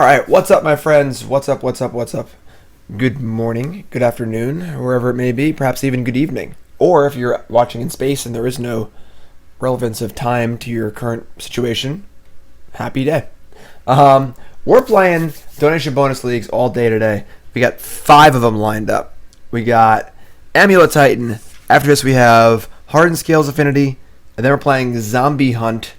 All right, what's up, my friends? What's up, what's up, what's up? Good morning, good afternoon, wherever it may be, perhaps even good evening. Or if you're watching in space and there is no relevance of time to your current situation, happy day. We're playing donation bonus leagues all day today. We got 5 of them lined up. We got Amulet Titan. After this, we have Hardened Scales Affinity. And then we're playing Zombie Hunt.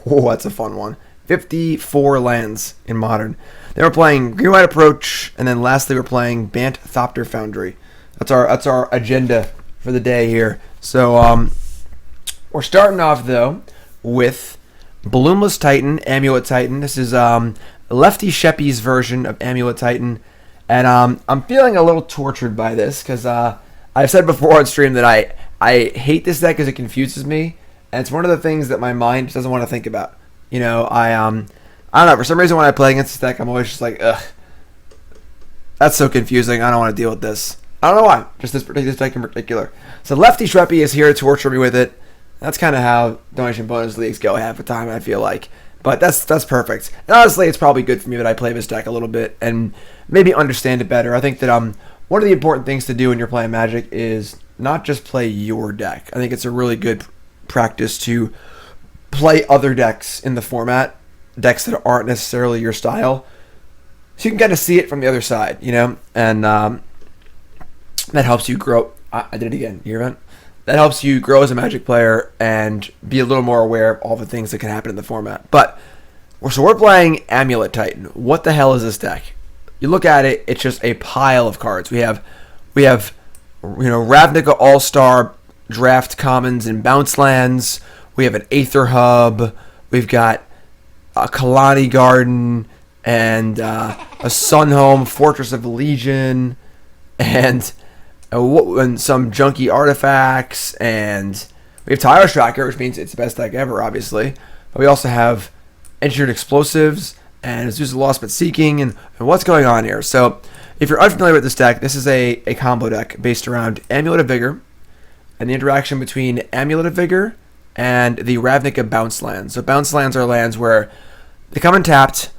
Oh, that's a fun one. 54 lands in Modern. Then we're playing Green White Approach, and then lastly we're playing Bant Thopter Foundry. That's our agenda for the day here. So we're starting off though with Bloomless Titan, Amulet Titan. This is leftysheppey's version of Amulet Titan, and I'm feeling a little tortured by this because I've said before on stream that I hate this deck because it confuses me, and it's one of the things that my mind doesn't want to think about. You know, I don't know, for some reason when I play against this deck, I'm always just like, ugh, that's so confusing, I don't want to deal with this. I don't know why, just this deck in particular. So leftysheppey is here to torture me with it. That's kind of how donation bonus leagues go half the time, I feel like. But that's perfect. And honestly, it's probably good for me that I play this deck a little bit and maybe understand it better. I think that one of the important things to do when you're playing Magic is not just play your deck. I think it's a really good practice to play other decks in the format, decks that aren't necessarily your style, so you can kind of see it from the other side, you know, and that helps you grow. I did it again. You hear that? That helps you grow as a Magic player and be a little more aware of all the things that can happen in the format. But so we're playing Amulet Titan. What the hell is this deck? You look at it; it's just a pile of cards. We have Ravnica All-Star draft commons and bounce lands. We have an Aether Hub. We've got a Khalni Garden and a Sunhome, Fortress of Legion, and some junky artifacts. And we have Tireless Tracker, which means it's the best deck ever, obviously. But we also have Engineered Explosives and Azusa Lost But Seeking. And what's going on here? So if you're unfamiliar with this deck, this is a combo deck based around Amulet of Vigor and the interaction between Amulet of Vigor and the Ravnica bounce lands. So bounce lands are lands where they come untapped.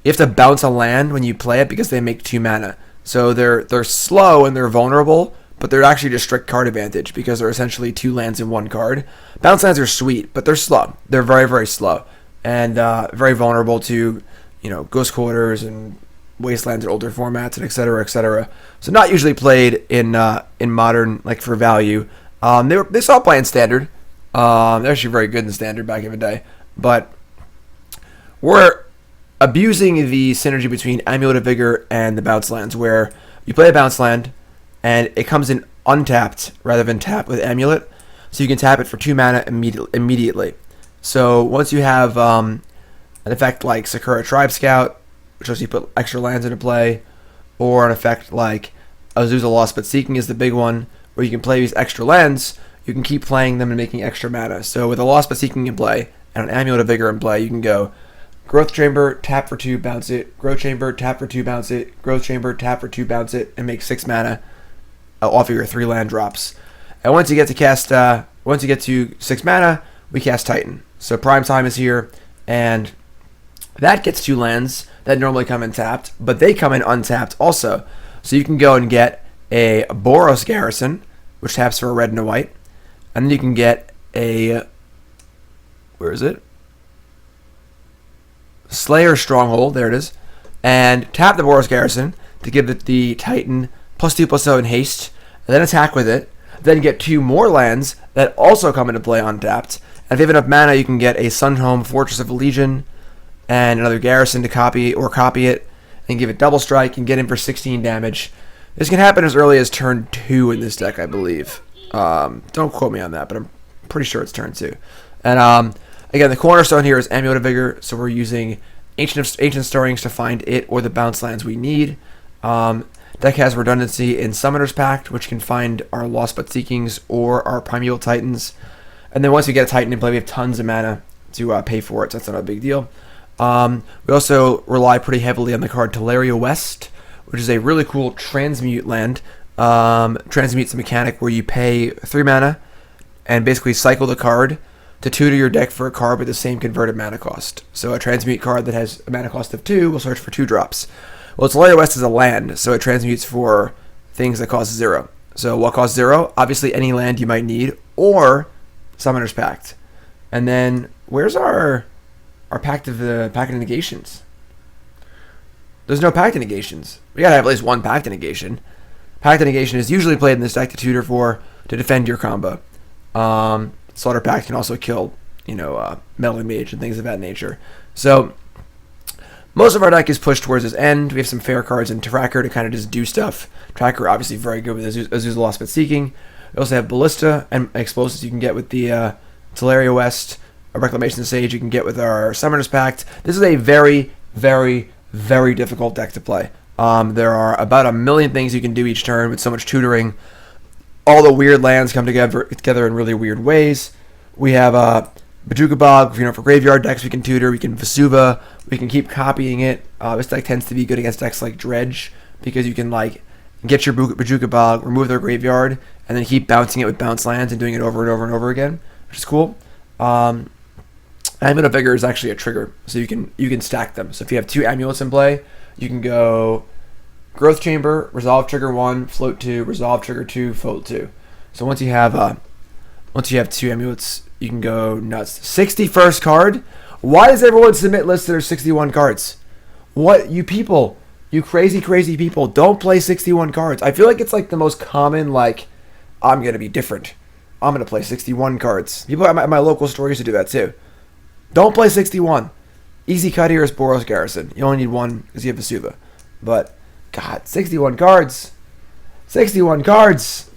You have to bounce a land when you play it because they make 2 mana. So they're slow and they're vulnerable, but they're actually just strict card advantage because they're essentially 2 lands in 1 card. Bounce lands are sweet, but they're slow. They're very, very slow and very vulnerable to, Ghost Quarters and Wastelands in older formats and et cetera, et cetera. So not usually played in Modern, like for value. They saw play in Standard. They're actually very good in Standard back in the day. But we're abusing the synergy between Amulet of Vigor and the bounce lands, where you play a bounce land and it comes in untapped rather than tapped with Amulet. So you can tap it for 2 mana immediately. So once you have an effect like Sakura-Tribe Scout, which lets you put extra lands into play, or an effect like Azusa Lost But Seeking is the big one, where you can play these extra lands, you can keep playing them and making extra mana. So with a Lost But Seeking in play and an Amulet of Vigor in play, you can go Growth Chamber, tap for 2, bounce it, Growth Chamber, tap for 2, bounce it, Growth Chamber, tap for 2, bounce it, and make 6 mana off of your 3 land drops. And once you get to 6 mana, we cast Titan. So Prime Time is here, and that gets 2 lands that normally come in tapped, but they come in untapped also. So you can go and get a Boros Garrison, which taps for a red and a white. And then you can get a, where is it? Slayers Stronghold, there it is. And tap the Boros Garrison to give it the Titan +2/+7 haste. And then attack with it. Then get 2 more lands that also come into play untapped. And if you have enough mana, you can get a Sunhome, Fortress of Legion, and another Garrison to copy it. And give it double strike and get in for 16 damage. This can happen as early as turn 2 in this deck, I believe. Don't quote me on that, but I'm pretty sure it's turn 2. And again, the cornerstone here is Amulet of Vigor, so we're using Ancient Stirrings to find it or the bounce lands we need. Deck has redundancy in Summoner's Pact, which can find our Lost But Seekings or our Primeval Titans. And then once we get a Titan in play, we have tons of mana to pay for it, so that's not a big deal. We also rely pretty heavily on the card Tolaria West, which is a really cool transmute land. Transmute's a mechanic where you pay 3 mana and basically cycle the card to tutor your deck for a card with the same converted mana cost. So a transmute card that has a mana cost of 2 will search for 2 drops. Well, Tolaria West is a land, so it transmutes for things that cost 0. So what costs 0? Obviously any land you might need, or Summoner's Pact. And then where's our Pact of Negations? There's no Pact of Negations. We gotta have at least one Pact of Negation. Pact of Negation is usually played in this deck to tutor for, to defend your combo. Slaughter Pact can also kill, Meddling Mage and things of that nature. So most of our deck is pushed towards this end. We have some fair cards in Tracker to kind of just do stuff. Tracker obviously very good with Azusa Lost but Seeking. We also have Ballista and explosives you can get with the Tolaria West, a Reclamation Sage you can get with our Summoner's Pact. This is a very, very, very difficult deck to play. There are about 1 million things you can do each turn with so much tutoring. All the weird lands come together in really weird ways. We have Bojuka Bog, for graveyard decks we can tutor. We can Vesuva. We can keep copying it. This deck tends to be good against decks like Dredge because you can get your Bojuka Bog, remove their graveyard, and then keep bouncing it with bounce lands and doing it over and over and over again, which is cool. Amulet of Vigor is actually a trigger, so you can stack them. So if you have 2 amulets in play, you can go Growth Chamber, Resolve Trigger 1, Float 2, Resolve Trigger 2, Float 2. So once you have 2 amulets, you can go nuts. 61st card? Why does everyone submit lists that are 61 cards? What, you people, you crazy, crazy people, don't play 61 cards. I feel like it's the most common, I'm going to be different. I'm going to play 61 cards. People at my local store used to do that too. Don't play 61. Easy cut here is Boros Garrison. You only need 1 because you have Vesuva. But, God, 61 cards. 61 cards.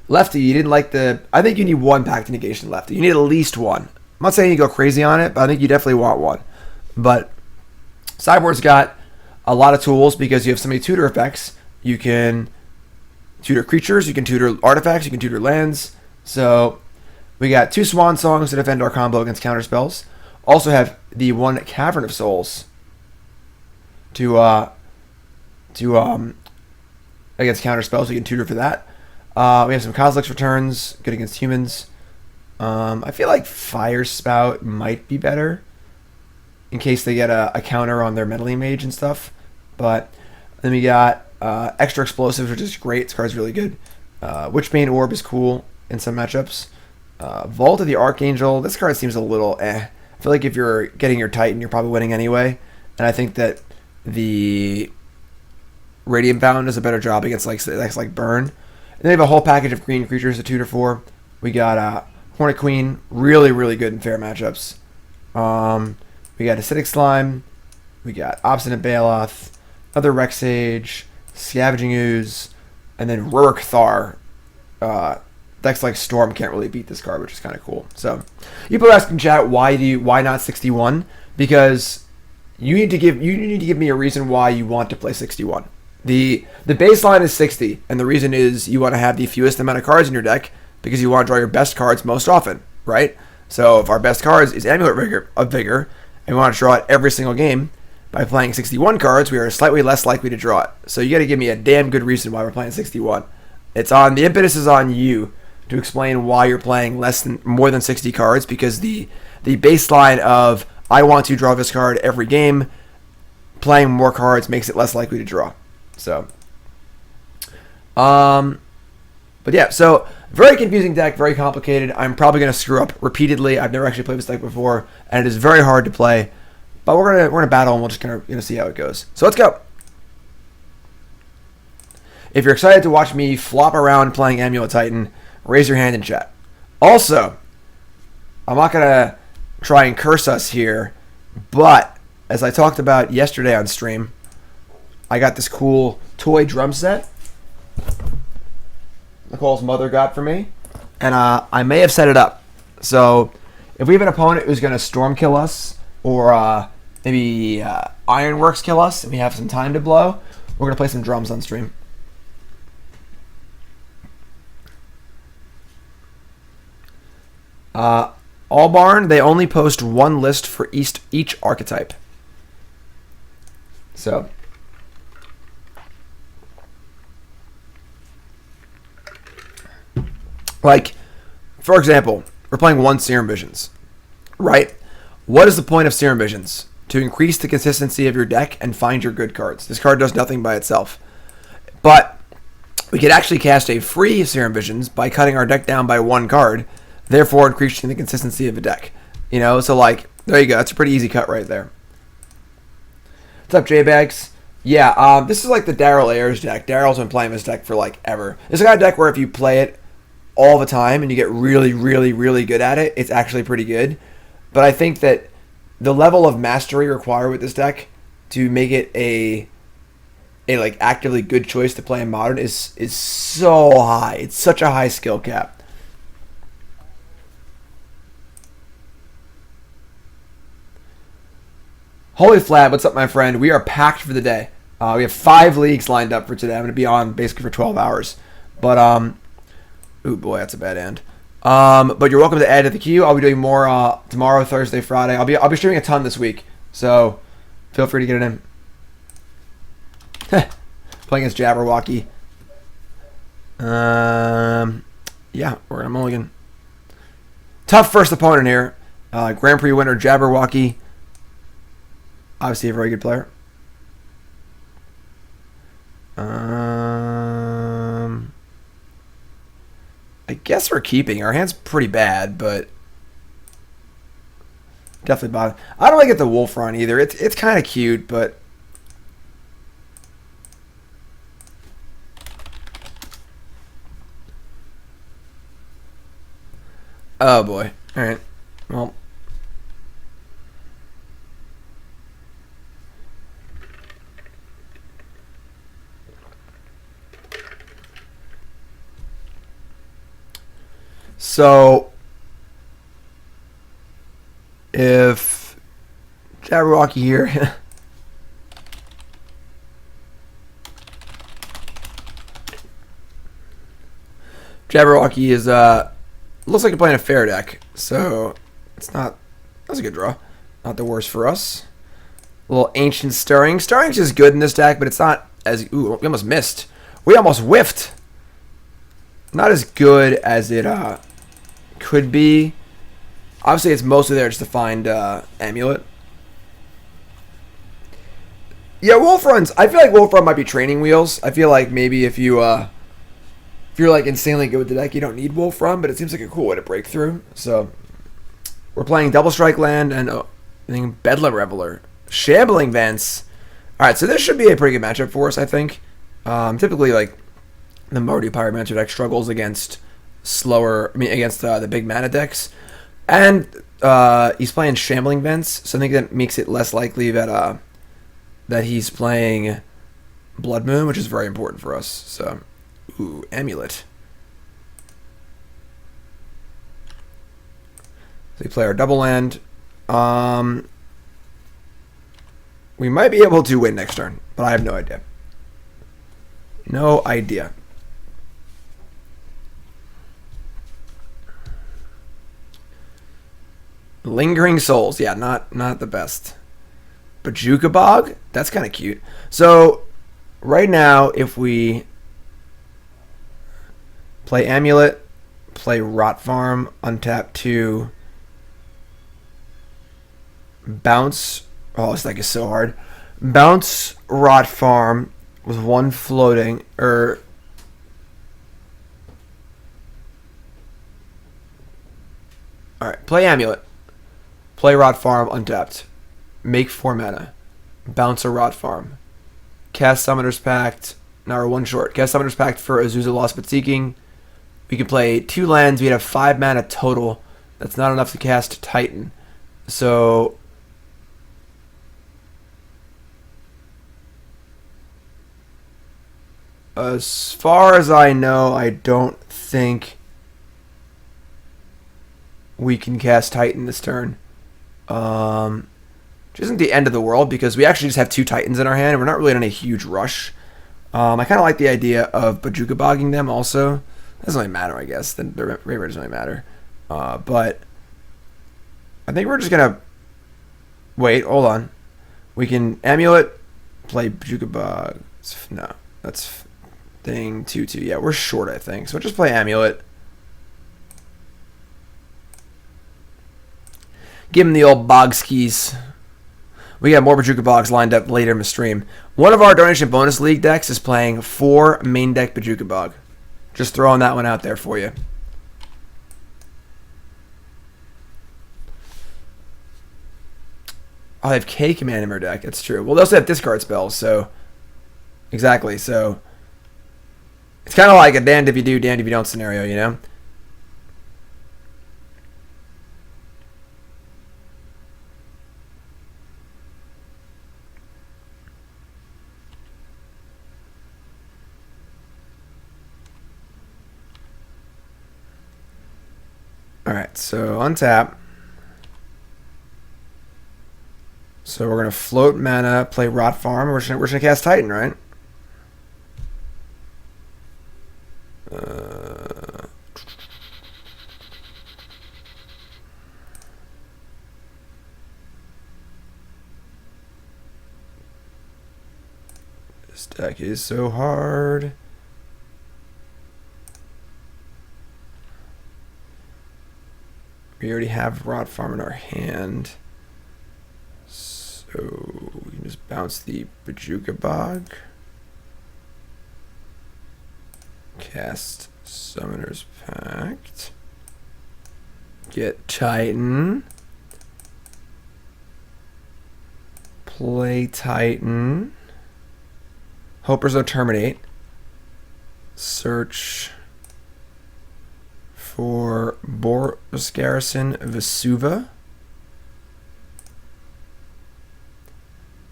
Lefty, you didn't like I think you need 1 Pact of Negation Lefty. You need at least 1. I'm not saying you go crazy on it, but I think you definitely want 1. But Sideboard's got a lot of tools because you have so many tutor effects. You can tutor creatures, you can tutor artifacts, you can tutor lands. So we got 2 Swan Songs to defend our combo against counter spells. Also have the 1 Cavern of Souls to against counter spells. So you can tutor for that. We have some Kozilek's Returns, good against humans. I feel like Fire Spout might be better in case they get a counter on their Meddling Mage and stuff. But then we got Extra Explosives, which is great. This card's really good. Witchbane Orb is cool in some matchups. Vault of the Archangel. This card seems a little I feel like if you're getting your Titan, you're probably winning anyway. And I think that the Radiant Bound does a better job against decks like Burn. And then we have a whole package of green creatures to tutor for. We got Hornet Queen, really, really good in fair matchups. We got Acidic Slime. We got Obstinate Baloth, other Rex Sage, Scavenging Ooze, and then Rurik Thar. Decks like Storm can't really beat this card, which is kind of cool. So, people are asking chat why not 61? Because you need to give me a reason why you want to play 61. The baseline is 60, and the reason is you want to have the fewest amount of cards in your deck because you want to draw your best cards most often, right? So if our best cards is Amulet of Vigor, and we want to draw it every single game, by playing 61 cards, we are slightly less likely to draw it. So you got to give me a damn good reason why we're playing 61. The impetus is on you to explain why you're playing more than 60 cards, because the baseline of I want to draw this card every game, playing more cards makes it less likely to draw. So, but yeah, so very confusing deck, very complicated. I'm probably going to screw up repeatedly. I've never actually played this deck before, and it is very hard to play. But we're gonna battle, and we'll just kind of see how it goes. So let's go. If you're excited to watch me flop around playing Amulet Titan, raise your hand in chat. Also, I'm not gonna try and curse us here, but as I talked about yesterday on stream, I got this cool toy drum set Nicole's mother got for me, and I may have set it up. So if we have an opponent who's gonna storm kill us, or maybe Ironworks kill us, and we have some time to blow, we're gonna play some drums on stream. Allbarn, they only post 1 list for each archetype. So, for example, we're playing one Serum Visions, right? What is the point of Serum Visions? To increase the consistency of your deck and find your good cards. This card does nothing by itself. But we could actually cast a free Serum Visions by cutting our deck down by one card, therefore increasing the consistency of the deck. You know, so like, there you go. That's a pretty easy cut right there. What's up, J-Bags? Yeah, this is like the Daryl Ayers deck. Daryl's been playing this deck for like ever. It's a kind of deck where if you play it all the time and you get really, really, really good at it, it's actually pretty good. But I think that the level of mastery required with this deck to make it a like actively good choice to play in Modern is so high. It's such a high skill cap. Holy Flab, what's up, my friend? We are packed for the day. We have 5 leagues lined up for today. I'm going to be on basically for 12 hours. But, ooh, boy, that's a bad end. But you're welcome to add to the queue. I'll be doing more tomorrow, Thursday, Friday. I'll be streaming a ton this week. So, feel free to get it in. Playing against Jabberwocky. Yeah, we're going to mulligan. Tough first opponent here. Grand Prix winner Jabberwocky. Obviously a very good player. I guess we're keeping. Our hand's pretty bad, but definitely bottom. I don't really get the Wolf Run either. It's kind of cute, but oh boy. All right. Well. So, if Jabberwocky here, Jabberwocky is looks like you're playing a fair deck, so it's not. That's a good draw, not the worst for us. A little Ancient Stirring. Stirring's just good in this deck, but it's not as. Ooh, we almost missed. We almost whiffed. Not as good as it could be. Obviously, it's mostly there just to find Amulet. Yeah, Wolf Runs. I feel like Wolf Run might be training wheels. I feel like maybe if you're like insanely good with the deck, you don't need Wolf Run, but it seems like a cool way to break through. So we're playing Double Strike Land and I think Bedlam Reveler, Shambling Vents. All right, so this should be a pretty good matchup for us, I think. Typically, like the Mardu Pyromancer deck struggles against against the big mana decks. And he's playing Shambling Vents, so I think that makes it less likely that he's playing Blood Moon, which is very important for us. So, ooh, Amulet. So we play our double land. We might be able to win next turn, but I have no idea. No idea. Lingering Souls, yeah, not the best. Bojuka Bog, that's kind of cute. So right now, if we play Amulet, play Rot Farm, untap 2, bounce. Oh, this deck is so hard. Bounce Rot Farm with 1 floating, or all right, play Amulet. Play Rot Farm untapped. Make 4 mana. Bounce a Rot Farm. Cast Summoner's Pact. Now we're 1 short. Cast Summoner's Pact for Azusa Lost But Seeking. We can play 2 lands. We have 5 mana total. That's not enough to cast Titan. So as far as I know, I don't think we can cast Titan this turn. Which isn't the end of the world because we actually just have 2 Titans in our hand and we're not really in a huge rush. I kind of like the idea of Bojuka Bogging them also. It doesn't really matter, I guess. The rate doesn't really matter. But I think we're just going to wait. Hold on. We can Amulet, play Bojuka Bog. No, that's thing 2/2. Yeah, we're short, I think. So just play Amulet. Give him the old bog skis. We got more Bojuka Bogs lined up later in the stream. One of our Donation Bonus League decks is playing 4 main deck Bojuka Bog. Just throwing that one out there for you. Oh, they have K command in their deck. That's true. Well, they also have discard spells, so... Exactly, so... It's kind of like a damned if you do, damned if you don't scenario, you know? Alright, so untap. So we're going to float mana, play Rot Farm. We're just going to cast Titan, right? This deck is so hard. We already have Rot Farm in our hand. So we can just bounce the Bojuka Bog. Cast Summoner's Pact. Get Titan. Play Titan. Hopers will terminate. Search for Boros Garrison Vesuva.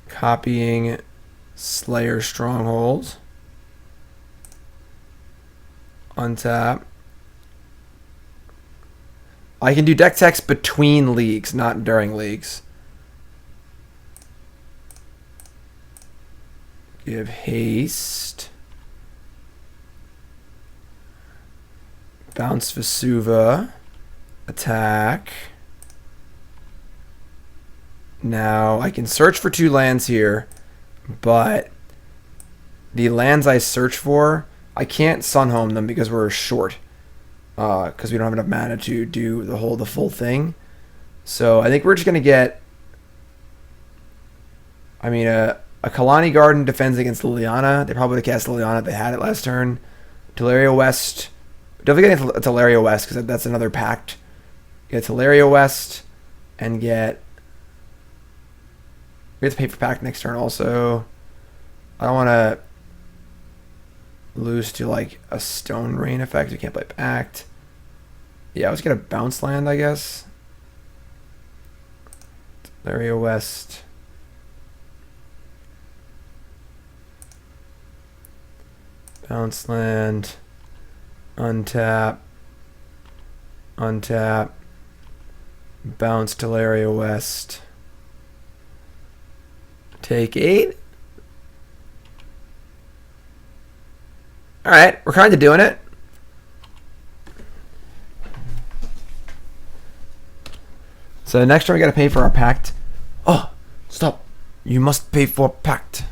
Copying Slayers Stronghold. Untap. I can do deck text between leagues, not during leagues. Give haste. Bounce Vesuva. Attack. Now, I can search for 2 lands here, but the lands I search for, I can't Sunhome them because we're short. Because we don't have enough mana to do the full thing. So, I think we're just going to get... I mean, a Khalni Garden defends against Liliana. They probably would have cast Liliana if they had it last turn. Tolaria West. Definitely getting a Tolaria West because that's another pact. Get Tolaria West and get... We have to pay for pact next turn also. I don't want to lose to like a Stone Rain effect. We can't play pact. Yeah, I was going to bounce land, I guess. Tolaria West. Bounce land. Untap. Untap. Bounce Tolaria West. Take 8. Alright, we're kind of doing it. So next turn we gotta pay for our pact. Oh, stop. You must pay for pact.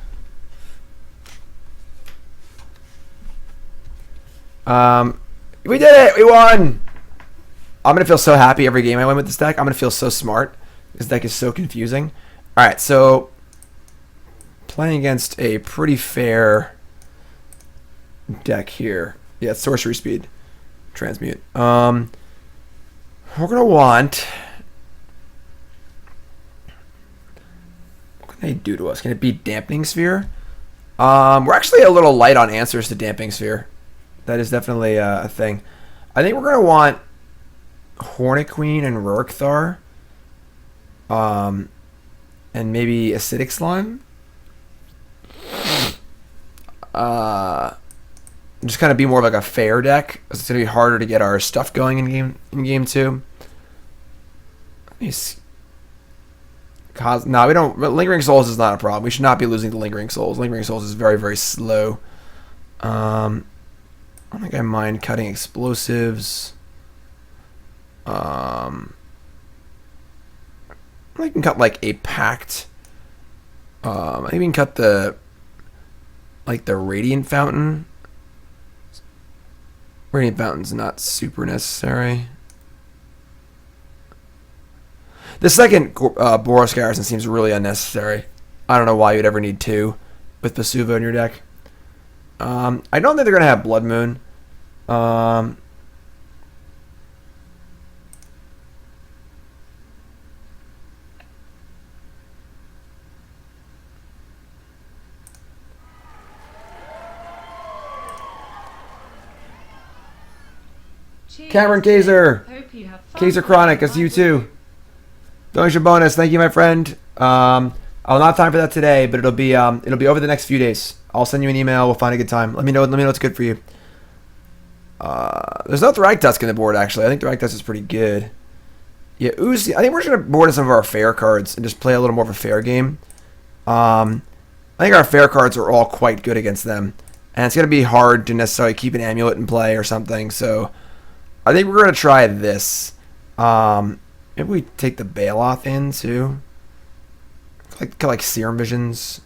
We did it! We won! I'm gonna feel so happy every game I win with this deck. I'm gonna feel so smart. This deck is so confusing. Alright, so playing against a pretty fair deck here. Yeah, it's sorcery speed. Transmute. We're gonna want... What can they do to us? Can it be Dampening Sphere? We're actually a little light on answers to Dampening Sphere. That is definitely a thing. I think we're gonna want Hornet Queen and Rurikthar. And maybe Acidic Slime. Just kind of be more of like a fair deck. It's gonna be harder to get our stuff going in game 2. No, we don't. Lingering Souls is not a problem. We should not be losing the Lingering Souls. Lingering Souls is very, very slow. I don't think I mind cutting explosives. I think we can cut like a pact. I think we can cut the Radiant Fountain. Radiant Fountain's not super necessary. The second Boros Garrison seems really unnecessary. I don't know why you'd ever need 2 with Basuva in your deck. I don't think they're going to have Blood Moon. Cameron Kaiser. Kaiser Chronic, that's you too. Donation bonus, thank you, my friend. I'll not have time for that today, but it'll be over the next few days. I'll send you an email. We'll find a good time. Let me know what's good for you. There's no Thragtusk in the board actually. I think Thragtusk is pretty good. Yeah, Ooze. I think we're just gonna board in some of our fair cards and just play a little more of a fair game. I think our fair cards are all quite good against them, and it's gonna be hard to necessarily keep an Amulet in play or something. So I think we're gonna try this. Maybe we take the Baloth in too. Like Serum Visions.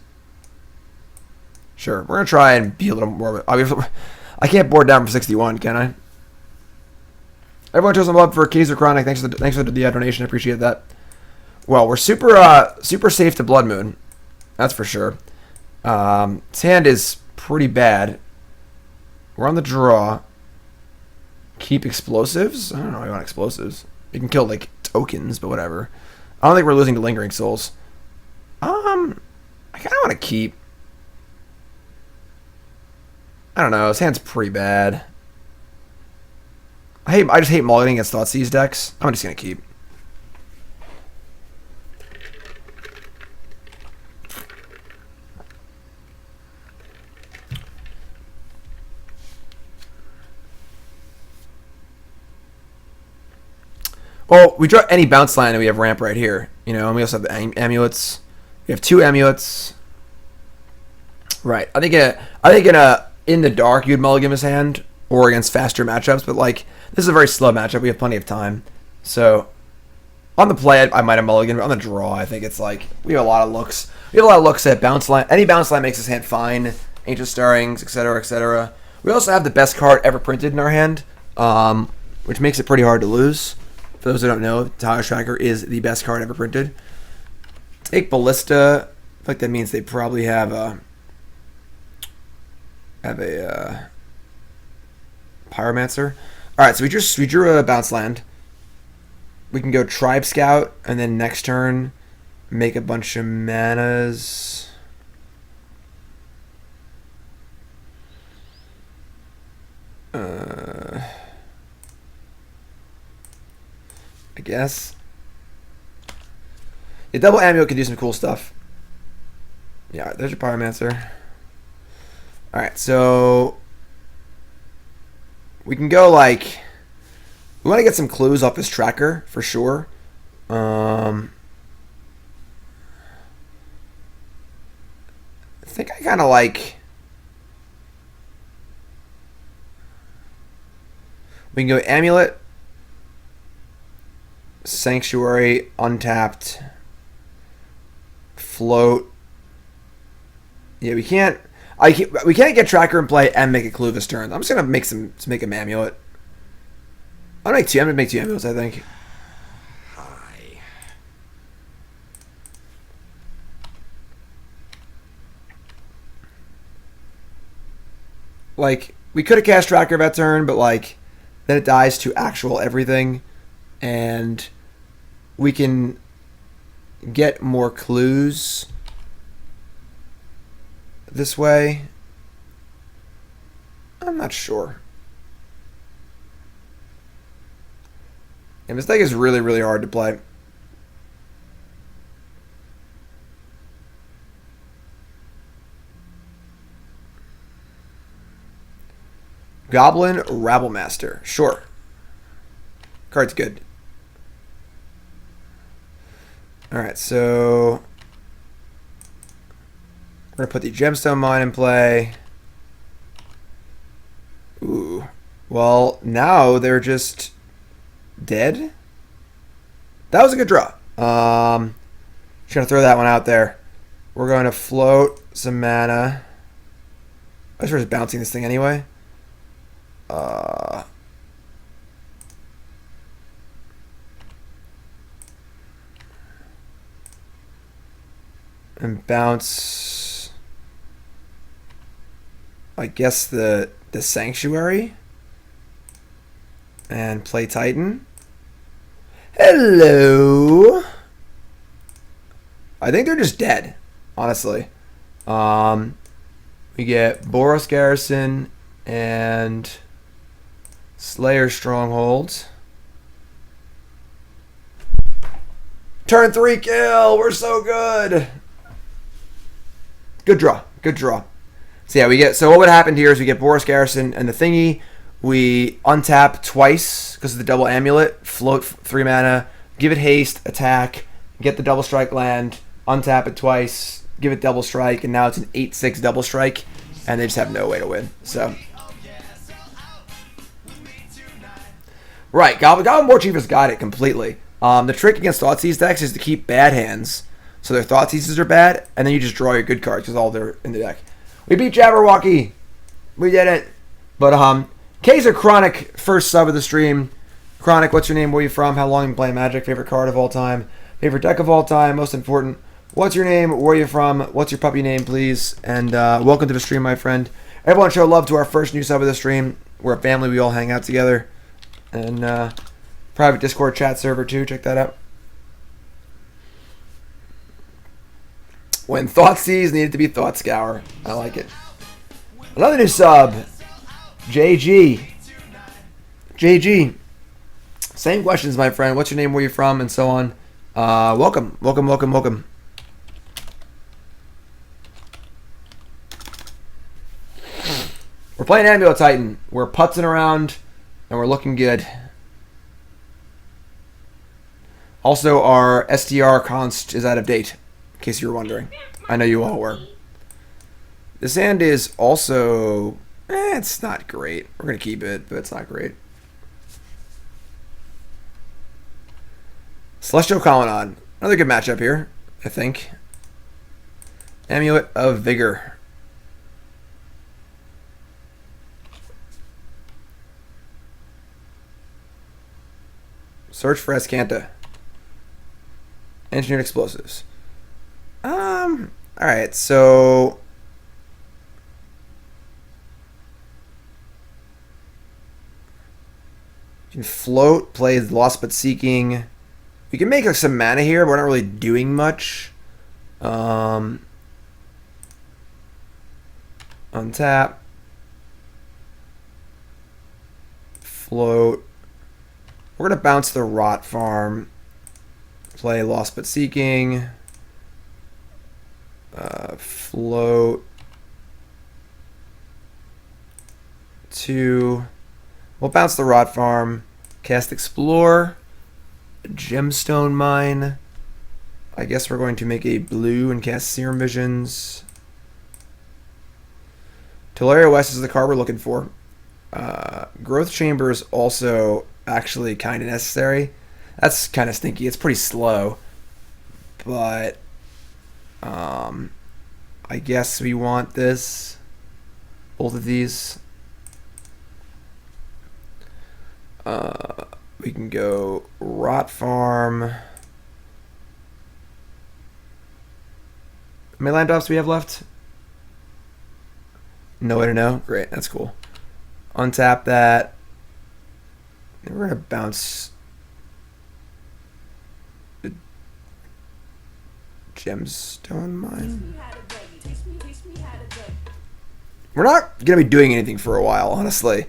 Sure, we're gonna try and be a little more. I can't board down for 61, can I? Everyone shows some love for Kaiser Chronic. Thanks for the donation. I appreciate that. Well, we're super safe to Blood Moon. That's for sure. His hand is pretty bad. We're on the draw. Keep explosives? I don't know why you want explosives. You can kill like tokens, but whatever. I don't think we're losing to Lingering Souls. I kind of want to keep. I don't know. His hand's pretty bad. I just hate mulliganing against Thoughtseize decks. I'm just gonna keep. Well, we draw any bounce line and we have ramp right here. You know, and we also have the amulets. We have 2 amulets. Right. I think in the dark you'd mulligan his hand or against faster matchups, but like this is a very slow matchup. We have plenty of time. So on the play I might have mulligan, but on the draw I think it's like we have a lot of looks. We have a lot of looks at bounce line. Any bounce line makes his hand fine. Ancient Stirrings, etc., etc. We also have the best card ever printed in our hand, which makes it pretty hard to lose. For those who don't know, Tireless Tracker is the best card ever printed. Take Ballista. I feel like that means they probably have a Pyromancer. Alright, so we drew a bounce land. We can go Tribe Scout, and then next turn make a bunch of manas. I guess. Yeah, double Amulet can do some cool stuff. Yeah, there's your Pyromancer. Alright, so we can go like we want to get some clues off this tracker for sure. I think I kind of like we can go Amulet, Sanctuary, untapped, float. Yeah, we can't get Tracker in play and make a clue this turn. I'm just gonna make an Amulet. I'm gonna make 2 amulets, I think. Hi. Like, we could have cast Tracker that turn, but like then it dies to actual everything, and we can get more clues this way. I'm not sure. And this deck is really, really hard to play. Goblin Rabblemaster. Sure. Card's good. Alright, so we're going to put the Gemstone Mine in play. Ooh. Well, now they're just dead. That was a good draw. Just going to throw that one out there. We're going to float some mana. I was just bouncing this thing anyway. And bounce, I guess, the Sanctuary. And play Titan. Hello. I think they're just dead, honestly. We get Boros Garrison and Slayers Stronghold. Turn 3 kill. We're so good. Good draw. Good draw. So yeah, we get. So what would happen here is we get Boros Garrison and the thingy. We untap twice because of the double amulet. Float 3 mana. Give it haste. Attack. Get the double strike land. Untap it twice. Give it double strike, and now it's an 8/6 double strike, and they just have no way to win. So. Right, Goblin War Chief has got it completely. The trick against Thoughtseize decks is to keep bad hands, so their Thoughtseizes are bad, and then you just draw your good cards because all they're in the deck. We beat Jabberwocky. We did it. But Kaiser Chronic, first sub of the stream. Chronic, what's your name? Where are you from? How long you play Magic? Favorite card of all time? Favorite deck of all time? Most important. What's your name? Where are you from? What's your puppy name, please? And welcome to the stream, my friend. Everyone show love to our first new sub of the stream. We're a family. We all hang out together. And private Discord chat server too. Check that out. When Thoughtseize needed to be Thought Scour. I like it. Another new sub. JG. JG. Same questions, my friend. What's your name? Where you from? And so on. Welcome. Welcome, welcome, welcome. We're playing Amulet Titan. We're putzing around, and we're looking good. Also, our STR const is out of date, in case you were wondering. I know you all were. This hand is also... it's not great. We're going to keep it, but it's not great. Celestial Colonnade. Another good matchup here, I think. Amulet of Vigor. Search for Escanta. Engineered Explosives. Alright, so... you can float, play Lost But Seeking. We can make some mana here, but we're not really doing much. Untap. Float. We're going to bounce the Rot Farm. Play Lost But Seeking. Float. 2. We'll bounce the Rot Farm. Cast Explore. Gemstone Mine. I guess we're going to make a blue and cast Serum Visions. Tolaria West is the card we're looking for. Growth Chamber is also actually kind of necessary. That's kind of stinky. It's pretty slow. But I guess we want this. Both of these. We can go Rot Farm. How many land drops do we have left? No way to know. Great, that's cool. Untap that. And we're gonna bounce the Gemstone Mine. We're not gonna be doing anything for a while, honestly.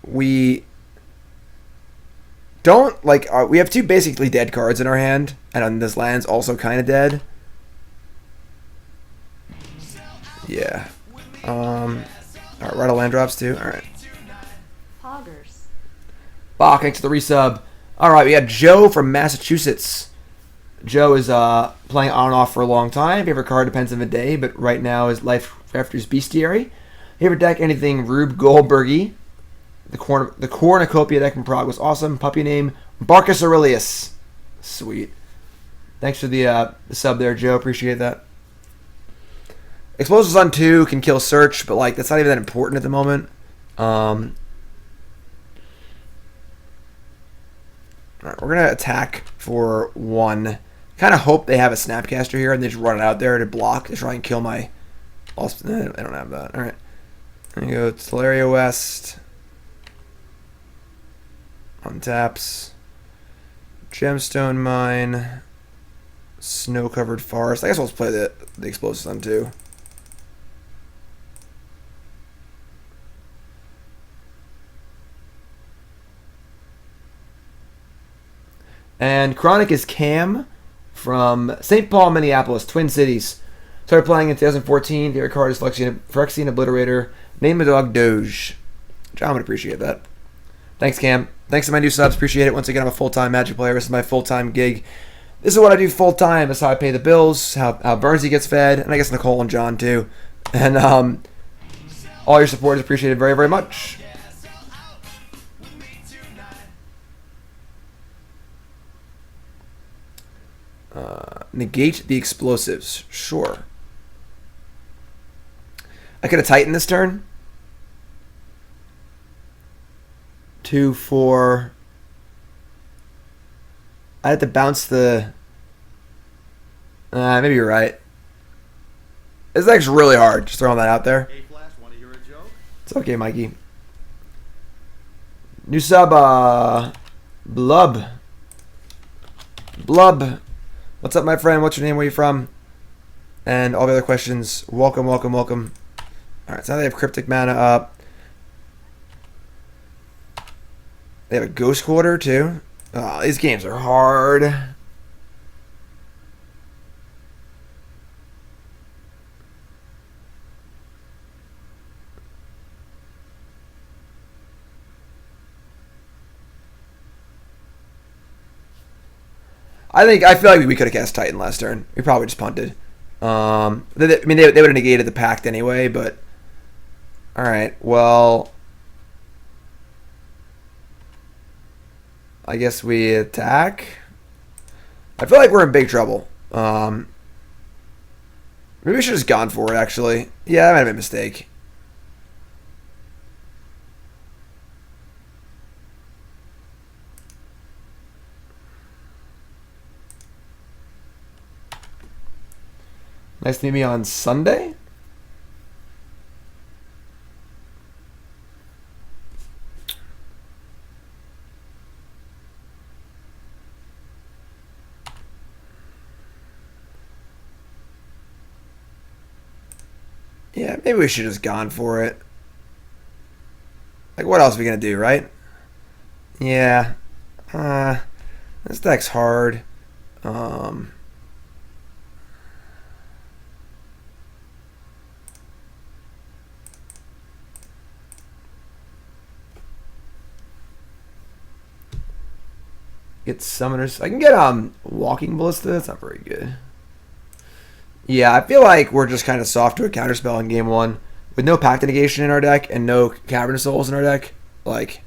We don't like. We have two basically dead cards in our hand, and this land's also kind of dead. Yeah. Alright, we're out of land drops too. Alright. Bach, thanks to the resub. Alright, we got Joe from Massachusetts. Joe is playing on and off for a long time. Favorite card depends on the day, but right now is Life After's Bestiary. Favorite deck, anything Rube Goldbergy. The Cornucopia deck from Prague was awesome. Puppy name, Barcus Aurelius. Sweet. Thanks for the sub there, Joe. Appreciate that. Explosives on 2 can kill Search, but like that's not even that important at the moment. Alright, we're gonna attack for 1. Kind of hope they have a Snapcaster here and they just run it out there to block to try and kill my... I don't have that. Alright. There you go. Tolaria West. Untaps. Gemstone Mine. Snow-covered forest. I guess I'll just play the explosives on too. And Chronic is Cam from St. Paul, Minneapolis, Twin Cities. Started playing in 2014. Favorite card is Phyrexian Obliterator. Name of the dog Doge. John would appreciate that. Thanks, Cam. Thanks to my new subs. Appreciate it. Once again, I'm a full-time Magic player. This is my full-time gig. This is what I do full-time. This is how I pay the bills, how Burnsy gets fed, and I guess Nicole and John, too. And all your support is appreciated very, very much. Negate the explosives. Sure. I could have Titan this turn. 2, 4. I had to bounce the... maybe you're right. This deck's really hard. Just throwing that out there. Hey Flash, wanna hear a joke? It's okay, Mikey. New sub, Blub. Blub. What's up, my friend? What's your name? Where are you from? And all the other questions. Welcome, welcome, welcome. Alright, so now they have Cryptic Mana up. They have a Ghost Quarter, too. Oh, these games are hard. I feel like we could have cast Titan last turn. We probably just punted. I mean, they would have negated the Pact anyway, but... Alright, well... I guess we attack. I feel like we're in big trouble. Maybe we should have just gone for it, actually. Yeah, that might have been a mistake. Nice to meet me on Sunday. Yeah, maybe we should have just gone for it. Like, what else are we going to do, right? Yeah. This deck's hard. Get summoners. I can get Walking Ballista. That's not very good. Yeah, I feel like we're just kind of soft to a counterspell in game one. With no Pact Negation in our deck and no Cavern of Souls in our deck. Like...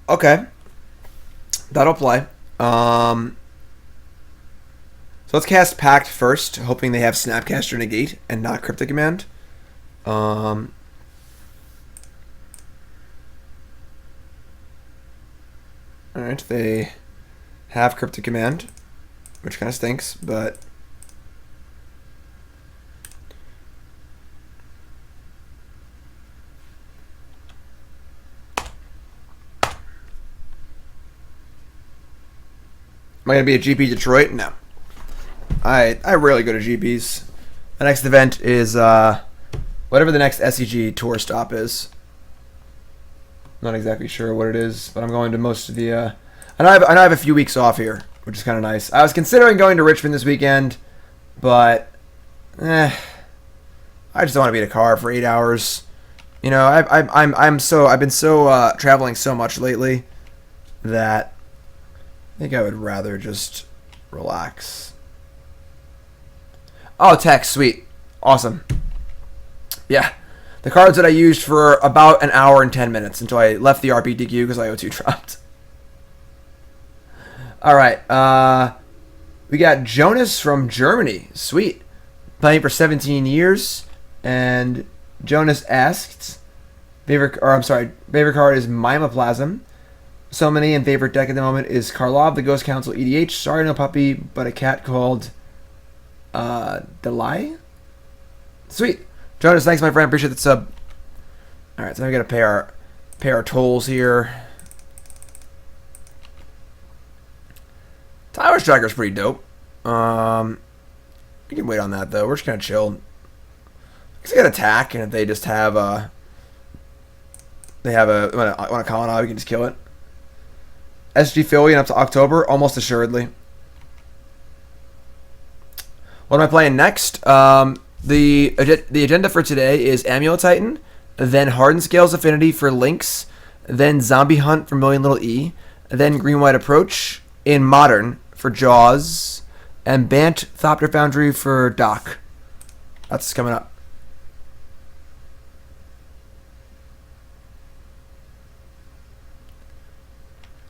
Okay. That'll play. So let's cast Pact first, hoping they have Snapcaster Negate and not Cryptic Command. Alright, they have Cryptic Command, which kind of stinks, but... Am I going to be at GP Detroit? No. I rarely go to GPs. The next event is whatever the next SEG tour stop is. Not exactly sure what it is, but I'm going to most of the... I have a few weeks off here, which is kind of nice. I was considering going to Richmond this weekend, but... I just don't want to be in a car for 8 hours. You know, I've been so traveling so much lately that... I think I would rather just relax. Oh, text, sweet. Awesome. Yeah. The cards that I used for about an hour and 10 minutes until I left the RPTQ because I O2 dropped. Alright. We got Jonas from Germany. Sweet. Playing for 17 years. And Jonas asked, favorite card is Mimoplasm. Summoning and favorite deck at the moment is Karlov, the Ghost Council EDH. Sorry, no puppy, but a cat called Delay. Sweet. Jonas, thanks, my friend. Appreciate the sub. Alright, so now we gotta pay our tolls here. Tireless Tracker's pretty dope. We can wait on that though. We're just gonna chill. Because they got attack, and if they just have want to colonize, we can just kill it. SG Philly up to October, almost assuredly. What am I playing next? The agenda for today is Amulet Titan, then Hardened Scales Affinity for Lynx, then Zombie Hunt for Million Little E, then Green White Approach in Modern for Jaws, and Bant Thopter Foundry for Doc. That's coming up.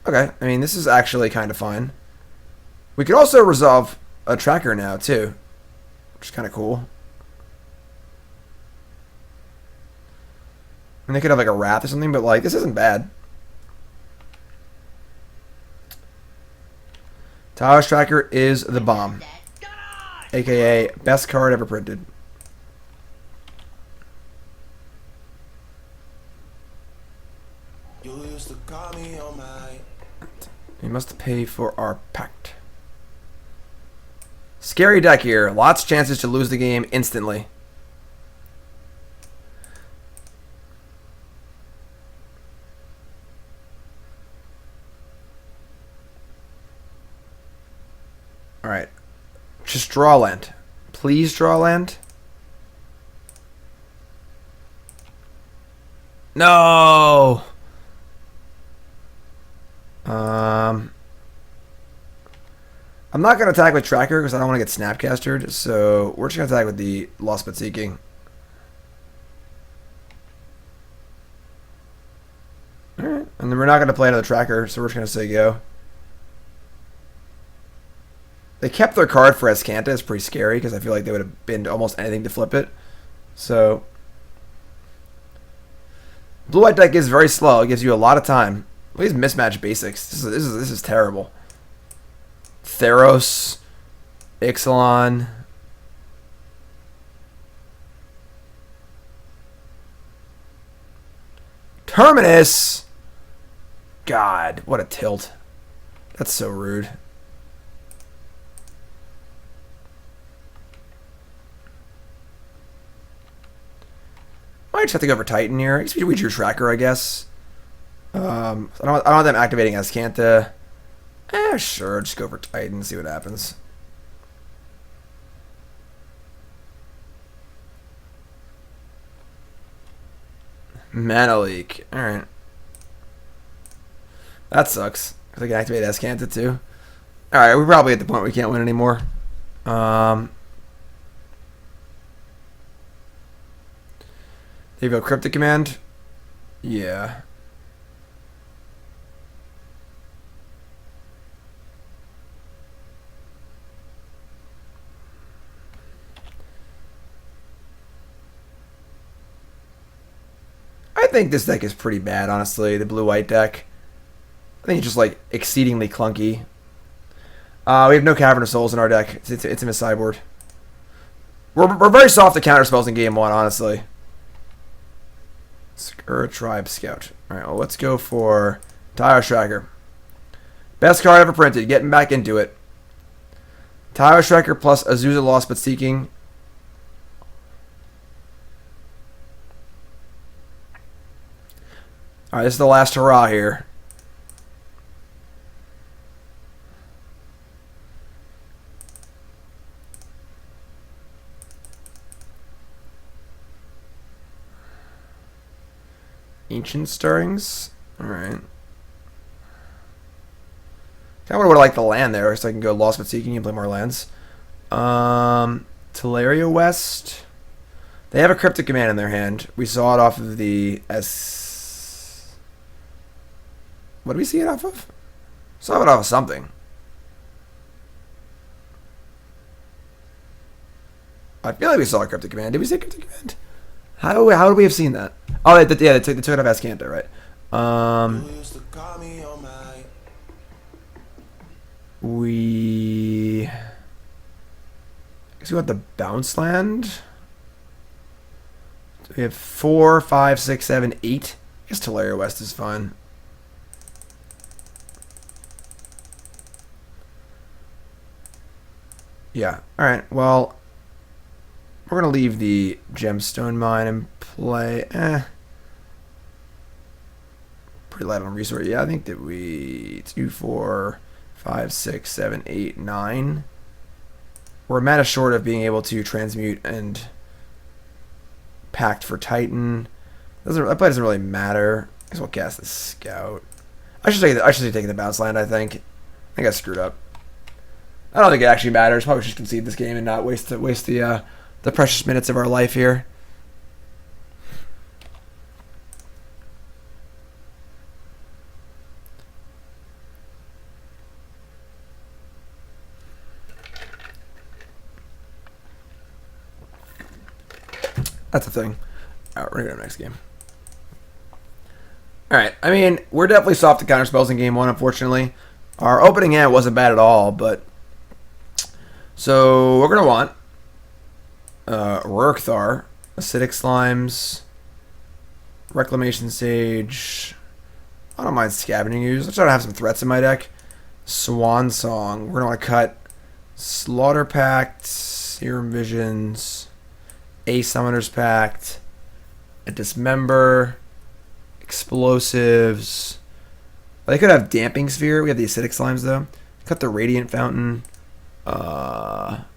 Okay, I mean, this is actually kind of fine. We could also resolve a tracker now, too, which is kind of cool. And they could have like a Wrath or something, but like, this isn't bad. Tireless Tracker is the bomb. AKA best card ever printed. You used to call me on my... We must pay for our pact. Scary deck here. Lots of chances to lose the game instantly. Alright. Just draw land. Please draw land. No! I'm not going to attack with Tracker because I don't want to get Snapcastered, so we're just going to attack with the Lost But Seeking. Alright, and then we're not going to play another Tracker, so we're just going to say go. They kept their card for Escanta. It's pretty scary because I feel like they would have been almost anything to flip it. So, blue-white deck is very slow. It gives you a lot of time. Look at these mismatch basics. This is terrible. Theros, Ixalan. Terminus. God, what a tilt. That's so rude. Might just have to go for Titan here. I guess we drew Tracker, I guess. I don't want them activating Escanta. Sure, just go for Titan, see what happens. Mana leak. Alright. That sucks. Because I can activate Escanta too. Alright, we're probably at the point where we can't win anymore. There you go, Cryptic Command. Yeah. I think this deck is pretty bad, honestly, the blue-white deck. I think it's just, like, exceedingly clunky. We have no Cavern of Souls in our deck. It's in the sideboard. We're very soft to counter spells in game one, honestly. Sakura-Tribe Scout. Alright, well, let's go for Tireless Tracker. Best card ever printed. Getting back into it. Tireless Tracker plus Azusa Lost But Seeking. Alright, this is the last hurrah here. Ancient Stirrings. Alright. Kind of would have liked the land there, so I can go Lost But Seeking and play more lands. Tolaria West. They have a Cryptic Command in their hand. We saw it off of the S. What did we see it off of? Saw it off of something. I feel like we saw a Cryptic Command. Did we see Cryptic Command? How would we have seen that? Oh, they took it off Ascanto, right? I guess we want the bounce land. So we have 4, 5, 6, 7, 8. I guess Tolaria West is fine. Yeah. Alright, well, we're going to leave the Gemstone Mine in play. Pretty light on resource. Yeah, I think that we 2, 4, 5, 6, 7, 8, 9. We're a mana short of being able to transmute and pact for Titan. That play doesn't really matter. I guess we'll cast the Scout. I should have taken the bounce land. I think I screwed up. I don't think it actually matters. Probably should concede this game and not waste the precious minutes of our life here. That's the thing. Alright, we're going to go to the next game. Alright, I mean, we're definitely soft to counter spells in game 1, unfortunately. Our opening hand wasn't bad at all, but... So, we're going to want... Rurkthar, Acidic Slimes, Reclamation Sage... I don't mind Scavenging Ooze. Let's try to have some threats in my deck. Swan Song. We're going to want to cut Slaughter Pact, Serum Visions... A Summoner's Pact, a Dismember, Explosives. They could have Damping Sphere. We have the Acidic Slimes, though. Cut the Radiant Fountain. Honestly,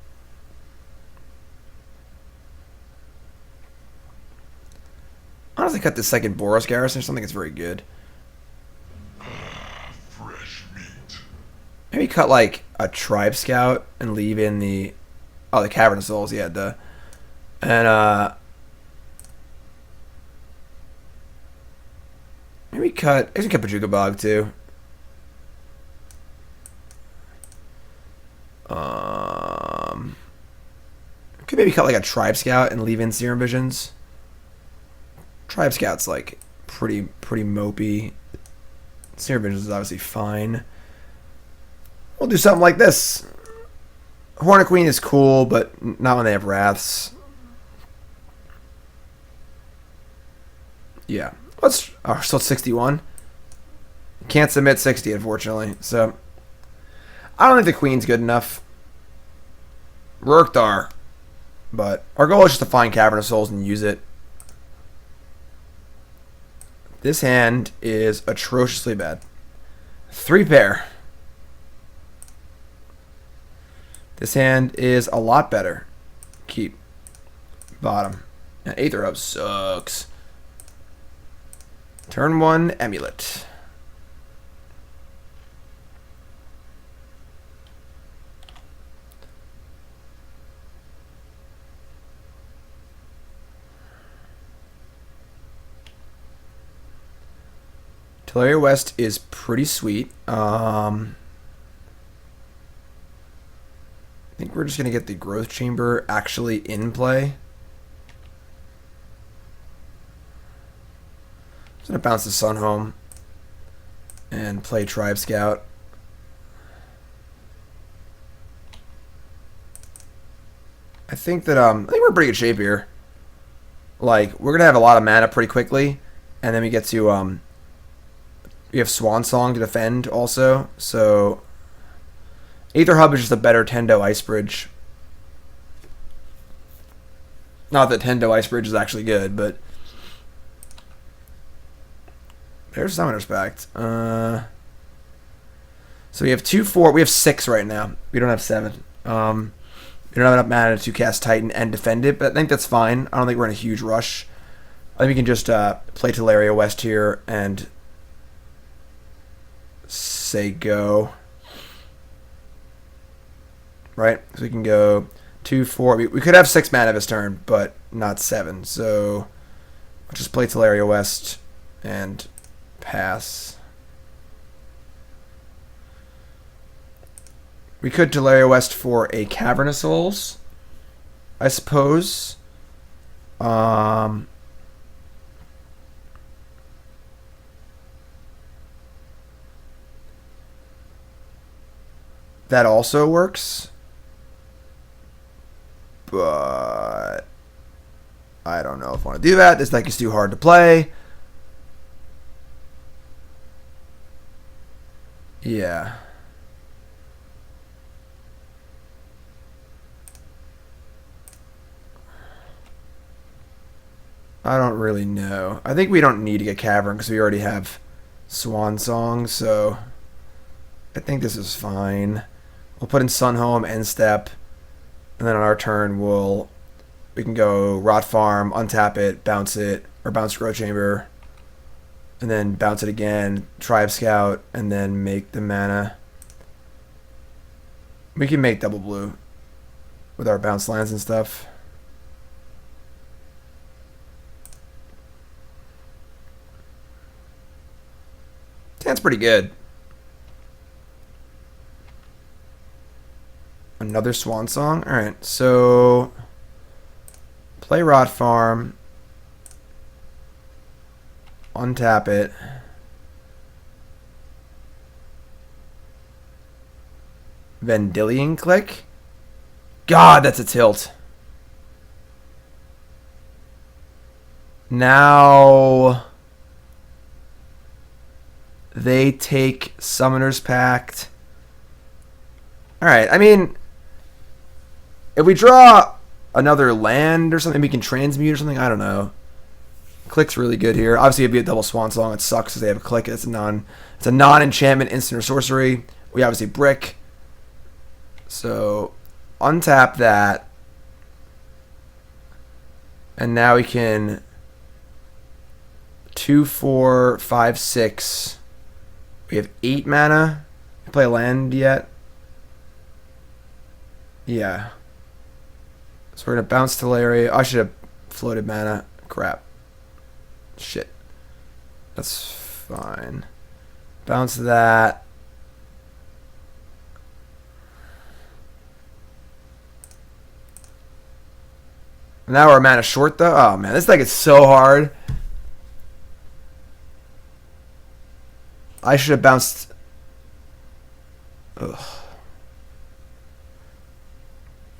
cut the second Boros Garrison. I don't think it's very good. Fresh meat. Maybe cut, like, a Tribe Scout and leave in the... Oh, the Cavern of Souls. Yeah, duh. And, maybe cut... I can cut Bojuka Bog, too. Could maybe cut, like, a Tribe Scout and leave in Serum Visions. Tribe Scout's, like, pretty mopey. Serum Visions is obviously fine. We'll do something like this. Hornet Queen is cool, but not when they have Wraths. Yeah. So it's 61. Can't submit 60, unfortunately. So, I don't think the Queen's good enough. Rurkthar. But our goal is just to find Cavern of Souls and use it. This hand is atrociously bad. 3 pair. This hand is a lot better. Keep. Bottom. And Aether Hub sucks. Turn 1, Amulet. Tolaria West is pretty sweet. I think we're just going to get the Growth Chamber actually in play. I'm going to bounce the Sun home and play Tribe Scout. I think that I think we're in pretty good shape here. Like, we're going to have a lot of mana pretty quickly, and then we get to we have Swan Song to defend also, so Aether Hub is just a better Tendo Ice Bridge. Not that Tendo Ice Bridge is actually good, but there's Summoner's Pact. So we have 2, 4. We have 6 right now. We don't have 7. We don't have enough mana to cast Titan and defend it, but I think that's fine. I don't think we're in a huge rush. I think we can just play Tolaria West here and say go. Right? So we can go 2, 4. We could have 6 mana this turn, but not 7. So I'll just play Tolaria West and pass. We could Tolaria West for a Cavern of Souls, I suppose. That also works. But I don't know if I want to do that. This deck is too hard to play. Yeah. I don't really know. I think we don't need to get Cavern because we already have Swan Song, so I think this is fine. We'll put in Sunhome, end step, and then on our turn we can go Rot Farm, untap it, bounce it, or bounce Growth Chamber, and then bounce it again, Tribe Scout, and then make the mana. We can make double blue with our bounce lands and stuff. That's pretty good. Another Swan Song. Alright, so play Rot Farm. Untap it. Vendilion Click. God, that's a tilt. Now they take Summoner's Pact. Alright, I mean, if we draw another land or something, we can transmute or something. I don't know. Click's really good here. Obviously, it'd be a double Swan Song. It sucks because they have a click. It's a non-enchantment instant or sorcery. We obviously brick. So untap that, and now we can 2, 4, 5, 6. We have 8 mana. Play a land yet? Yeah. So we're going to bounce Tolaria. I should have floated mana. Crap. Shit. That's fine. Bounce that. Now we're mana short, though. Oh, man. This deck is so hard. I should have bounced. Ugh.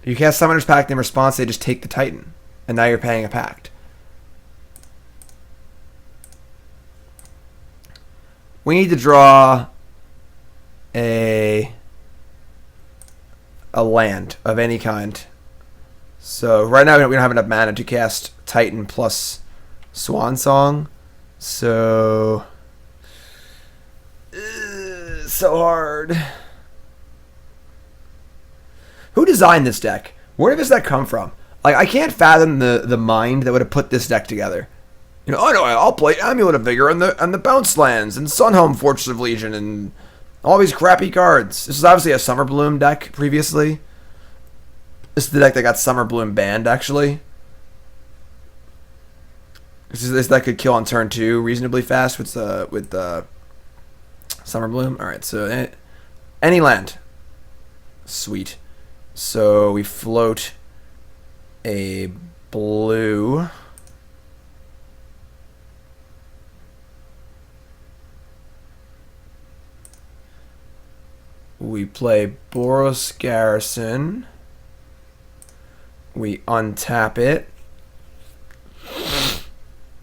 You cast Summoner's Pact in response, they just take the Titan. And now you're paying a Pact. We need to draw a land of any kind. So right now we don't have enough mana to cast Titan plus Swan Song. So so hard. Who designed this deck? Where did this deck come from? Like, I can't fathom the mind that would have put this deck together. You know, I'll play Amulet of Vigor and the bounce lands and Sunhome Fortress of Legion and all these crappy cards. This is obviously a Summer Bloom deck previously. This is the deck that got Summer Bloom banned, actually. This deck could kill on turn 2 reasonably fast with Summer Bloom. Alright, so any land. Sweet. So we float a blue. We play Boros Garrison. We untap it.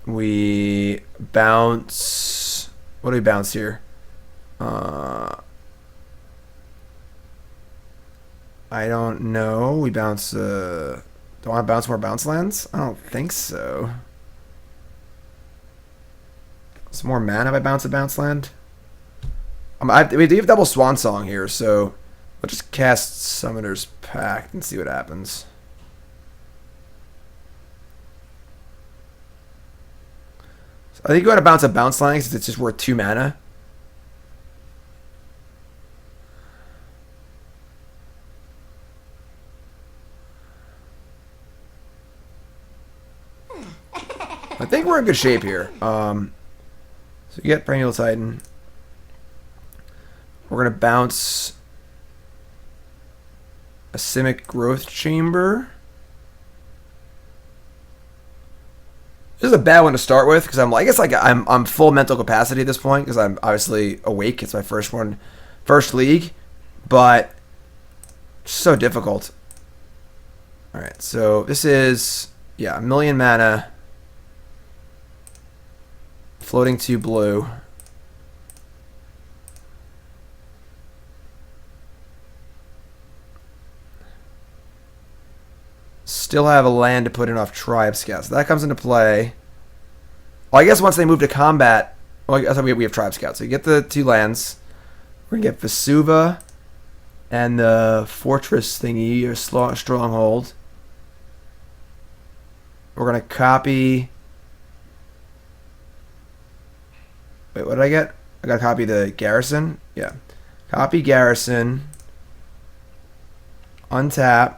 We bounce. What do we bounce here? I don't know. We bounce. Do I want to bounce more bounce lands? I don't think so. Some more mana if I bounce a bounce land. We do have double Swan Song here, so we'll just cast Summoner's Pact and see what happens. So I think you want to bounce a bounce land because it's just worth 2 mana. I think we're in good shape here. So we get Primeval Titan. We're going to bounce a Simic Growth Chamber. This is a bad one to start with because I guess I'm full mental capacity at this point because I'm obviously awake. It's my first league, but it's so difficult. All right, so this is a 1,000,000 mana, floating 2 blue. Still have a land to put in off Tribe Scout. So that comes into play. Well, I guess once they move to combat... Well, I thought we have Tribe Scout. So you get the 2 lands. We're going to get Vesuva and the Fortress thingy, or Slaughter Stronghold. We're going to copy... Wait, what did I get? I got to copy the Garrison. Yeah. Copy Garrison. Untap.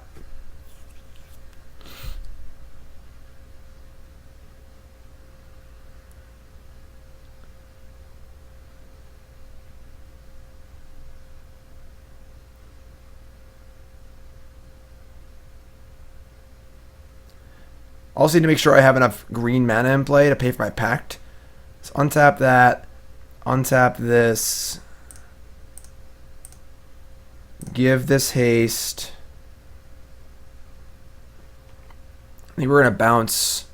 Also need to make sure I have enough green mana in play to pay for my pact. So untap that. Untap this. Give this haste. I think we're going to bounce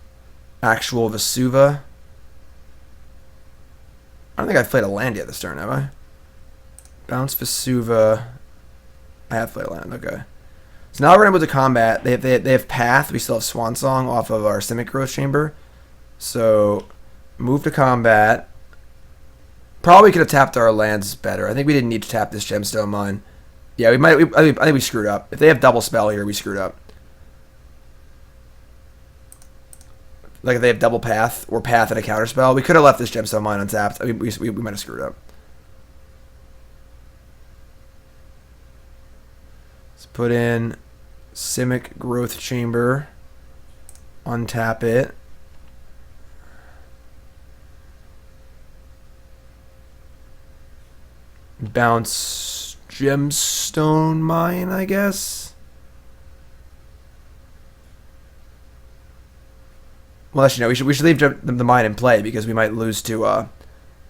actual Vesuva. I don't think I've played a land yet this turn, have I? Bounce Vesuva. I have played a land, okay. So now we're going to move to combat. They have Path. We still have Swan Song off of our Simic Growth Chamber. So move to combat. Probably could have tapped our lands better. I think we didn't need to tap this Gemstone Mine. Yeah, we might. I think we screwed up. If they have double spell here, we screwed up. Like if they have double Path or Path and a counter spell, we could have left this Gemstone Mine untapped. I mean, we might have screwed up. Let's put in Simic Growth Chamber. Untap it. Bounce Gemstone Mine, I guess. Well, actually, no. We should leave the mine in play because we might lose to.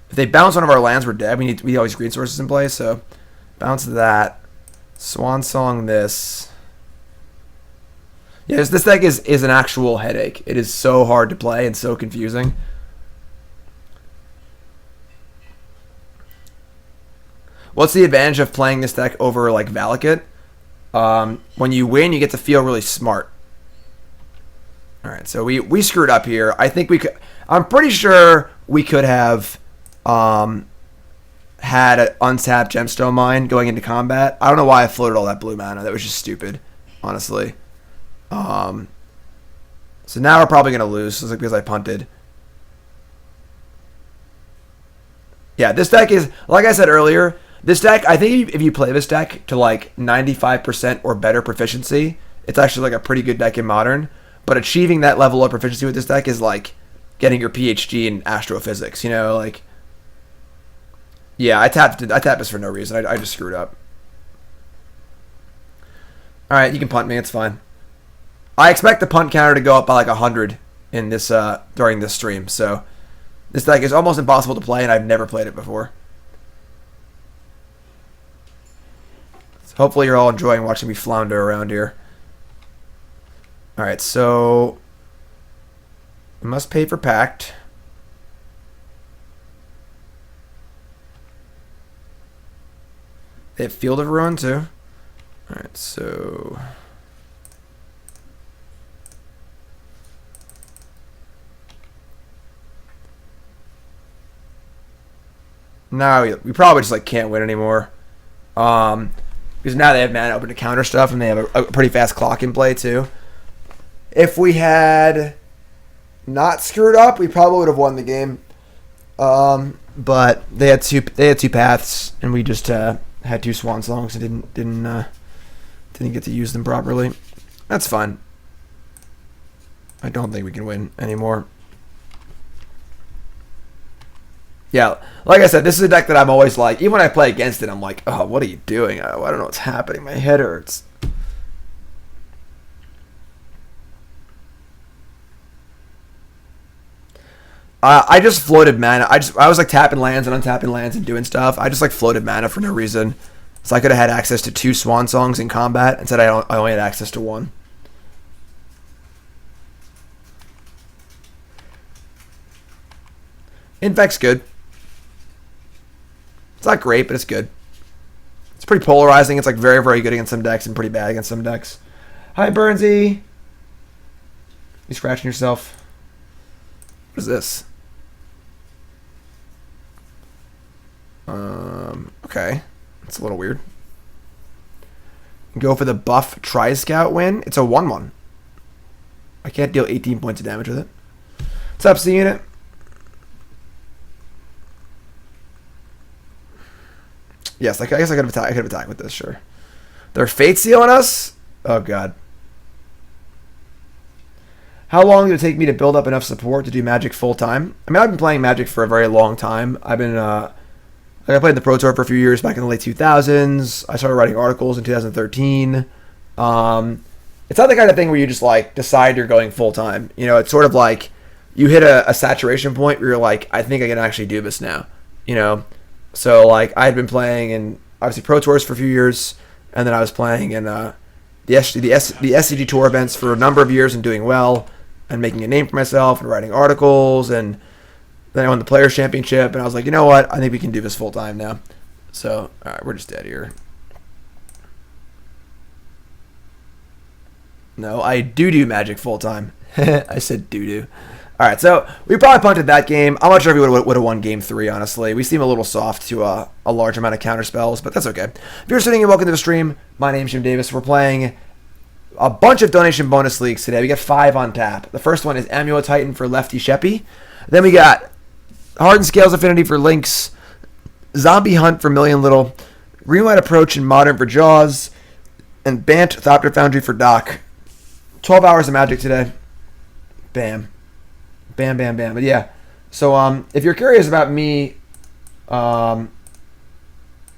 If they bounce one of our lands, we're dead. We need all these green sources in play. So bounce that. Swan Song this. Yes, this deck is an actual headache. It is so hard to play and so confusing. What's the advantage of playing this deck over like Valakut? When you win, you get to feel really smart. All right, so we screwed up here. I think we could. I'm pretty sure we could have had an untapped Gemstone Mine going into combat. I don't know why I floated all that blue mana. That was just stupid, honestly. So now we're probably gonna lose because I punted. Yeah, this deck is, like I said earlier, this deck, I think if you play this deck to like 95% or better proficiency, it's actually like a pretty good deck in Modern. But achieving that level of proficiency with this deck is like getting your PhD in astrophysics, you know, like. Yeah, I tapped this for no reason. I just screwed up. All right, you can punt me. It's fine. I expect the punt counter to go up by like 100 in this during this stream. So this deck is almost impossible to play, and I've never played it before. So hopefully you're all enjoying watching me flounder around here. All right, so we must pay for Pact. They have Field of Ruin too. Alright, so now we probably just like can't win anymore. Because now they have mana open to counter stuff and they have a pretty fast clock in play too. If we had not screwed up, we probably would have won the game. But they had two paths and we just had 2 Swan Songs and didn't get to use them properly. That's fine. I don't think we can win anymore. Yeah, like I said, this is a deck that I'm always like, even when I play against it, I'm like, oh, what are you doing? I don't know what's happening. My head hurts. I just floated mana. I was like tapping lands and untapping lands and doing stuff. I just like floated mana for no reason. So I could have had access to 2 Swan Songs in combat. Instead, I only had access to 1. Infect's good. It's not great, but it's good. It's pretty polarizing. It's like very, very good against some decks and pretty bad against some decks. Hi, Burnsy. You scratching yourself? What is this? Okay. It's a little weird. Go for the buff Tri-Scout win. It's a 1/1. I can't deal 18 points of damage with it. What's up, C Unit? Yes, I guess I could have attacked with this, sure. They're Fate Sealing us? Oh, God. How long did it take me to build up enough support to do Magic full-time? I mean, I've been playing Magic for a very long time. I played in the Pro Tour for a few years back in the late 2000s. I started writing articles in 2013. It's not the kind of thing where you just, like, decide you're going full-time. You know, it's sort of like you hit a saturation point where you're like, I think I can actually do this now. You know? So, like, I had been playing in, obviously, Pro Tours for a few years, and then I was playing in the SCG Tour events for a number of years and doing well, and making a name for myself, and writing articles, and then I won the Players' Championship, and I was like, you know what, I think we can do this full-time now. So, alright, we're just dead here. No, I do Magic full-time. I said do. All right, so we probably punted that game. I'm not sure if we would have won Game 3, honestly. We seem a little soft to a large amount of counter spells, but that's okay. If you're sitting here, welcome to the stream. My name's Jim Davis. We're playing a bunch of donation bonus leagues today. We got 5 on tap. The first one is Amulet Titan for leftysheppey. Then we got Hardened Scales Affinity for Lynx, Zombie Hunt for Million Little, Greenlight Approach and Modern for Jaws, and Bant Thopter Foundry for Doc. 12 hours of Magic today. Bam. Bam, bam, bam. But yeah, so if you're curious about me, want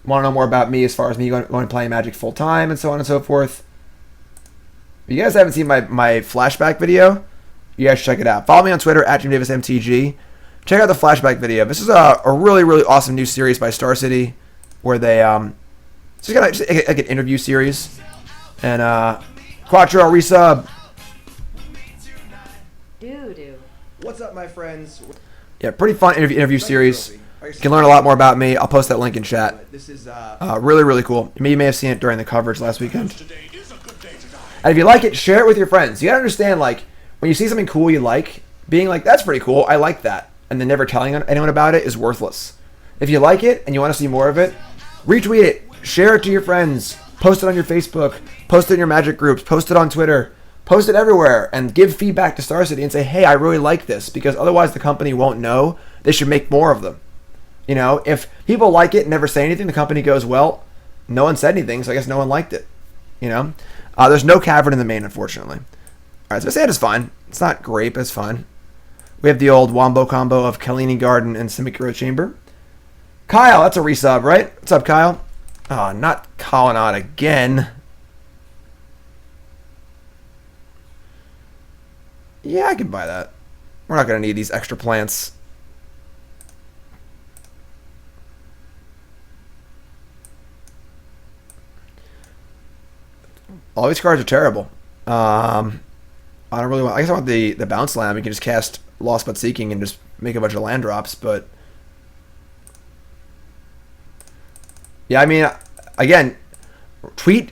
to know more about me as far as me going to play Magic full time and so on and so forth, if you guys haven't seen my flashback video, you guys should check it out. Follow me on Twitter at JimDavisMTG. Check out the flashback video. This is a really, really awesome new series by Star City where they it's just like an interview series. And Quattro resub. What's up, my friends? Yeah, pretty fun interview series. You can learn a lot more about me. I'll post that link in chat. This is really, really cool. You may have seen it during the coverage last weekend. And if you like it, share it with your friends. You gotta understand, like, when you see something cool you like, being like, that's pretty cool, I like that, and then never telling anyone about it is worthless. If you like it and you want to see more of it, retweet it, share it to your friends, post it on your Facebook, post it in your Magic groups, post it on Twitter. Post it everywhere and give feedback to Star City and say, hey, I really like this, because otherwise the company won't know. They should make more of them. You know, if people like it and never say anything, the company goes, well, no one said anything, so I guess no one liked it. You know? There's no Cavern in the main, unfortunately. All right, so Sand is fine. It's not great, but it's fine. We have the old Wombo combo of Khalni Garden and Simic Hero Chamber. Kyle, that's a resub, right? What's up, Kyle? Oh, not calling out again. Yeah, I can buy that. We're not going to need these extra plants. All these cards are terrible. I don't really want... I guess I want the Bounce Land. We can just cast Lost But Seeking and just make a bunch of land drops, but... Yeah, I mean, again,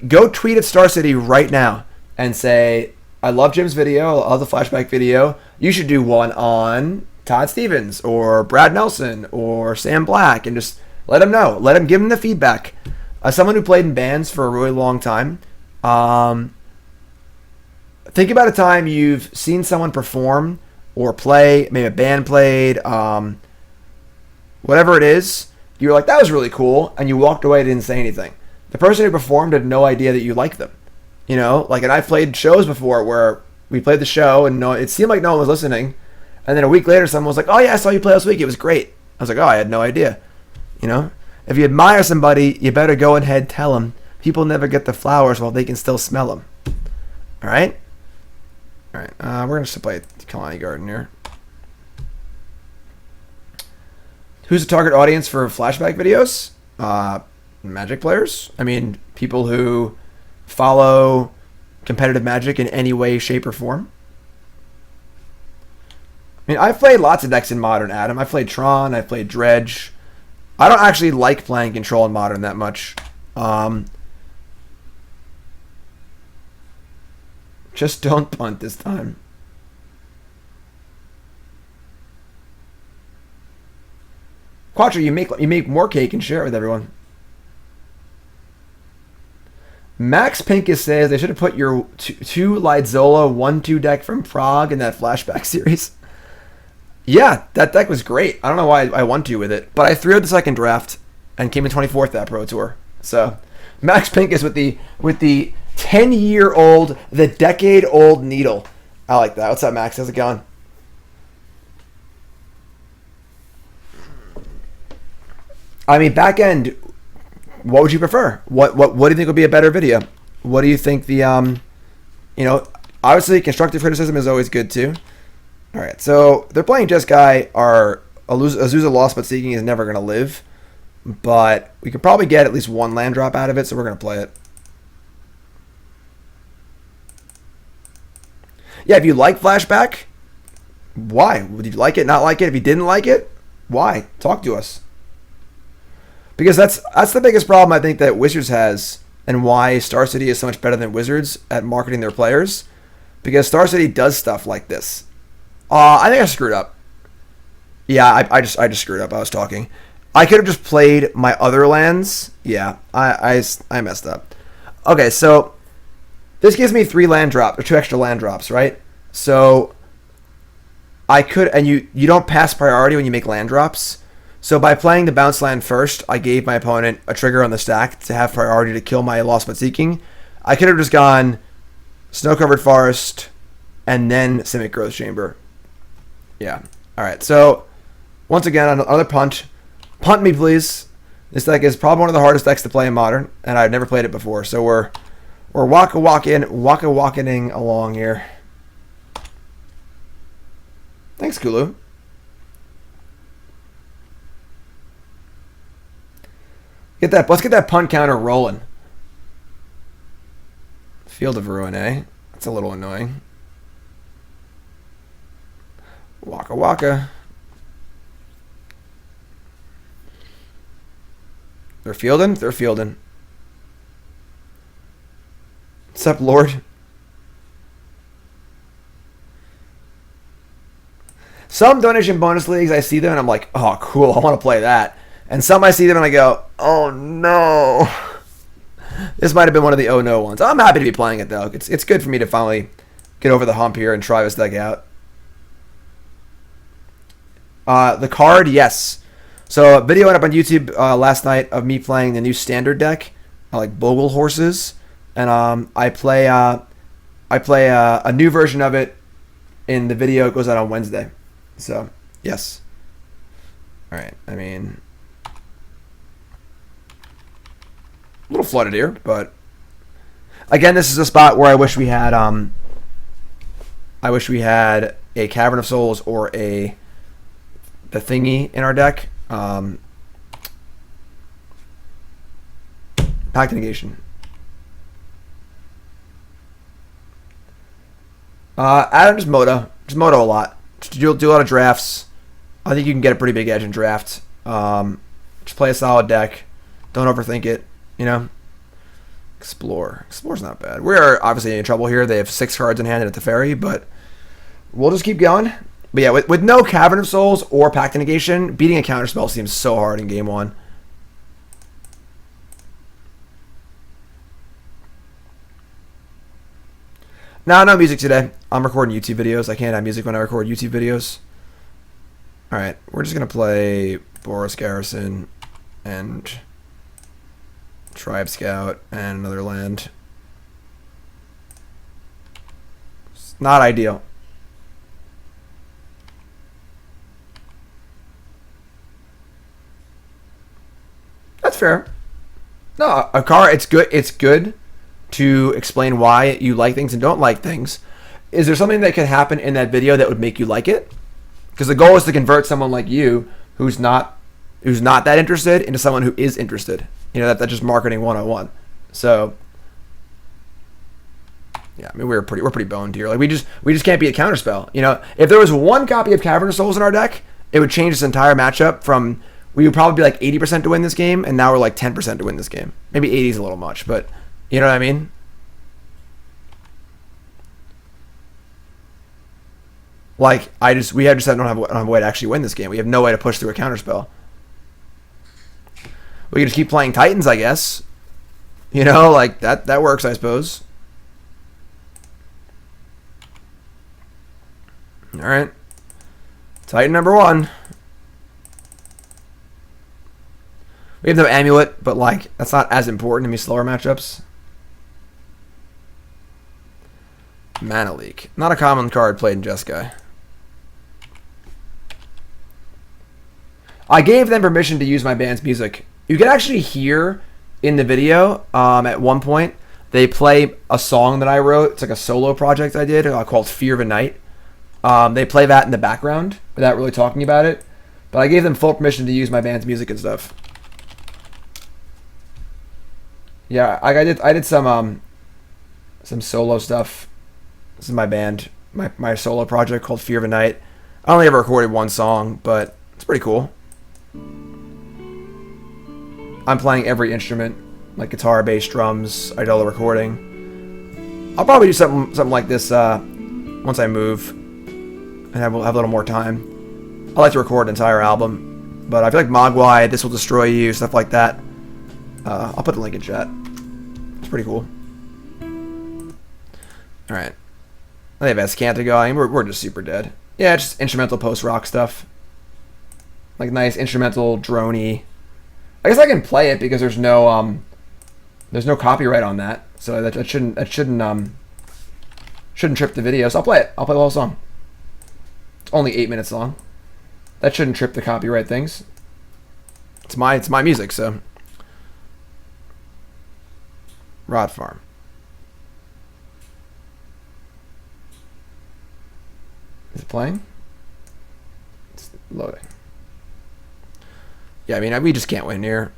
go tweet at Star City right now and say... I love Jim's video. I love the flashback video. You should do one on Todd Stevens or Brad Nelson or Sam Black and just let him know. Let him give him the feedback. As someone who played in bands for a really long time, think about a time you've seen someone perform or play, maybe a band played, whatever it is. You were like, that was really cool, and you walked away and didn't say anything. The person who performed had no idea that you liked them. You know, like, and I've played shows before where we played the show and it seemed like no one was listening. And then a week later, someone was like, oh, yeah, I saw you play last week. It was great. I was like, oh, I had no idea. You know, if you admire somebody, you better go ahead tell them. People never get the flowers while they can still smell them. All right? All right, we're going to play Khalni Garden here. Who's the target audience for flashback videos? Magic players. I mean, people who follow competitive Magic in any way, shape, or form. I mean, I've played lots of decks in Modern, Adam. I've played Tron. I've played Dredge. I don't actually like playing Control in Modern that much. Just don't punt this time. Quattro, you make more cake and share it with everyone. Max Pincus says they should have put your two Liedzola 1-2 deck from Prague in that flashback series. Yeah, that deck was great. I don't know why I won 2 with it, but I threw out the second draft and came in 24th that Pro Tour. So Max Pincus with the 10-year-old, the decade-old needle. I like that. What's up, Max? How's it going? I mean, back end, what would you prefer? What do you think would be a better video? What do you think the obviously constructive criticism is always good too. All right, so they're playing Jeskai. Our Azusa Lost But Seeking is never going to live, but we could probably get at least one land drop out of it, so we're going to play it. Yeah, if you like flashback, why? Would you like it, not like it? If you didn't like it, why? Talk to us. Because that's the biggest problem I think that Wizards has, and why Star City is so much better than Wizards at marketing their players. Because Star City does stuff like this. I think I screwed up. Yeah, I just screwed up. I was talking. I could have just played my other lands. Yeah, I messed up. Okay, so this gives me 3 land drops, or 2 extra land drops, right? So I could, and you don't pass priority when you make land drops. So by playing the bounce land first, I gave my opponent a trigger on the stack to have priority to kill my Lost But Seeking. I could have just gone Snow-Covered Forest and then Simic Growth Chamber. Yeah. All right. So once again, another punt. Punt me, please. This deck is probably one of the hardest decks to play in Modern, and I've never played it before. So we're waka-walking along here. Thanks, Kulu. Let's get that punt counter rolling. Field of Ruin, eh? That's a little annoying. Waka waka. They're fielding? They're fielding. What's up, Lord? Some donation bonus leagues, I see them and I'm like, oh, cool, I want to play that. And some I see them and I go, oh no. This might have been one of the oh no ones. I'm happy to be playing it though. It's good for me to finally get over the hump here and try this deck out. The card, yes. So a video went up on YouTube last night of me playing the new standard deck. I like Bogle Horses. And I play a new version of it in the video. It goes out on Wednesday. So, yes. Alright, I mean, a little flooded here, but again, this is a spot where I wish we had a Cavern of Souls or the thingy in our deck. Pact Negation. Adam, just Moto a lot. Just do a lot of drafts. I think you can get a pretty big edge in draft. Just play a solid deck. Don't overthink it. You know, Explorer's not bad. We're obviously in trouble here. They have 6 cards in hand at the ferry, but we'll just keep going. But yeah, with no Cavern of Souls or Pact Negation, beating a counterspell seems so hard in game 1. No music today. I'm recording YouTube videos. I can't have music when I record YouTube videos. Alright, we're just going to play Boros Garrison and Tribe Scout and another land. It's not ideal. that's fair. No, a car. It's good. It's good to explain why you like things and don't like things. Is there something that could happen in that video that would make you like it? Because the goal is to convert someone like you who's not that interested into someone who is interested. You know, that's just marketing 101. So yeah, I mean we're pretty boned here. Like we just can't beat a counterspell. You know, if there was one copy of Cavern of Souls in our deck, it would change this entire matchup from we would probably be like 80% to win this game, and now we're like 10% to win this game. Maybe 80 is a little much, but you know what I mean? Like, we don't have a way to actually win this game. We have no way to push through a counterspell. We can just keep playing Titans, I guess. You know, like, that works, I suppose. Alright. Titan number 1. We have no Amulet, but, like, that's not as important in these slower matchups. Mana Leak. Not a common card played in Jeskai. I gave them permission to use my band's music. You can actually hear in the video, at one point, they play a song that I wrote. It's like a solo project I did called Fear of a Night. They play that in the background without really talking about it. But I gave them full permission to use my band's music and stuff. Yeah, I did some solo stuff. This is my band, my solo project called Fear of a Night. I only ever recorded one song, but it's pretty cool. I'm playing every instrument, like guitar, bass, drums. I do all the recording. I'll probably do something like this once I move and have a little more time. I like to record an entire album, but I feel like Mogwai, This Will Destroy You, stuff like that. I'll put the link in chat. It's pretty cool. All right. I have Escanta going. We're just super dead. Yeah, just instrumental post-rock stuff. Like nice instrumental droney. I guess I can play it because there's no copyright on that, so that shouldn't trip the video. So I'll play it. I'll play the whole song. It's only 8 minutes long. That shouldn't trip the copyright things. It's my music, so. Rot Farm. Is it playing? It's loading. Yeah, I mean, we just can't win here.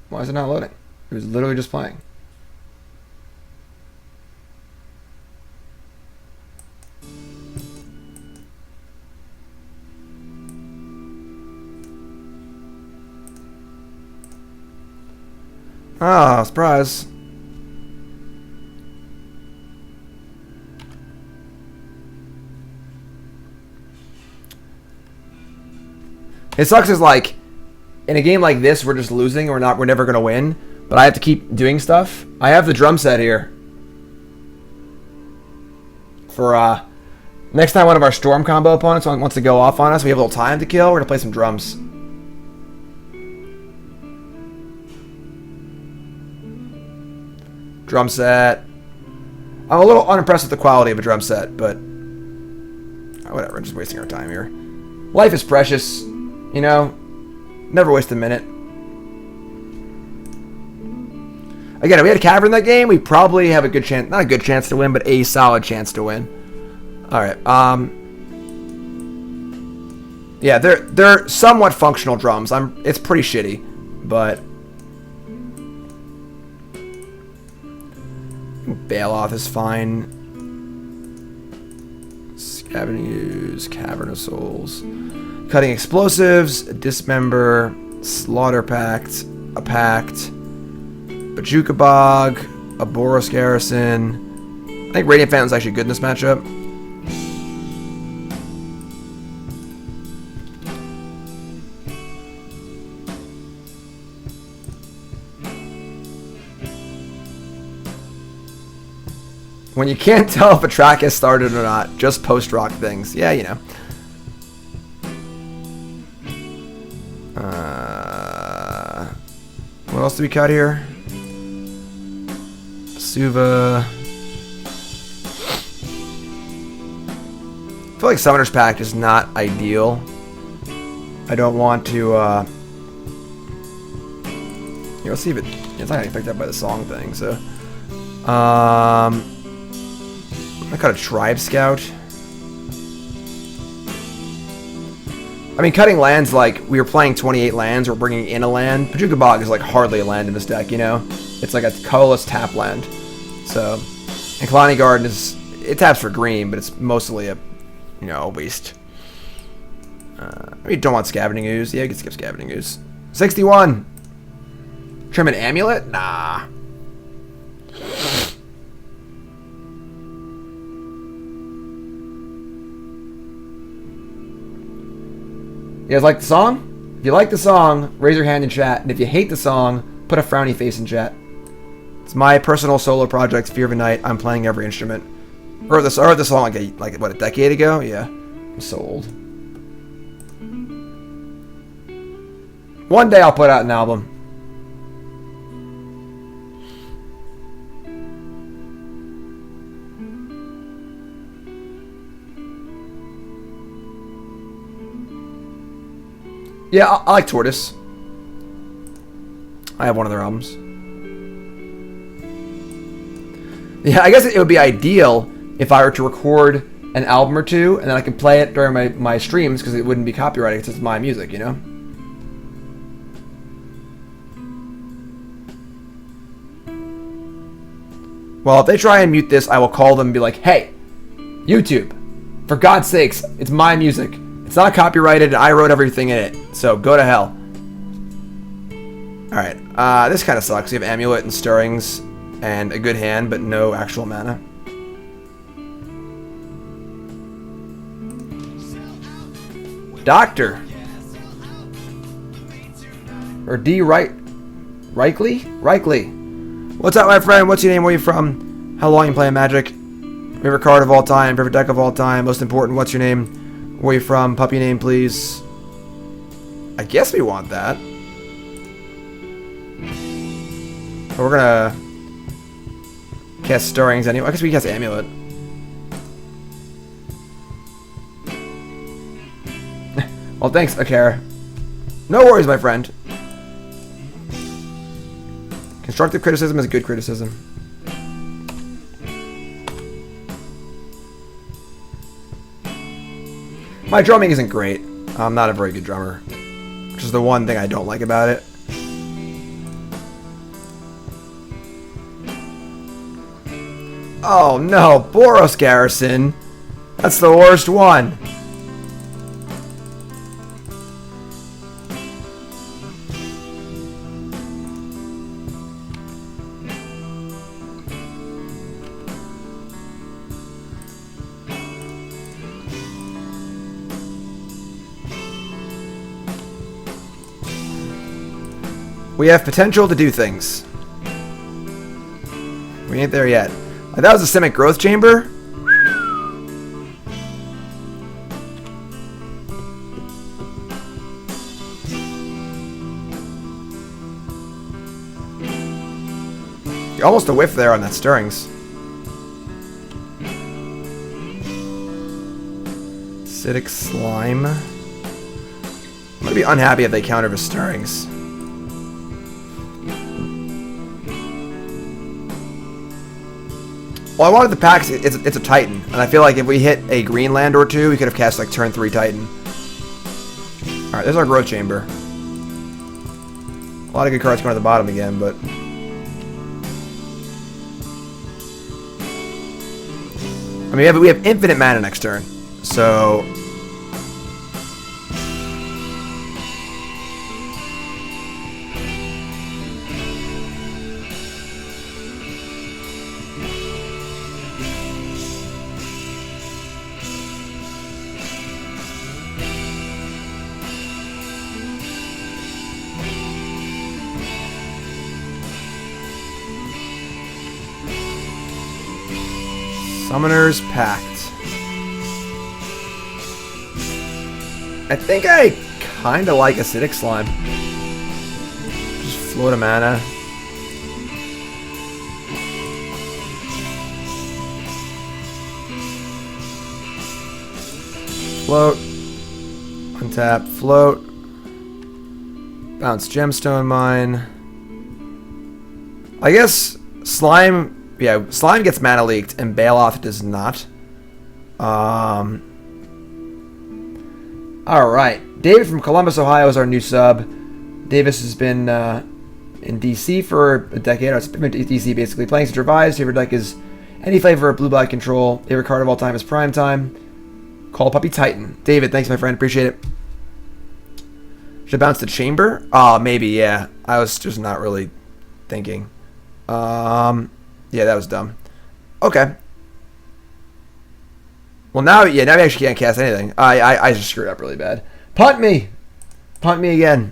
Why is it not loading? It was literally just playing. Ah, surprise. It sucks is like in a game like this we're just losing, we're never gonna win, but I have to keep doing stuff. I have the drum set here. For next time one of our storm combo opponents wants to go off on us, we have a little time to kill, we're gonna play some drums. Drum set. I'm a little unimpressed with the quality of a drum set, but whatever, I'm just wasting our time here. Life is precious, you know. Never waste a minute. Again, if we had a Cavern in that game, we probably have a good chance, not a good chance to win, but a solid chance to win. Alright, yeah, they're somewhat functional drums. It's pretty shitty, but Baloth is fine. Scavenging Ooze, Cavern of Souls. Cutting Explosives, Dismember, Slaughter Pact, a Pact, Bojuka Bog, a Boros Garrison. I think Radiant Phantom's actually good in this matchup. When you can't tell if a track has started or not, just post-rock things. Yeah, you know. What else do we cut here? Suva. feel like Summoner's Pact is not ideal. I don't want to, here, let's see if it's not getting picked up by the song thing, so. I cut a Tribe Scout. I mean, cutting lands, like, we were playing 28 lands, we're bringing in a land. Bojuka Bog is, like, hardly a land in this deck, you know? It's like a colorless tap land. So, and Khalni Garden is, it taps for green, but it's mostly a, you know, a waste. I mean, don't want Scavenging Ooze. Yeah, you can skip Scavenging Ooze. 61! Trim an Amulet? Nah. You guys like the song? If you like the song, raise your hand in chat. And if you hate the song, put a frowny face in chat. It's my personal solo project, Fear of a Night. I'm playing every instrument. I heard the song like what, a decade ago? Yeah. I'm so old. One day I'll put out an album. Yeah, I like Tortoise. I have one of their albums. Yeah, I guess it would be ideal if I were to record an album or two, and then I could play it during my streams, because it wouldn't be copyrighted, because it's my music, you know? Well, if they try and mute this, I will call them and be like, hey, YouTube, for God's sakes, it's my music. It's not copyrighted, and I wrote everything in it, so go to hell. Alright, this kind of sucks. You have Amulet and Stirrings and a good hand, but no actual mana. Doctor. Or D. Reikley? What's up, my friend? What's your name? Where are you from? How long you playing Magic? Favorite card of all time? Favorite deck of all time? Most important, what's your name? Where are you from? Puppy name, please. I guess we want that. But we're gonna cast Stirrings anyway. I guess we cast Amulet. Well, thanks, Akara. No worries, my friend. Constructive criticism is good criticism. My drumming isn't great. I'm not a very good drummer, which is the one thing I don't like about it. Oh no, Boros Garrison. That's the worst one. We have potential to do things. We ain't there yet. Like, that was a Simic Growth Chamber? Almost a whiff there on that Stirrings. Acidic Slime. I'm gonna be unhappy if they counter with Stirrings. Well, I wanted the packs. It's a Titan, and I feel like if we hit a green land or two, we could have cast like turn 3 Titan. All right, there's our Growth Chamber. A lot of good cards going to the bottom again, but I mean we have infinite mana next turn, so. Summoner's Pact. I think I kind of like Acidic Slime. Just float a mana. float. Untap, float. Bounce Gemstone Mine. I guess Slime... Yeah, Slime gets mana leaked and Baloth does not. Alright. David from Columbus, Ohio is our new sub. Davis has been in DC for a decade. It's been in DC basically. Playing since revised. Favorite deck is any flavor of blue-black control. Favorite card of all time is Prime Time. Call Puppy Titan. David, thanks my friend. Appreciate it. Should I bounce the chamber? Maybe, yeah. I was just not really thinking. Yeah, that was dumb. Okay. Well, now we actually can't cast anything. I just screwed up really bad. Punt me! Punt me again.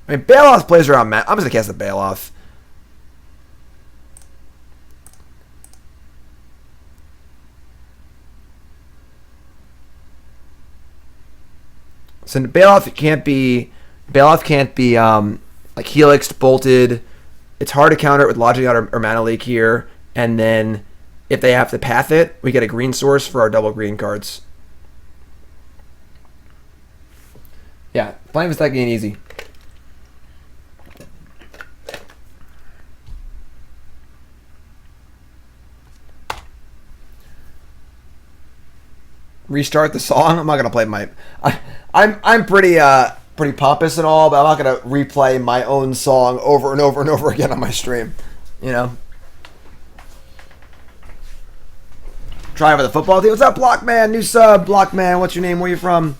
I mean, Baloth plays around Matt. I'm just going to cast the Baloth. So Baloth can't be like helixed, bolted. It's hard to counter it with Logic Out or Mana Leak here. And then if they have to path it, we get a green source for our double green cards. Yeah, playing this deck ain't easy. Restart the song. I'm not gonna play my. I'm pretty pompous and all, but I'm not gonna replay my own song over and over and over again on my stream. You know. Trying for the football team. What's up, Blockman? New sub, Blockman. What's your name? Where you from?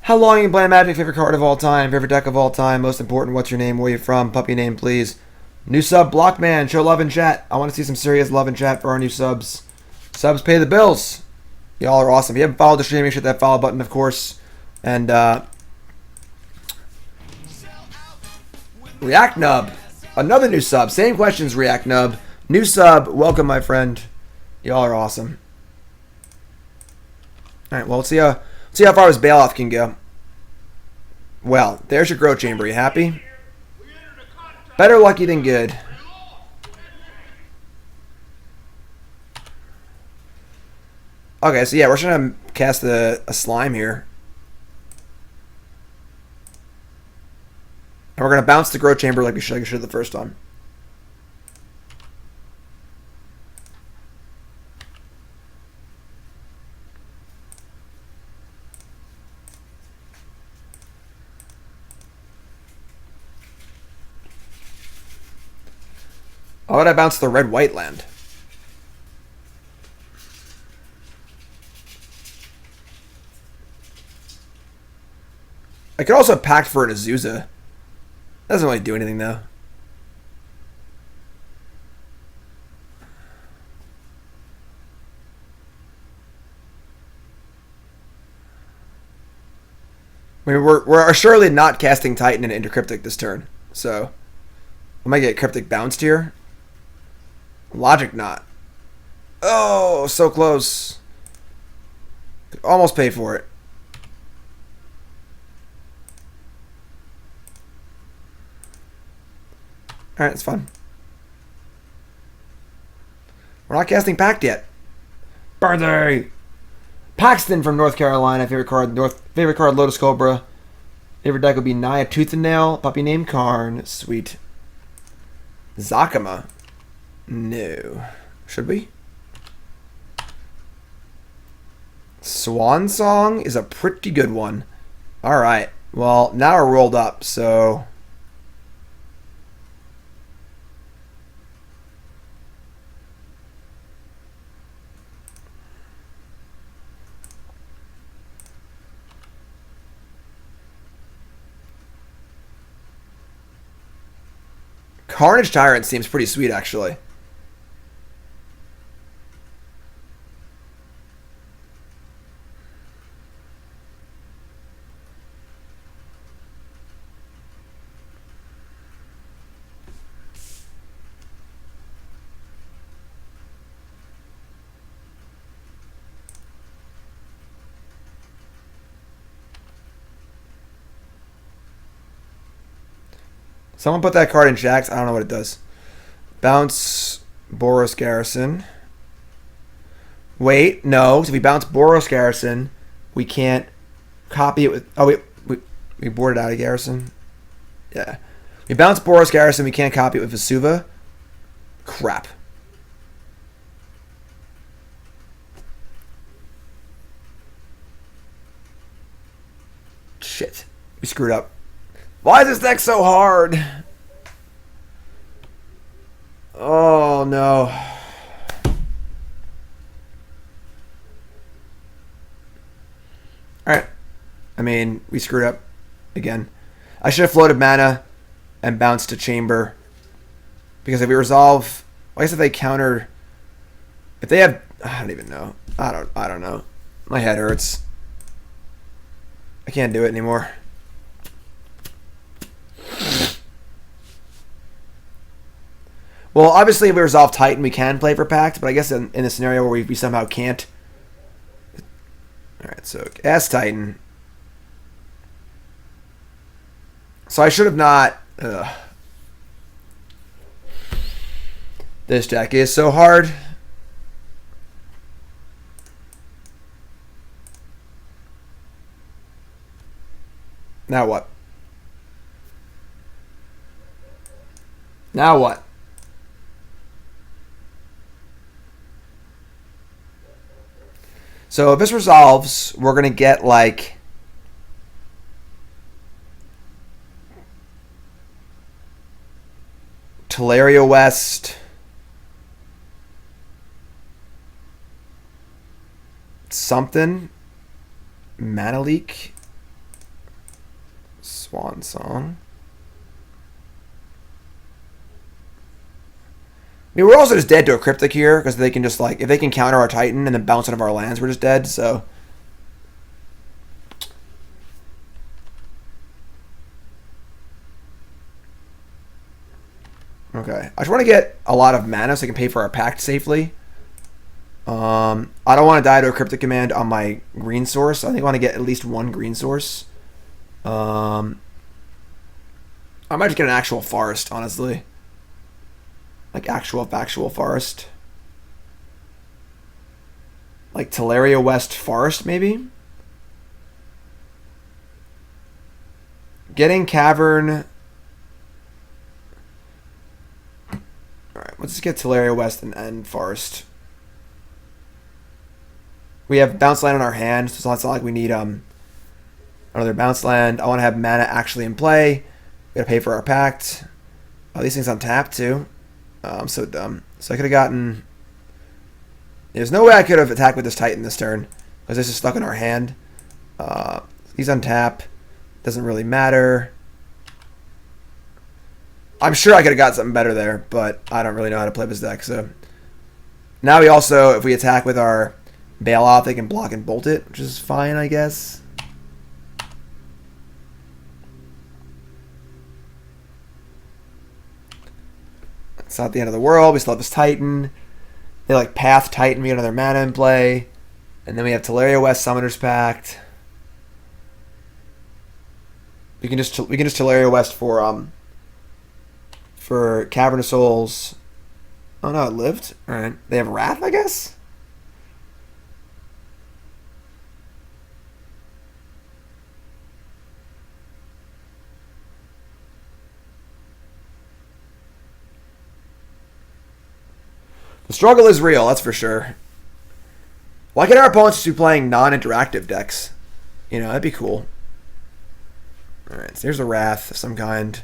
How long you been playing Magic? Favorite card of all time. Favorite deck of all time. Most important. What's your name? Where you from? Puppy name, please. New sub, Blockman. Show love in chat. I want to see some serious love in chat for our new subs. Subs pay the bills. Y'all are awesome. If you haven't followed the stream, make sure hit that follow button, of course. And React Nub, another new sub. Same questions, React Nub. New sub. Welcome, my friend. Y'all are awesome. All right. Well, let's see how far this Baloth can go. Well, there's your growth chamber. You happy? Better lucky than good. Okay, so yeah, we're trying to cast a slime here. And we're going to bounce the growth chamber like we should the first time. Why would I bounce the red-white land? I could also pact for an Azusa. Doesn't really do anything though. I mean, we're surely not casting Titan into Cryptic this turn, so I might get Cryptic bounced here. Logic not. Oh, so close. Could almost pay for it. Alright, it's fun. We're not casting Pact yet. Birthday! Paxton from North Carolina. Favorite card Lotus Cobra. Favorite deck would be Naya Tooth and Nail. Puppy named Karn. Sweet. Zakama. No. Should we? Swan Song is a pretty good one. Alright. Well, now we're rolled up, so... Carnage Tyrant seems pretty sweet, actually. Someone put that card in Jax. I don't know what it does. Bounce Boros Garrison. Wait, no. So if we bounce Boros Garrison, we can't copy it with... Oh, wait. We boarded out of Garrison. Yeah. We bounce Boros Garrison, we can't copy it with Vesuva. Crap. Shit. We screwed up. Why is this deck so hard? Oh, no. Alright. I mean, we screwed up again. I should have floated mana and bounced to Chamber. Because if we resolve... Well, I guess if they counter... If they have... I don't even know. I don't know. My head hurts. I can't do it anymore. Well, obviously, if we resolve Titan, we can play for Pact, but I guess in a scenario where we somehow can't. Alright, so S Titan. So I should have not... This deck is so hard. Now what? Now what? So if this resolves, we're going to get like... Tolaria West. Something. Mana Leak. Swan Song. I mean, we're also just dead to a Cryptic here, because they can just, like, if they can counter our Titan and then bounce out of our lands, we're just dead, so... Okay. I just want to get a lot of mana so I can pay for our Pact safely. I don't want to die to a Cryptic Command on my green source. I think I want to get at least one green source. I might just get an actual forest, honestly. Like actual factual forest. Like Tolaria West Forest, maybe? Getting Cavern... Alright, let's just get Tolaria West and Forest. We have bounce land in our hand, so it's not like we need another bounce land. I want to have mana actually in play. We gotta pay for our Pact. Oh, these things on tap too. I'm so dumb. So I could have gotten... There's no way I could have attacked with this Titan this turn, because this is stuck in our hand. He's on tap. Doesn't really matter. I'm sure I could have got something better there, but I don't really know how to play this deck. So now we also, if we attack with our Baloth, they can block and bolt it, which is fine, I guess. It's not the end of the world. We still have this Titan. They like Path Titan. We get another mana in play. And then we have Tolaria West Summoner's Pact. We can just Tolaria West for Cavern of Souls. Oh no, it lived. Alright. They have Wrath, I guess? The struggle is real, that's for sure. Why can't our opponents just be playing non-interactive decks? You know, that'd be cool. Alright, so here's a Wrath of some kind.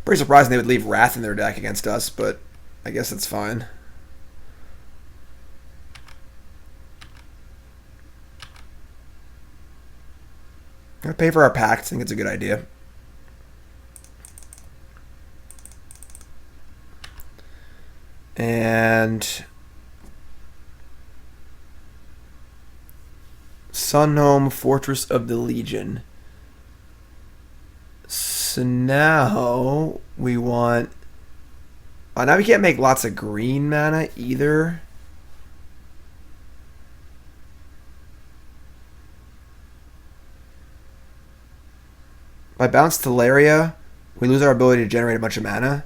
Pretty surprising they would leave Wrath in their deck against us, but I guess it's fine. I'm gonna pay for our Pact. I think it's a good idea. And Sunhome, Fortress of the Legion. So now we want... Oh, now we can't make lots of green mana either. If I bounce Tolaria, we lose our ability to generate a bunch of mana.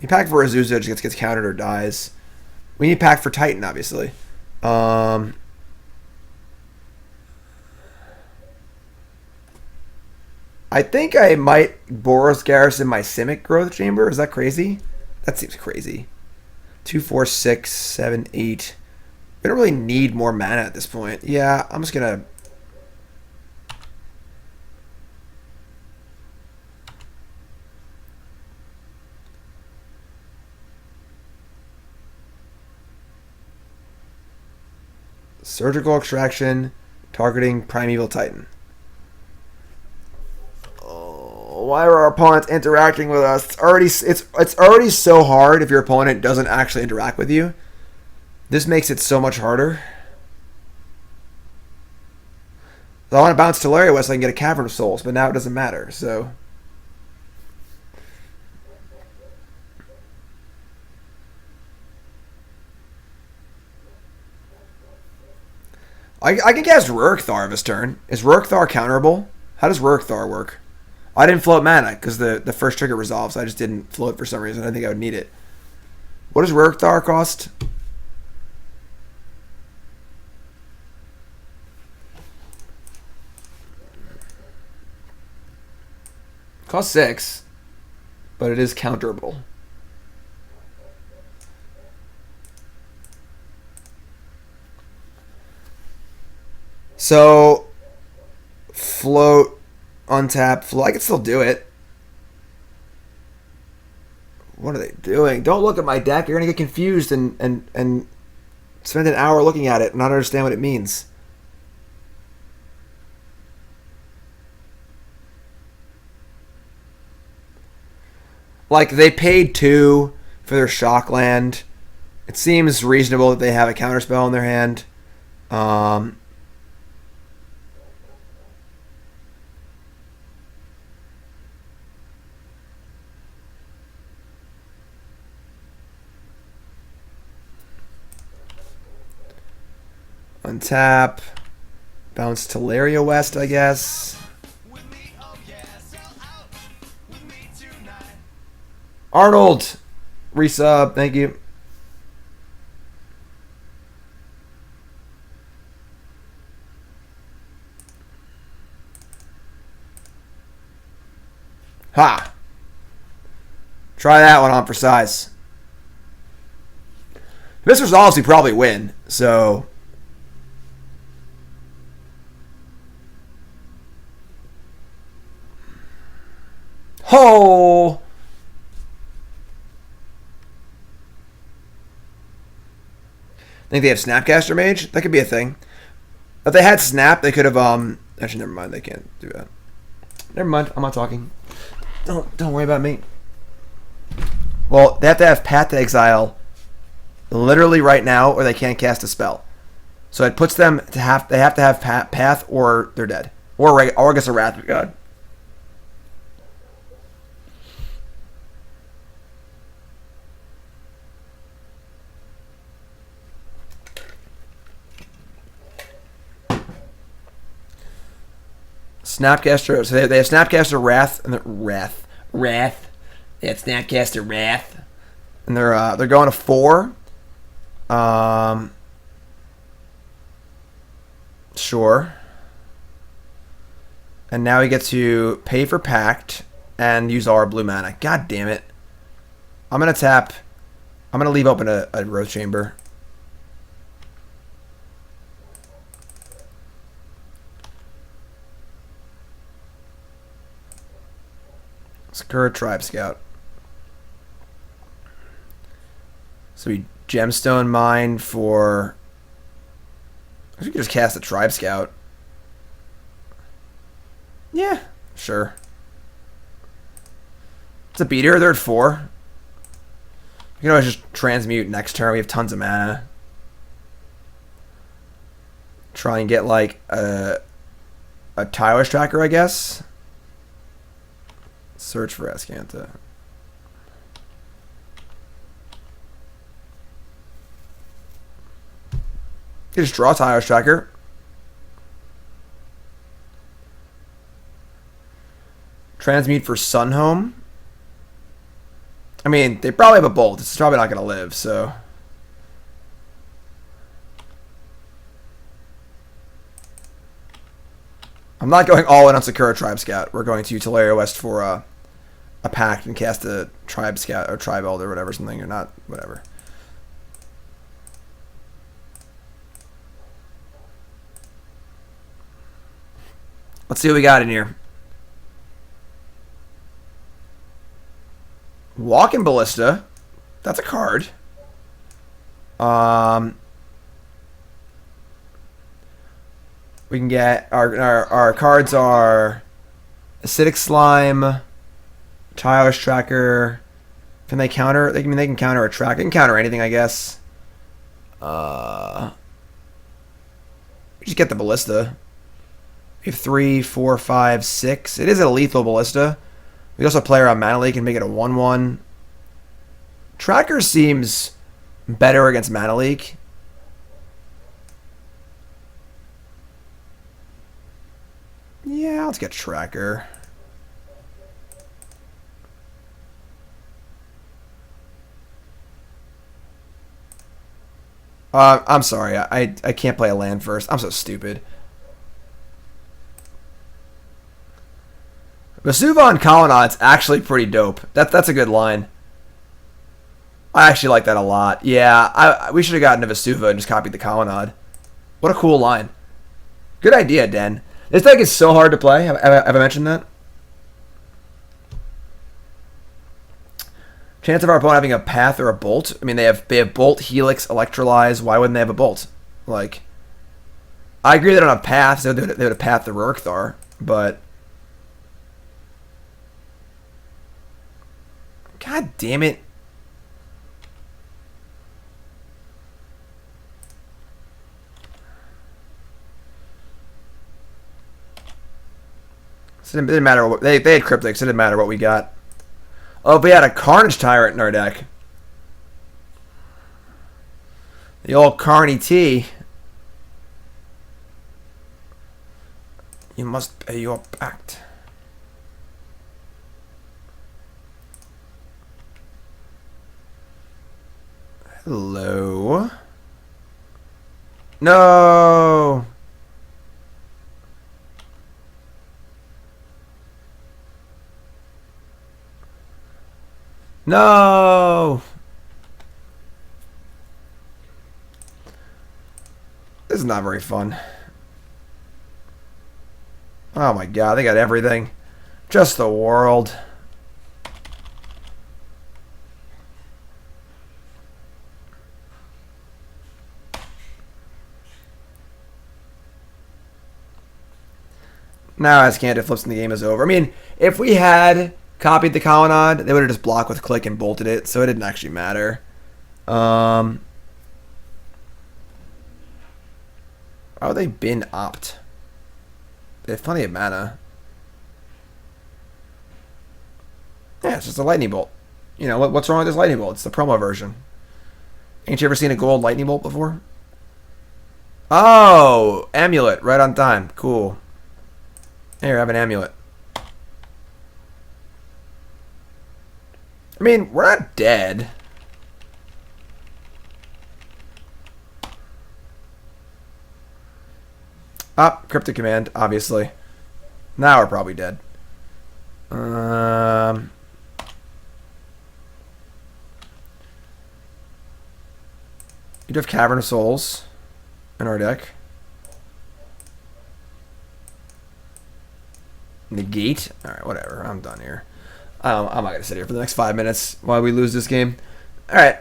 You pack for Azusa, it just gets countered or dies. We need pack for Titan, obviously. I think I might Boros Garrison my Simic Growth Chamber. Is that crazy? That seems crazy. 2, 4, 6, 7, 8. We don't really need more mana at this point. Yeah, I'm just gonna... Surgical Extraction, targeting Primeval Titan. Oh, why are our opponents interacting with us? It's already so hard if your opponent doesn't actually interact with you. This makes it so much harder. So I want to bounce Tolaria West so I can get a Cavern of Souls, but now it doesn't matter, so... I can cast Rurikthar this turn. Is Rurikthar counterable? How does Rurikthar work? I didn't float mana because the first trigger resolves. I just didn't float for some reason. I think I would need it. What does Rurikthar cost? Cost 6, but it is counterable. So, float, untap, float. I can still do it. What are they doing? Don't look at my deck. You're going to get confused and spend an hour looking at it and not understand what it means. Like, they paid 2 for their Shockland. It seems reasonable that they have a counterspell in their hand. Untap. Bounce Tolaria West, I guess. Arnold! Resub, thank you. Ha! Try that one on for size. If this resolves, we probably win, so... Ho! Think they have Snapcaster Mage? That could be a thing. If they had Snap, they could have actually never mind, they can't do that. Never mind, I'm not talking. Don't worry about me. Well, they have to have Path to Exile literally right now or they can't cast a spell. So it puts them to have to have Path or they're dead. Or I guess a Wrath of God. Snapcaster. So they have Snapcaster Wrath and Wrath. They have Snapcaster Wrath, and they're going to 4. Sure. And now we get to pay for Pact and use all our blue mana. God damn it! I'm gonna tap. I'm gonna leave open a Growth Chamber. Sakura-Tribe Scout. So we Gemstone Mine for... I think we could just cast a Tribe Scout. Yeah, sure. It's a beater. They're at 4. You can always just transmute next turn. We have tons of mana. Try and get like a Tireless Tracker, I guess. Search for Ascanta. You just draw Tireless Tracker. Transmute for Sunhome. I mean, they probably have a bolt. It's probably not going to live, so... I'm not going all in on Sakura-Tribe Scout. We're going to Tolaria West for a pact and cast a Tribe Scout or Tribe Elder or whatever, something, or not, whatever. Let's see what we got in here. Walking Ballista. That's a card. We can get our cards are Acidic Slime, Tireless Tracker. Can they counter? They can counter a track. They can counter anything, I guess. Just get the Ballista. We have 3, 4, 5, 6. It is a lethal Ballista. We also play around Mana Leak and make it a 1/1. Tracker seems better against Mana Leak. Yeah, let's get Tracker. I'm sorry. I can't play a land first. I'm so stupid. Vesuva on Colonnad's actually pretty dope. That's a good line. I actually like that a lot. Yeah, we should have gotten to Vesuva and just copied the Colonnade. What a cool line. Good idea, Den. This deck is so hard to play. Have I mentioned that? Chance of our opponent having a Path or a Bolt. I mean, they have Bolt, Helix, Electrolyze. Why wouldn't they have a Bolt? Like, I agree they don't have Path. So they would have Path the Rurkthar, but God damn it. So it didn't matter what they had Cryptics. So it didn't matter what we got. Oh, if we had a Carnage Tyrant in our deck. The old Carney T. You must pay your pact. Hello. No. No. This is not very fun. Oh my god, they got everything. Just the world. Now as Canada flips and the game is over. I mean, if we had copied the Colonnade, they would have just blocked with click and bolted it, so it didn't actually matter. Oh, they bin opt. They have plenty of mana. Yeah, it's just a lightning bolt. You know, what's wrong with this lightning bolt? It's the promo version. Ain't you ever seen a gold lightning bolt before? Oh, Amulet, right on time. Cool. Here, have an Amulet. I mean, we're not dead. Cryptic Command, obviously. Now we're probably dead. You'd have Cavern of Souls in our deck. Negate. Alright, whatever. I'm done here. I'm not going to sit here for the next 5 minutes while we lose this game. Alright.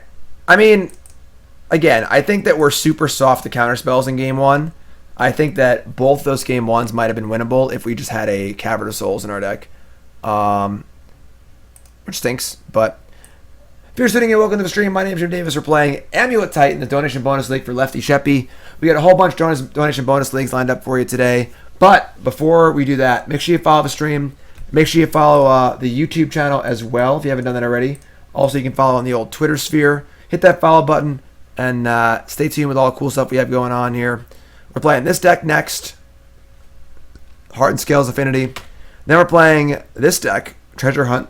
I mean, again, I think that we're super soft to counter spells in game one. I think that both those game ones might have been winnable if we just had a Cavern of Souls in our deck. Which stinks, but if you're sitting here, welcome to the stream. My name is Jim Davis. We're playing Amulet Titan, the donation bonus league for Lefty-sheppey. We got a whole bunch of donation bonus leagues lined up for you today. But before we do that, make sure you follow the stream. Make sure you follow the YouTube channel as well if you haven't done that already. Also, you can follow on the old Twitter sphere. Hit that follow button and stay tuned with all the cool stuff we have going on here. We're playing this deck next, Heart and Scales Affinity. Then we're playing this deck, Treasure Hunt,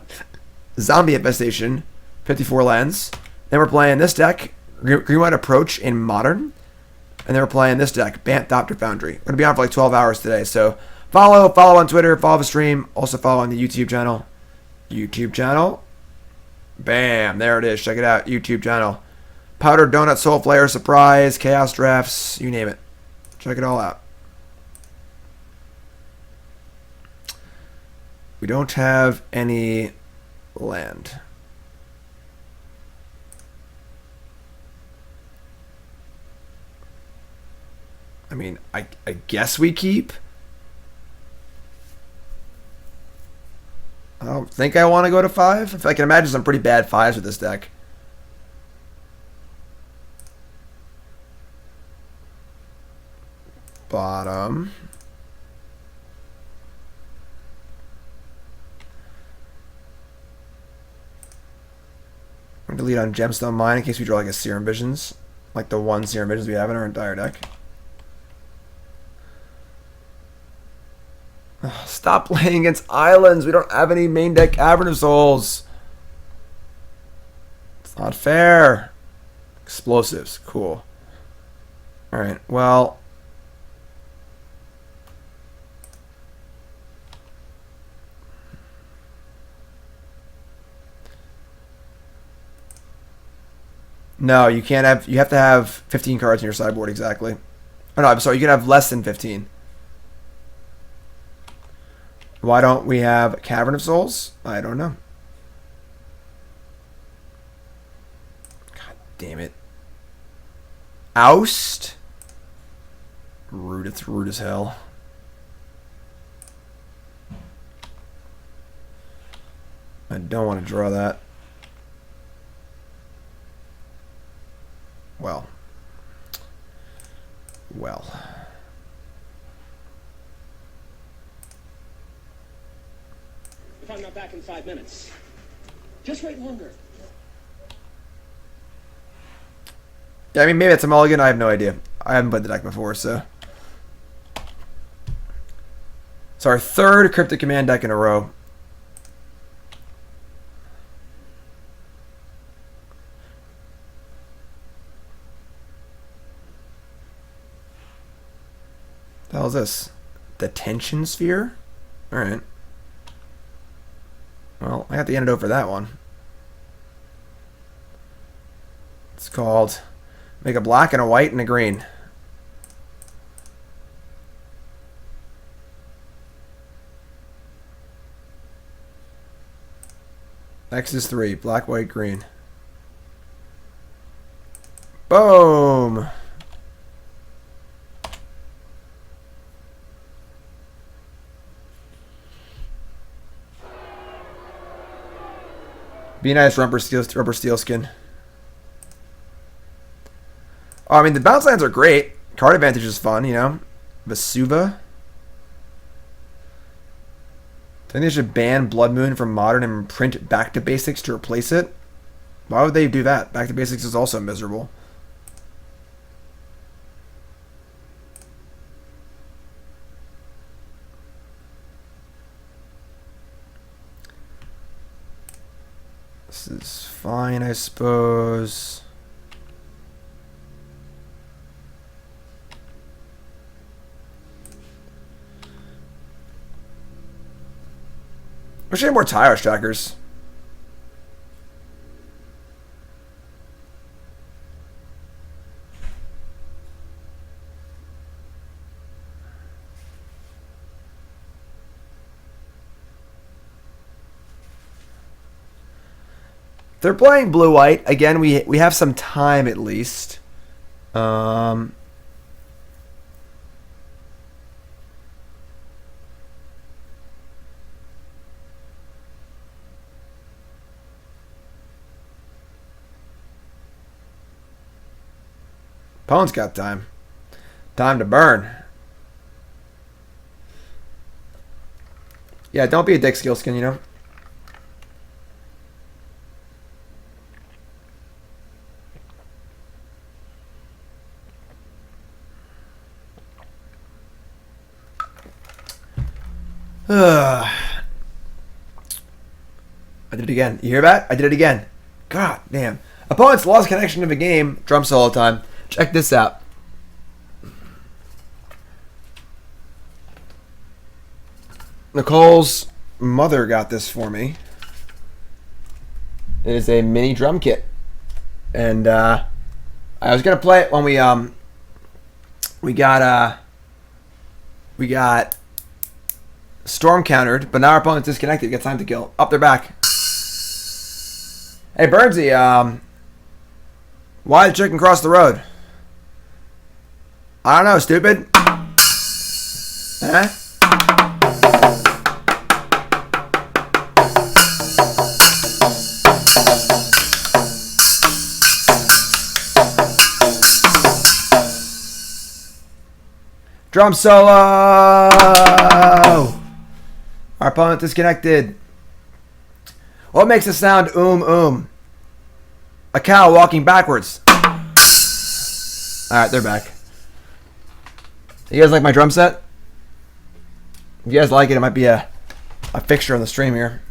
Zombie Infestation, 54 lands. Then we're playing this deck, Greenlight Approach in Modern. And then we're playing this deck, Bant Doctor Foundry. We're going to be on for like 12 hours today. So follow on Twitter, follow the stream. Also follow on the YouTube channel. Bam, there it is. Check it out, YouTube channel. Powdered Donut, Soul Flare, Surprise, Chaos Drafts, you name it. Check it all out. We don't have any land. I mean, I guess we keep. I don't think I want to go to 5. If I can imagine some pretty bad 5s with this deck. Bottom. I'm going to delete on Gemstone Mine in case we draw like a Serum Visions. Like the one Serum Visions we have in our entire deck. Stop playing against islands. We don't have any main deck Cavern of Souls. It's not fair. Explosives. Cool. Alright, well. No, you can't have. You have to have 15 cards in your sideboard exactly. Oh no, I'm sorry. You can have less than 15. Why don't we have Cavern of Souls? I don't know. God damn it. Oust? Rude, it's rude as hell. I don't want to draw that. Well. If I'm not back in 5 minutes, just wait longer. Yeah, I mean, maybe it's a mulligan. I have no idea. I haven't played the deck before, so. It's our third Cryptic Command deck in a row. The hell is this? The Tension Sphere? Alright. Well, I got the antidote for that one. It's called make a black and a white and a green. X is 3. Black, white, green. Boom! Be nice, rubber steel skin. Oh, I mean, the bounce lands are great. Card advantage is fun, you know. Vesuva. I think they should ban Blood Moon from Modern and print Back to Basics to replace it. Why would they do that? Back to Basics is also miserable. This is fine, I suppose. Wish I had more Tireless Trackers. They're playing blue-white. Again, we have some time at least. Opponent's got time. Time to burn. Yeah, don't be a dick, Skillskin, you know? I did it again. You hear that? I did it again. God damn. Opponents lost connection to the game. Drum solo time. Check this out. Nicole's mother got this for me. It is a mini drum kit. And I was gonna play it when we got storm countered, but now our opponent's disconnected. Got time to kill. Up, they're back. Hey Burnsy, why the chicken cross the road? I don't know, stupid. Huh? Drum solo! Our opponent disconnected. What makes a sound A cow walking backwards. Alright, they're back. You guys like my drum set? If you guys like it, it might be a fixture on the stream here.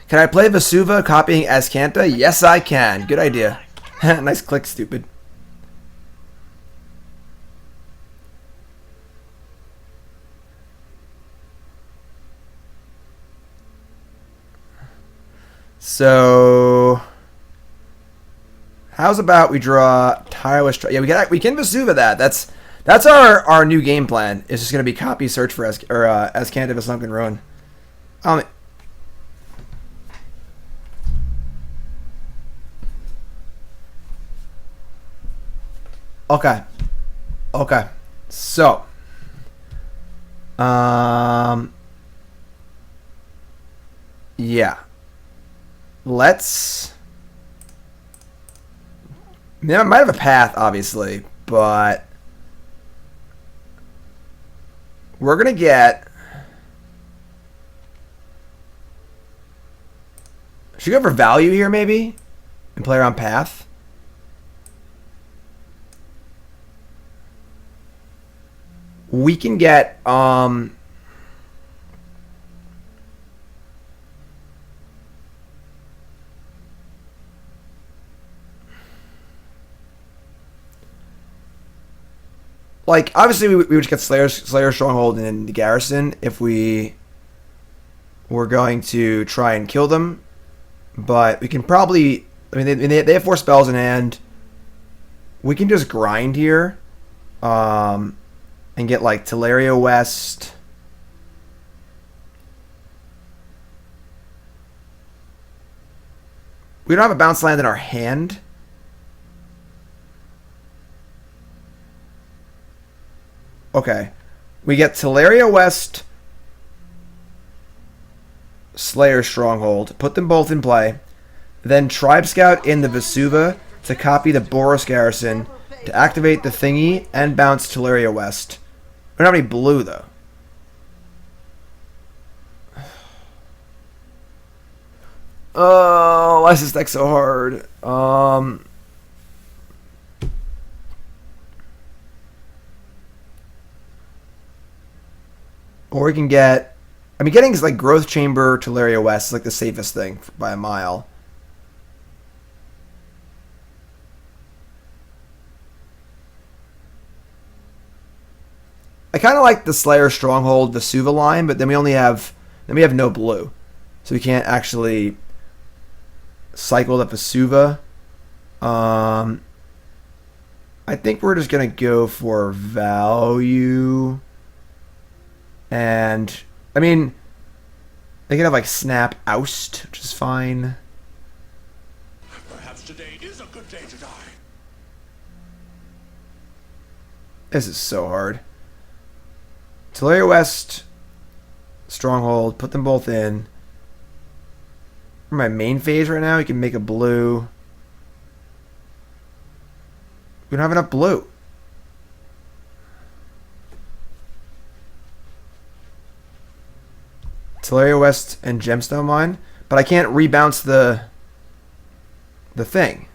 Can I play Vesuva copying Azcanta? Yes, I can. Good idea. Nice click, stupid. So, how's about we draw Tireless Tracker? Yeah, we can Vesuva that. That's our new game plan. It's just gonna be copy search for Azcanta of a Sunken Ruin. Okay. So, yeah. Let's. I might have a path, obviously, but we're gonna get. Should we go for value here, maybe, and play around path? We can get like obviously we would just get Slayers Stronghold and the Garrison if we were going to try and kill them, but we can probably. I mean they have 4 spells in hand. We can just grind here. And get like Tolaria West. We don't have a bounce land in our hand. Okay. We get Tolaria West, Slayers Stronghold. Put them both in play. Then Tribe Scout in the Vesuva to copy the Boros Garrison to activate the thingy and bounce Tolaria West. We don't have any blue, though. Oh, why is this deck so hard? Or we can get. I mean, getting like Growth Chamber, Tolaria West is like the safest thing by a mile. I kind of like the Slayer Stronghold Vesuva line, but then we have no blue, so we can't actually cycle the Vesuva. I think we're just gonna go for value, and I mean they can have like Snap Oust, which is fine. Perhaps today is a good day to die. This is so hard. Tolaria West, Stronghold, put them both in. For my main phase right now, you can make a blue. We don't have enough blue. Tolaria West and Gemstone Mine, but I can't rebounce the thing.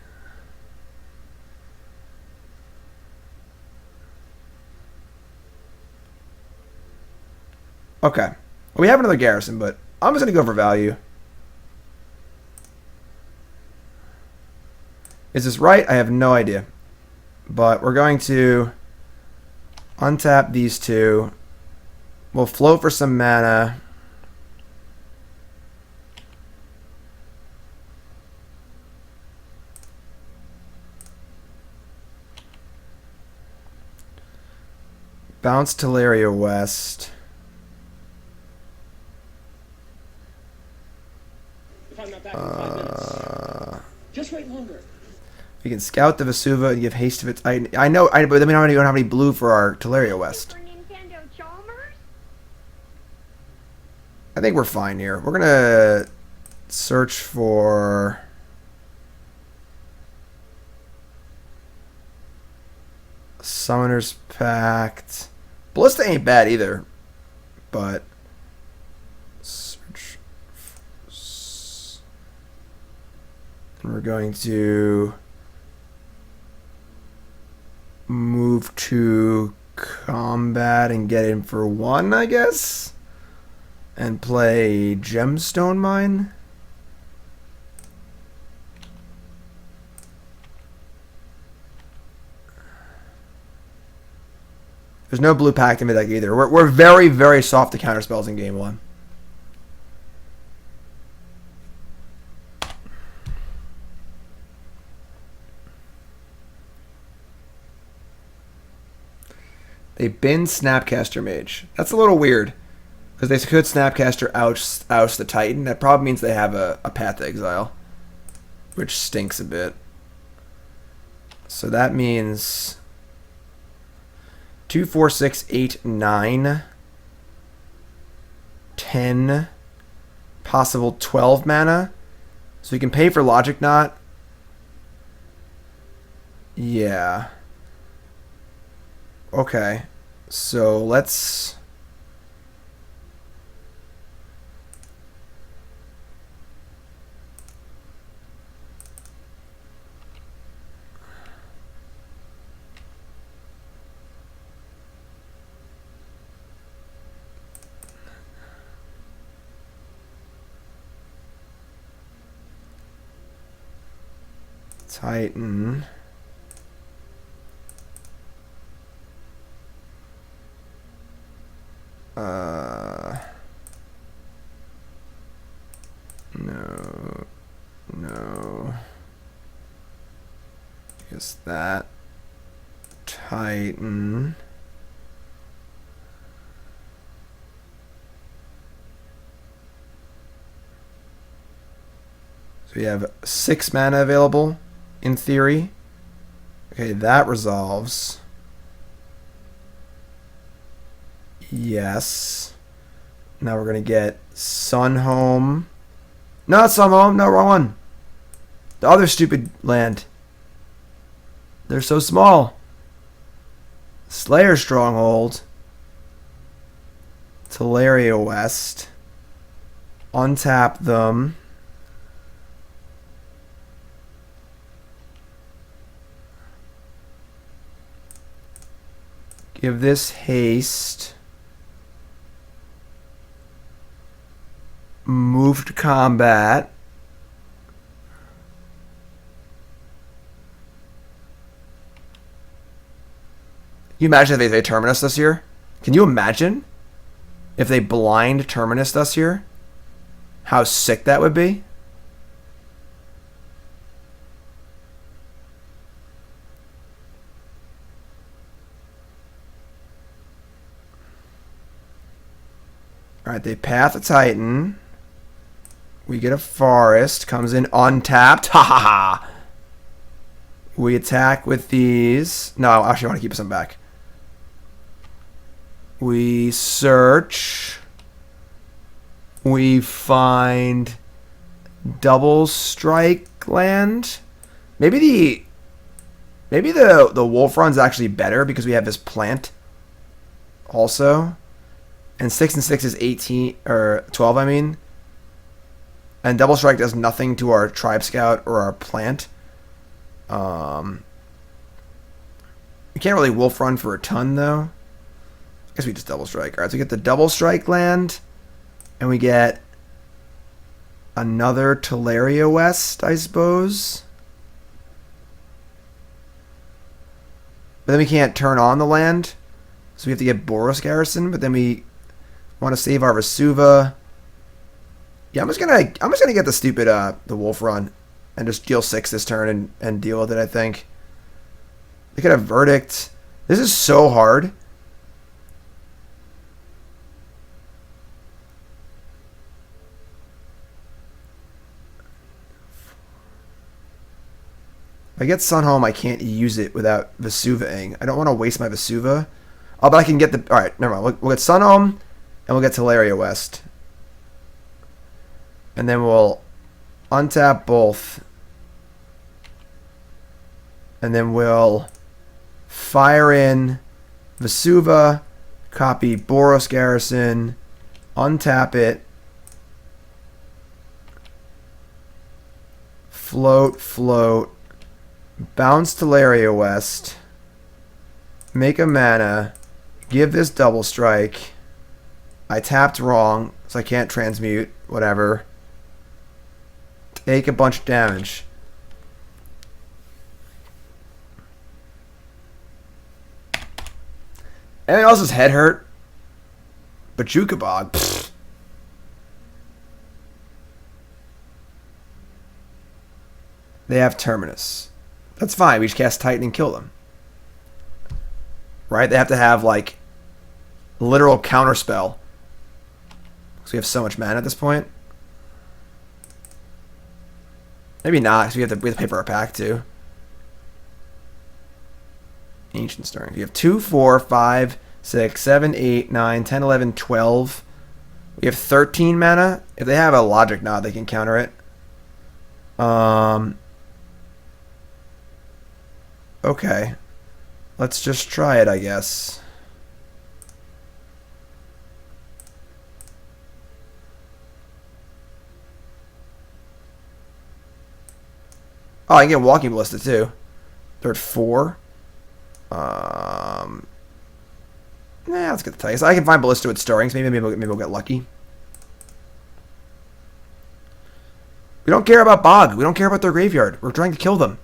Okay. Well, we have another Garrison, but I'm just going to go for value. Is this right? I have no idea. But we're going to untap these two. We'll float for some mana. Bounce Tolaria West. If I'm not back in 5 minutes, just wait longer. We can scout the Vesuva and give haste to its. I know, but I mean, I don't have any blue for our Tolaria West. I think we're fine here. We're gonna search for Summoner's Pact. Ballista ain't bad either, but search. And we're going to move to combat and get in for 1, I guess, and play Gemstone Mine. There's no blue pact in my deck either. We're very, very soft to counter spells in game 1. They bin Snapcaster Mage. That's a little weird, because they could Snapcaster oust the Titan. That probably means they have a Path to Exile, which stinks a bit. So that means 2, 4, 6, 8, 9, 10, possible 12 mana. So you can pay for Logic Knot. Yeah. Okay. So let's... Titan. No. I guess that. Titan. So we have 6 mana available, in theory. Okay, that resolves. Yes. Now we're going to get Sunhome. No, it's Sunhome. No, wrong one. The other stupid land. They're so small. Slayers Stronghold. Tolaria West. Untap them. Give this haste. Move to combat. Can you imagine if they Terminus us here? Can you imagine if they blind Terminus us here? How sick that would be? Alright, they Path a Titan. We get a Forest. Comes in untapped. Ha ha ha! We attack with these. No, I actually want to keep some back. We search. We find double strike land. Maybe the Wolf Run's actually better because we have this plant also. And 6 and 6 is 18 or 12, I mean. And double strike does nothing to our Tribe Scout or our plant. We can't really Wolf Run for a ton though. I guess we just double strike. Alright, so we get the double strike land, and we get another Tolaria West, I suppose. But then we can't turn on the land. So we have to get Boros Garrison, but then we want to save our Vesuva. Yeah, I'm just gonna get the stupid the Wolf Run and just deal 6 this turn and deal with it, I think. They could have Verdict. This is so hard. If I get Sun Home, I can't use it without Vesuva-ing. I don't want to waste my Vesuva. Oh, but I can get the... Alright, never mind. We'll get Sun Home, and we'll get Tolaria West. And then we'll untap both. And then we'll fire in Vesuva, copy Boros Garrison, untap it, float, bounce Tolaria West, make a mana, give this double strike. I tapped wrong, so I can't transmute, whatever. Take a bunch of damage. Anyone else's head hurt? Bojuka Bog. Pfft. They have Terminus. That's fine. We just cast Titan and kill them. Right? They have to have, like, literal counterspell. Because we have so much mana at this point. Maybe not, because we have to pay for our pack, too. Ancient Stirring. You have 2, 4, 5, 6, 7, 8, 9, 10, 11, 12. We have 13 mana. If they have a Logic Nod, they can counter it. Okay. Let's just try it, I guess. Oh, I can get Walking Ballista, too. They're at 4. Let's get the Titan. I can find Ballista with Stirrings. Maybe we'll get lucky. We don't care about Bog. We don't care about their graveyard. We're trying to kill them.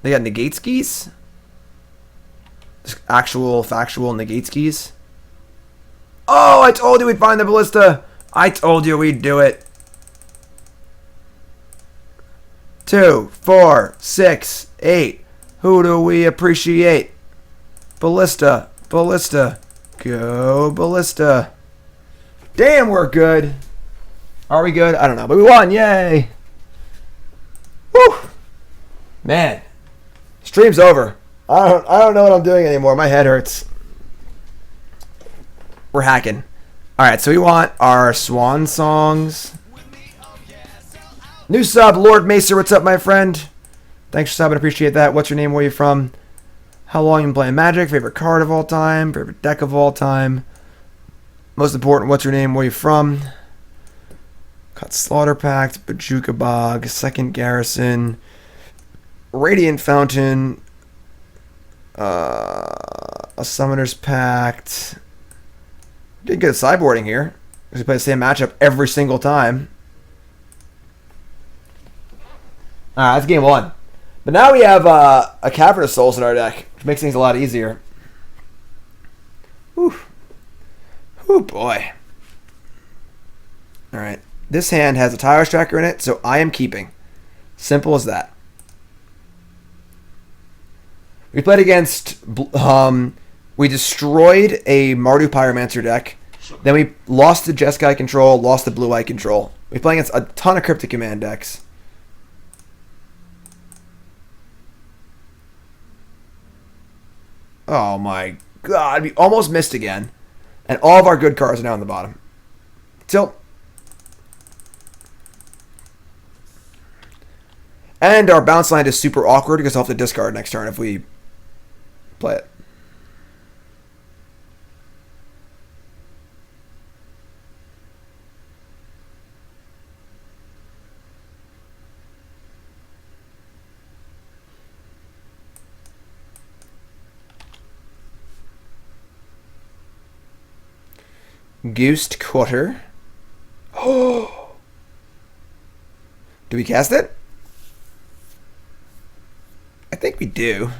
They got Negate Skis? Actual, factual Negate Skis? Oh, I told you we'd find the Ballista! I told you we'd do it. 2, 4, 6, 8. Who do we appreciate? Ballista. Ballista. Go Ballista. Damn, we're good. Are we good? I don't know. But we won. Yay. Woo. Man. Stream's over. I don't know what I'm doing anymore. My head hurts. We're hacking. Alright, so we want our Swan Songs. New sub, Lord Macer. What's up, my friend? Thanks for subbing. Appreciate that. What's your name? Where are you from? How long you been playing Magic? Favorite card of all time? Favorite deck of all time? Most important, what's your name? Where are you from? Got Slaughter Pact, Bojuka Bog, Second Garrison, Radiant Fountain, a Summoner's Pact. Did good at sideboarding here. We play the same matchup every single time. Alright, that's game 1. But now we have a Cavern of Souls in our deck, which makes things a lot easier. Whew. Whew, boy. Alright. This hand has a Tireless Tracker in it, so I am keeping. Simple as that. We played against... we destroyed a Mardu Pyromancer deck. Then we lost the Jeskai control, lost the Blue Eye control. We played against a ton of Cryptic Command decks. Oh my god, we almost missed again. And all of our good cards are now on the bottom. Tilt. And our bounce land is super awkward because I'll have to discard next turn if we play it. Goosed Quarter. Oh, Do we cast it? I think we do.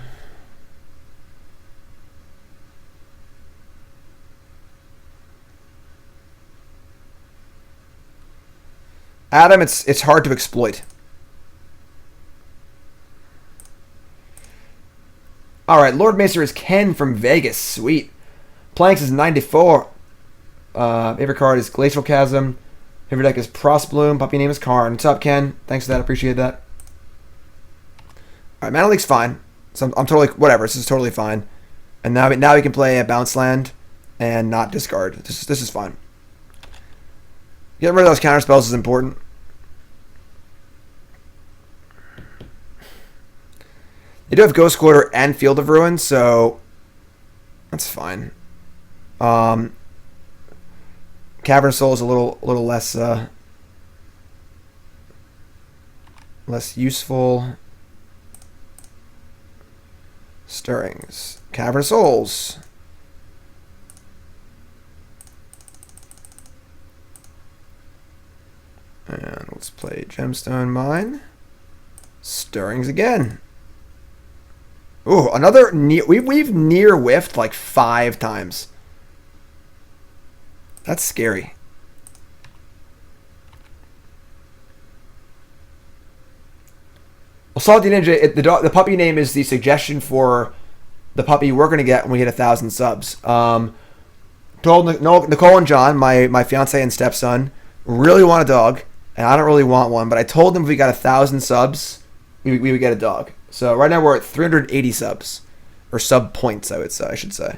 Adam, it's hard to exploit. Alright, Lord Maester is Ken from Vegas. Sweet. Planks is 94. Favorite card is Glacial Chasm. Favorite deck is Frostbloom. Puppy name is Karn. What's up, Ken? Thanks for that. Appreciate that. Alright, Mana Leak's fine. So I'm totally... Whatever. This is totally fine. And now we can play a bounce land and not discard. This is fine. Getting rid of those counter spells is important. They do have Ghost Quarter and Field of Ruin, so that's fine. Cavern of Souls is a little less less useful. Stirrings. Cavern of Souls. And let's play Gemstone Mine. Stirrings again. Ooh, another near. We've near whiffed like 5 times. That's scary. Well, Salty Ninja, the puppy name is the suggestion for the puppy we're gonna get when we hit 1,000 subs. Told Nicole and John, my fiance and stepson, really want a dog, and I don't really want one, but I told them if we got 1,000 subs, we would get a dog. So right now we're at 380 subs, or sub points, I should say.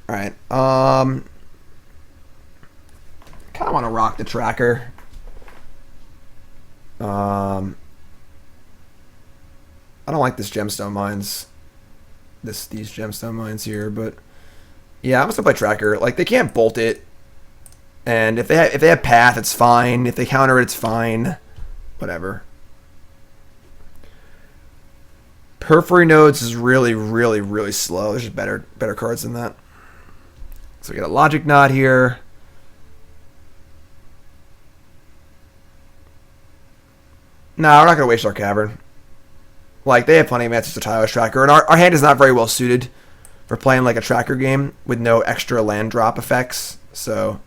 All right. Kind of want to rock the tracker. I don't like this gemstone mines. These gemstone mines here, but yeah, I'm just gonna play tracker. Like, they can't bolt it, and if they have path, it's fine. If they counter it, it's fine. Whatever. Periphery Nodes is really, really, really slow. There's just better cards than that. So we got a Logic Knot here. No, we're not going to waste our Cavern. Like, they have plenty of answers to Tireless Tracker, and our hand is not very well suited for playing like a tracker game with no extra land drop effects. So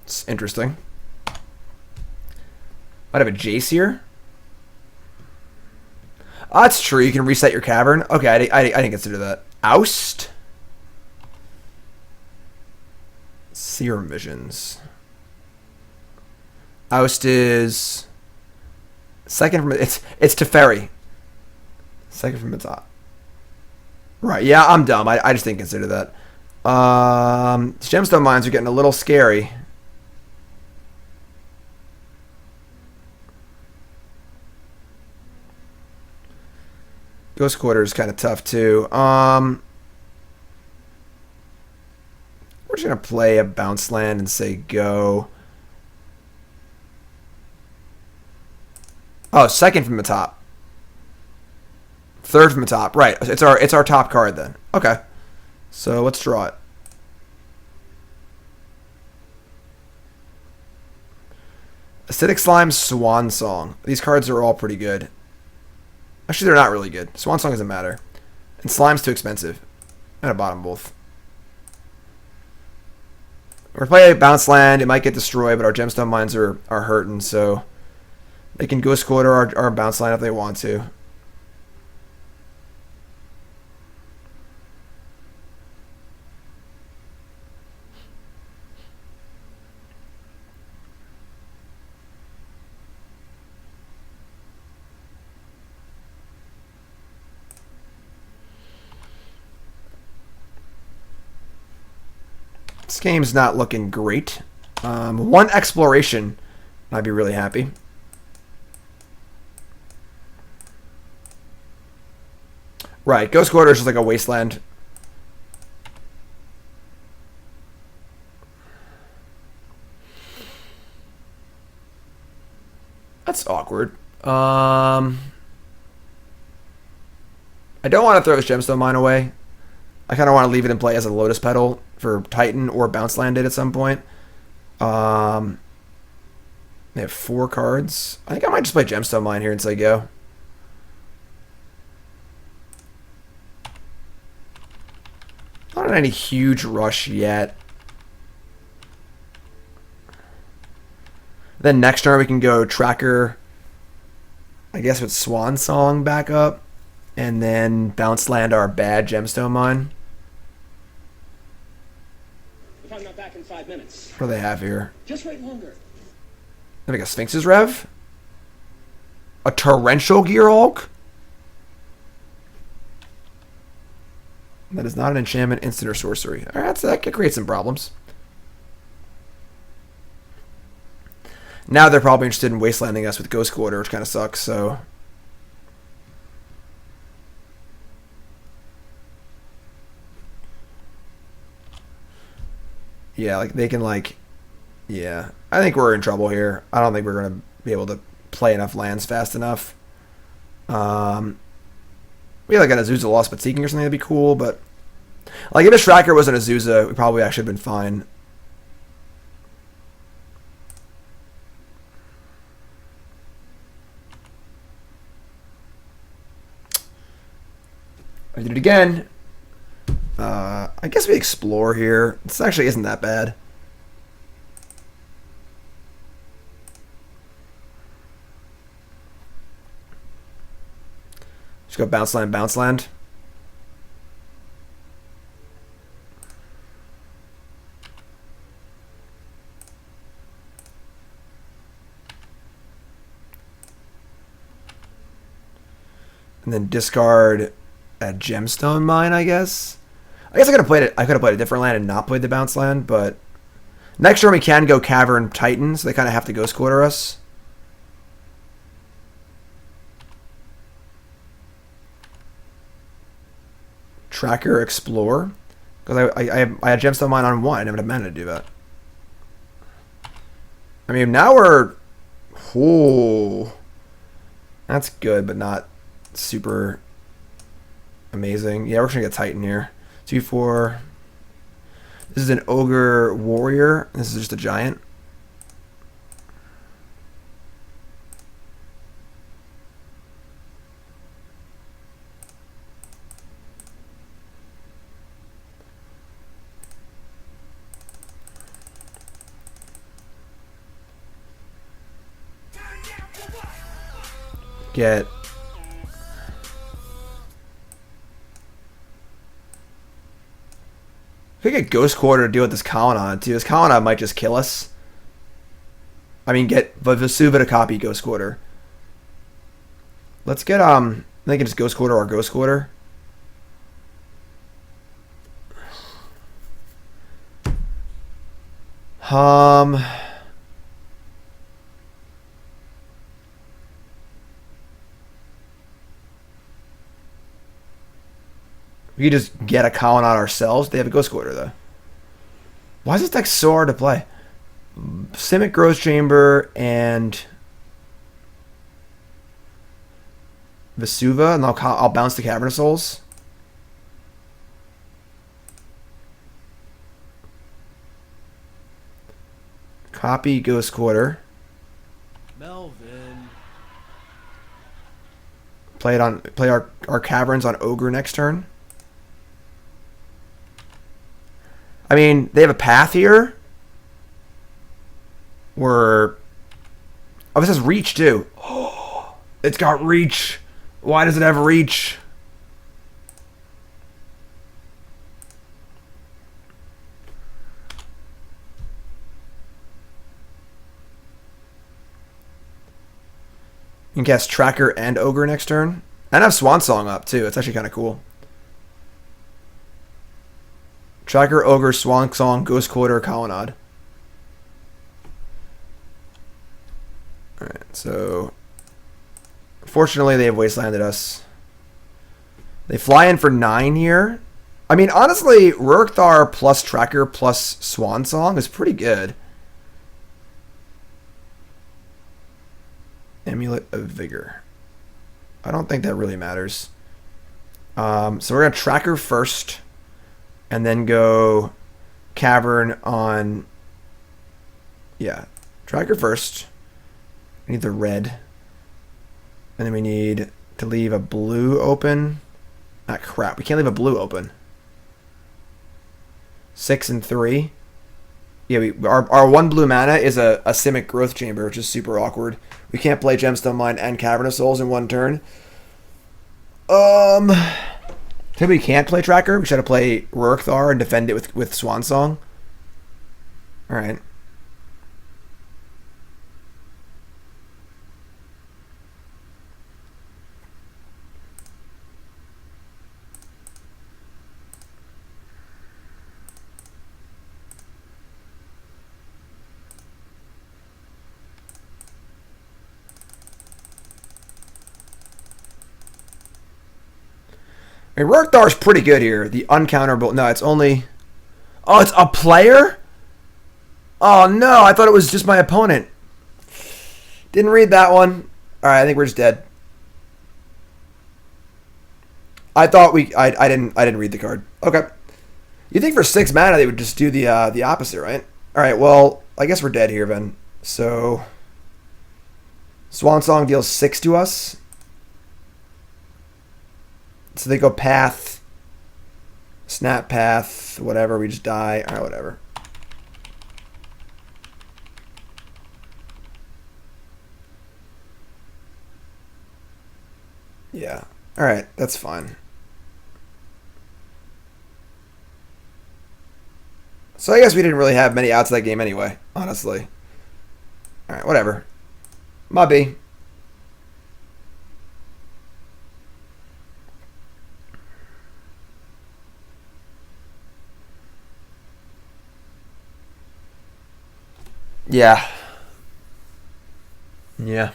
it's interesting. Might have a Jace here. Oh, that's true. You can reset your Cavern. Okay, I didn't consider that. Oust. Serum Visions. Oust is second from it's Teferi. Second from the top. Right. Yeah, I'm dumb. I just didn't consider that. Gemstone mines are getting a little scary. Ghost Quarter is kind of tough too. We're just gonna play a bounce land and say go. Oh, second from the top. Third from the top. Right. It's our top card then. Okay. So let's draw it. Acidic Slime, Swan Song. These cards are all pretty good. Actually, they're not really good. Swan Song doesn't matter. And Slime's too expensive. And a bottom both. We're playing a bounce land. It might get destroyed, but our gemstone mines are hurting, so they can Ghost Quarter our bounce land if they want to. This game's not looking great. One exploration, I'd be really happy. Right, Ghost Quarter is just like a wasteland. That's awkward. I don't want to throw his gemstone mine away. I kind of want to leave it in play as a Lotus Petal for Titan or bounce landed at some point. They have 4 cards. I think I might just play Gemstone Mine here until I go. Not in any huge rush yet. Then next turn we can go Tracker, I guess with Swan Song back up, and then bounce land our bad Gemstone Mine. If I'm not back in 5 minutes, What do they have here? just wait longer. They make a Sphinx's Rev? A Torrential Gearhulk? That is not an enchantment, instant, or sorcery. Alright, so that could create some problems. Now they're probably interested in wastelanding us with Ghost Quarter, which kind of sucks, so... Yeah, like, they can, like... Yeah. I think we're in trouble here. I don't think we're going to be able to play enough lands fast enough. We had like an Azusa Lost but Seeking or something, that'd be cool, but... Like, if this Tracker was an Azusa, we probably actually been fine. I did it again. I guess we explore here. This actually isn't that bad. Just go bounce land, bounce land. And then discard a Gemstone Mine, I guess. I guess I could have played it. I could have played a different land and not played the bounce land, but next turn we can go Cavern Titan, so they kind of have to Ghost Quarter us. Tracker Explore, because I had Gemstone Mine on 1. I never had mana to do that. I mean, now we're... Oh, that's good, but not super amazing. Yeah, we're just going to get Titan here. 2-4. This is an Ogre Warrior. This is just a Giant. Get... If we get Ghost Quarter to deal with this Colin on it too, this Colin on might just kill us. I mean, get Vesuva to copy Ghost Quarter. Let's get, I think it's Ghost Quarter or Ghost Quarter. We could just get a Colin on ourselves. They have a Ghost Quarter, though. Why is this deck so hard to play? Simic Growth Chamber and Vesuva, and I'll bounce the Cavern of Souls. Copy Ghost Quarter. Melvin. Play our Caverns on Ogre next turn. I mean, they have a path here. Where... Oh, this has reach, too. Oh, it's got reach. Why does it have reach? You can cast Tracker and Ogre next turn. And have Swan Song up, too. It's actually kind of cool. Tracker, Ogre, Swan Song, Ghost Quarter, Colonnade. Alright, so... Fortunately, they have wastelanded us. They fly in for 9 here. I mean, honestly, Rurkthar plus Tracker plus Swan Song is pretty good. Amulet of Vigor. I don't think that really matters. So we're going to Tracker first. And then go Cavern on... Yeah. Tracker first. We need the red. And then we need to leave a blue open. Ah, crap. We can't leave a blue open. 6 and 3. Yeah, our 1 blue mana is a Simic Growth Chamber, which is super awkward. We can't play Gemstone Mine and Cavern of Souls in one turn. Maybe we can't play Tracker. We should have play Rurkthar and defend it with Swan Song. Alright. I mean, Rurkthar's pretty good here. The uncounterable... No, it's only... Oh, it's a player? Oh, no. I thought it was just my opponent. Didn't read that one. Alright, I think we're just dead. I thought we... I didn't read the card. Okay. You think for 6 mana they would just do the opposite, right? Alright, well, I guess we're dead here, then. So... Swan Song deals 6 to us. So they go path, snap path, whatever, we just die. Alright, whatever. Yeah. Alright, that's fine. So I guess we didn't really have many outs of that game anyway, honestly. Alright, whatever. Mubby. Yeah. Yeah.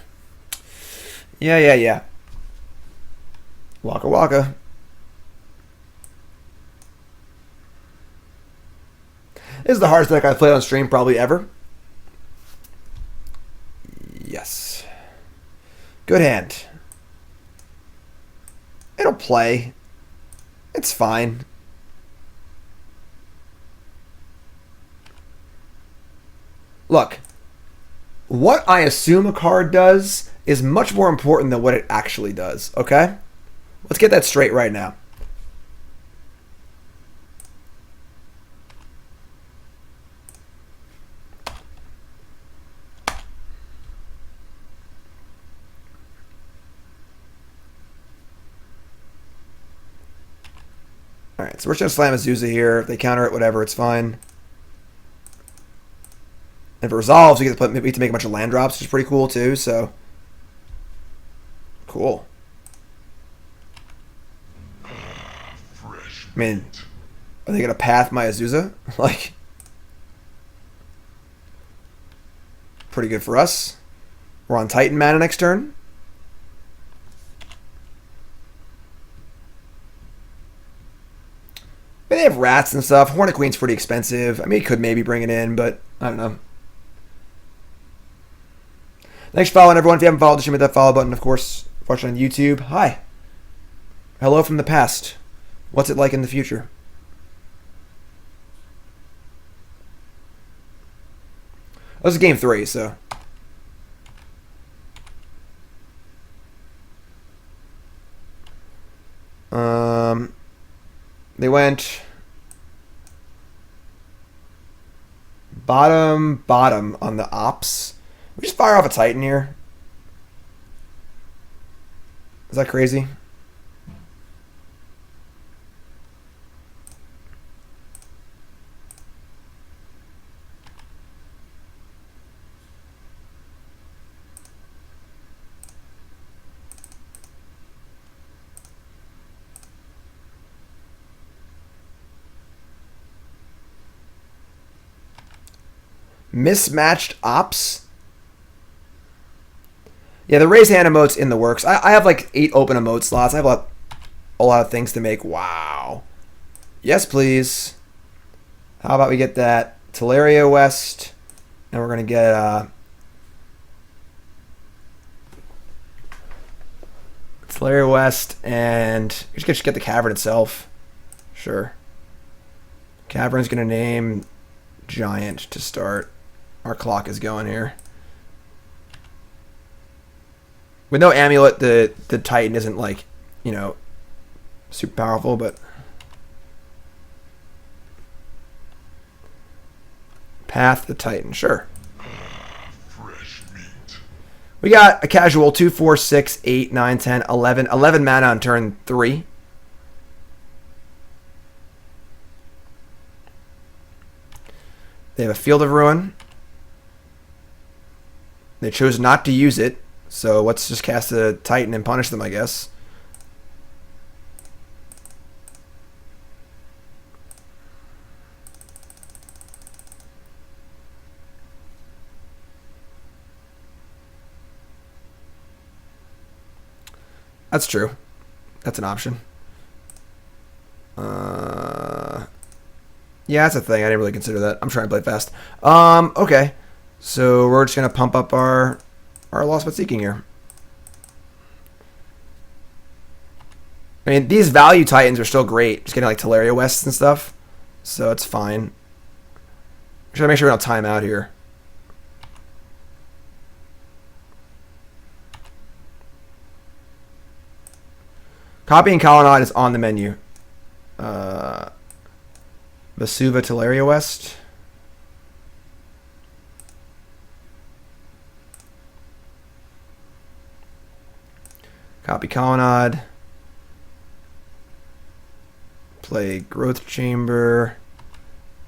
Yeah. Waka waka. This is the hardest deck I've played on stream probably ever. Yes. Good hand. It'll play. It's fine. Look, what I assume a card does is much more important than what it actually does, okay? Let's get that straight right now. Alright, so we're just going to slam Azusa here. If they counter it, whatever, it's fine. If it resolves, we get to make a bunch of land drops, which is pretty cool too, so. Cool. I mean, are they going to path my Azusa? Like, pretty good for us. We're on Titan mana next turn. They have rats and stuff. Hornet Queen's pretty expensive. I mean, he could maybe bring it in, but I don't know. Thanks for following, everyone. If you haven't followed, just hit that follow button, of course. Watching on YouTube. Hi. Hello from the past. What's it like in the future? This is game 3, so. They went bottom on the ops. We just fire off a Titan here. Is that crazy? Mismatched ops. Yeah, the raise hand emote's in the works. I have like 8 open emote slots. I have a lot of things to make. Wow. Yes, please. How about we get that Tolaria West, and we're gonna get Tolaria West, and we just get the cavern itself. Sure. Cavern's going to name Giant to start. Our clock is going here. With no Amulet, the Titan isn't like, you know, super powerful, but... Path the Titan, sure. Fresh meat. We got a casual 2, 4, 6, 8, 9, 10, 11. 11 mana on turn 3. They have a Field of Ruin. They chose not to use it, so let's just cast a Titan and punish them, I guess. That's true. That's an option. Yeah, that's a thing. I didn't really consider that. I'm trying to play fast. Okay. So we're just gonna pump up our Lost But Seeking here. I mean, these value Titans are still great. Just getting like Tolaria West and stuff. So it's fine. Just gotta make sure we don't time out here. Copy and Colonnade is on the menu. Vesuva Tolaria West. Copy Colonnade. Play Growth Chamber.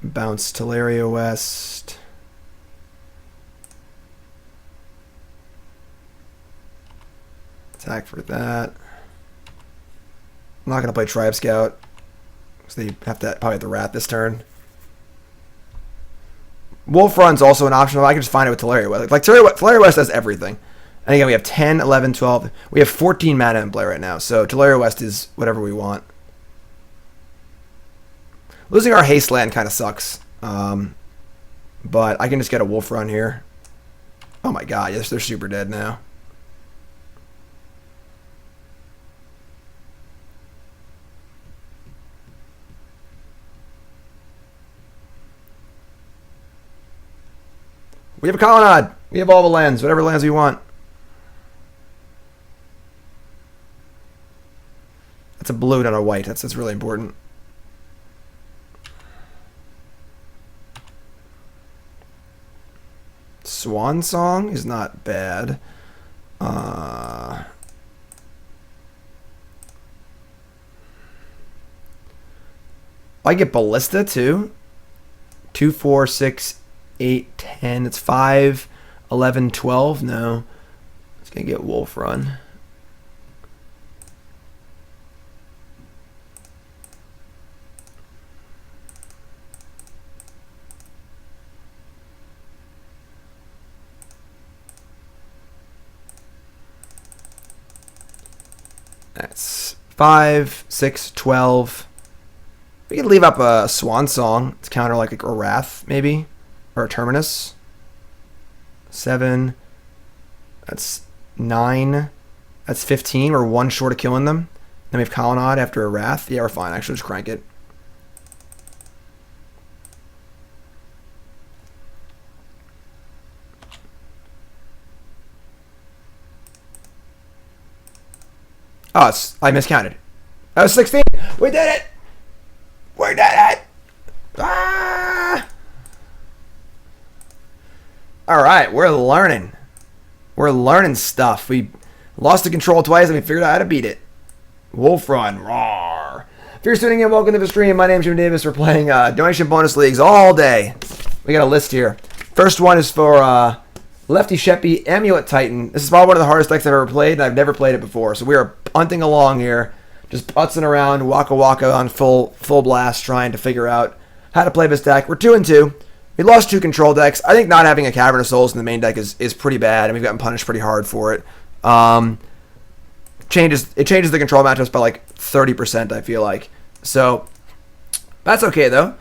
Bounce Tolaria West. Attack for that. I'm not going to play Tribe Scout. So they have to probably have the Rat this turn. Wolf Run's also an option. I can just find it with Tolaria West. Like Tolaria West does everything. And again, we have 10, 11, 12. We have 14 mana in play right now. So Tolaria West is whatever we want. Losing our haste land kind of sucks. But I can just get a Wolf Run here. Oh my god, yes, they're super dead now. We have a Colonnade. We have all the lands, whatever lands we want. That's a blue, not a white. That's really important. Swan Song is not bad. I get Ballista too. 2, 4, 6, 8, 10. It's 5, 11, 12. No. It's going to get Wolf Run. That's 5, 6, 12. We can leave up a Swan Song to counter like a Wrath, maybe. Or a Terminus. 7. That's 9. That's 15. We're one short of killing them. Then we have Colonnade after a Wrath. Yeah, we're fine. Actually, just crank it. Oh, I miscounted. That was 16. We did it. We did it. Ah! All right, we're learning. We're learning stuff. We lost the control twice and we figured out how to beat it. Wolf Run. Roar. If you're tuning in, welcome to the stream. My name's Jim Davis. We're playing donation bonus leagues all day. We got a list here. First one is for leftysheppey Amulet Titan. This is probably one of the hardest decks I've ever played, and I've never played it before. So we are punting along here, just putzing around, waka waka on full blast, trying to figure out how to play this deck. We're 2-2. We lost 2 control decks. I think not having a Cavern of Souls in the main deck is pretty bad, and we've gotten punished pretty hard for it. It changes the control matchups by like 30%, I feel like. So that's okay though.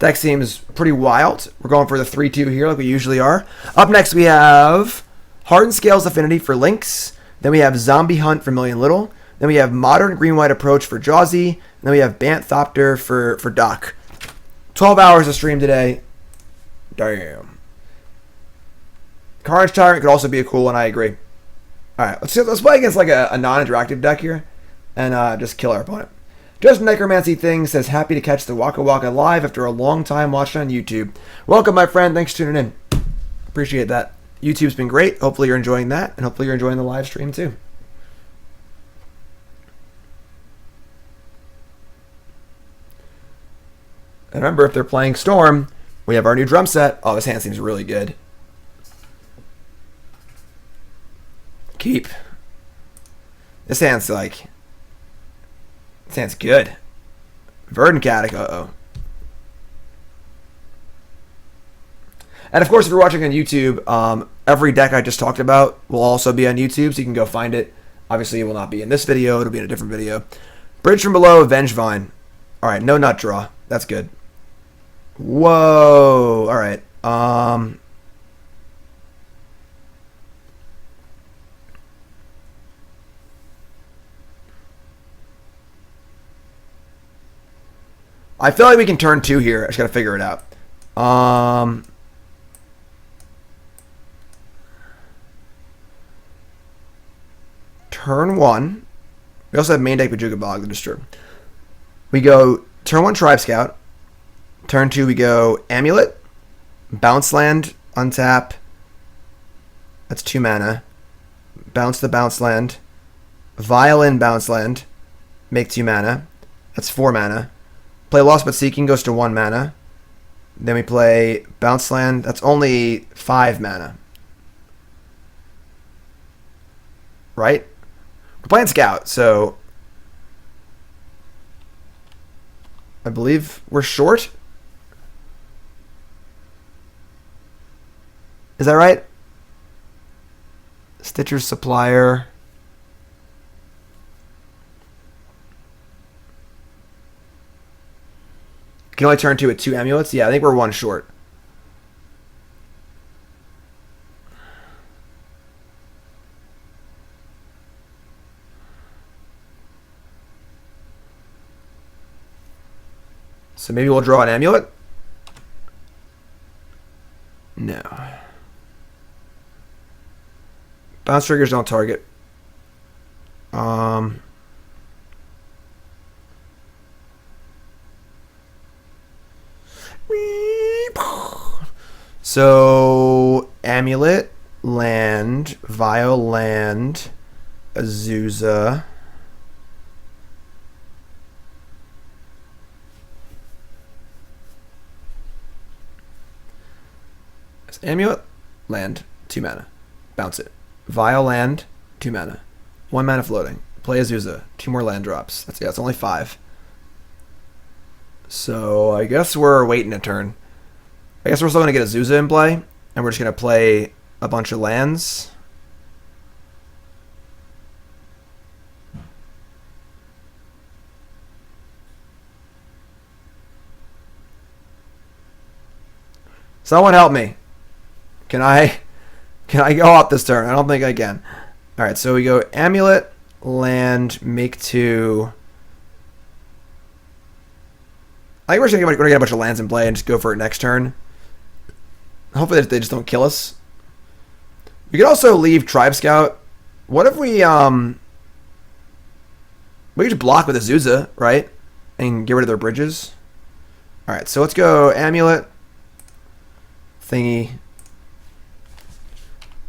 Deck seems pretty wild. We're going for the 3-2 here like we usually are. Up next we have Hardened Scales Affinity for Lynx. Then we have Zombie Hunt for Million Little. Then we have Modern Green-White Approach for Jawsy. And then we have Banthopter for Doc. 12 hours of stream today. Damn. Carnage Tyrant could also be a cool one, I agree. Alright, let's play against like a non-interactive deck here. And just kill our opponent. Just Necromancy Thing says, happy to catch the Waka Waka live after a long time watching on YouTube. Welcome, my friend. Thanks for tuning in. Appreciate that. YouTube's been great. Hopefully you're enjoying that. And hopefully you're enjoying the live stream too. And remember, if they're playing Storm, we have our new drum set. Oh, this hand seems really good. Keep. This hand's like... This hand's good. Verdant Caddick, uh-oh. And of course, if you're watching on YouTube, every deck I just talked about will also be on YouTube, so you can go find it. Obviously, it will not be in this video. It'll be in a different video. Bridge from Below, Vengevine. All right, no nut draw. That's good. Whoa. All right. I feel like we can turn 2 here. I just got to figure it out. Turn 1. We also have main deck Bojuka Bog to disturb. We go turn 1 Tribe Scout. Turn 2 we go Amulet. Bounce land. Untap. That's 2 mana. Bounce the bounce land. Violin bounce land. Make 2 mana. That's 4 mana. Play Lost But Seeking goes to 1 mana. Then we play Bounce Land. That's only 5 mana. Right? We're playing Scout, so... I believe we're short? Is that right? Stitcher's Supplier... You can only turn 2 with 2 amulets? Yeah, I think we're 1 short. So maybe we'll draw an amulet? No. Bounce triggers don't target. So, Amulet, land, Vile land, Azusa. Amulet, land, 2 mana. Bounce it. Vile land, 2 mana. 1 mana floating. Play Azusa. 2 more land drops. That's only 5. So, I guess we're waiting a turn. I guess we're still going to get Azusa in play, and we're just going to play a bunch of lands. Someone help me. Can I go up this turn? I don't think I can. All right, so we go Amulet, land, make 2. I think we're just going to get a bunch of lands in play and just go for it next turn. Hopefully they just don't kill us. We could also leave Tribe Scout. What if we could just block with Azusa, right? And get rid of their bridges. Alright, so let's go Amulet. Thingy.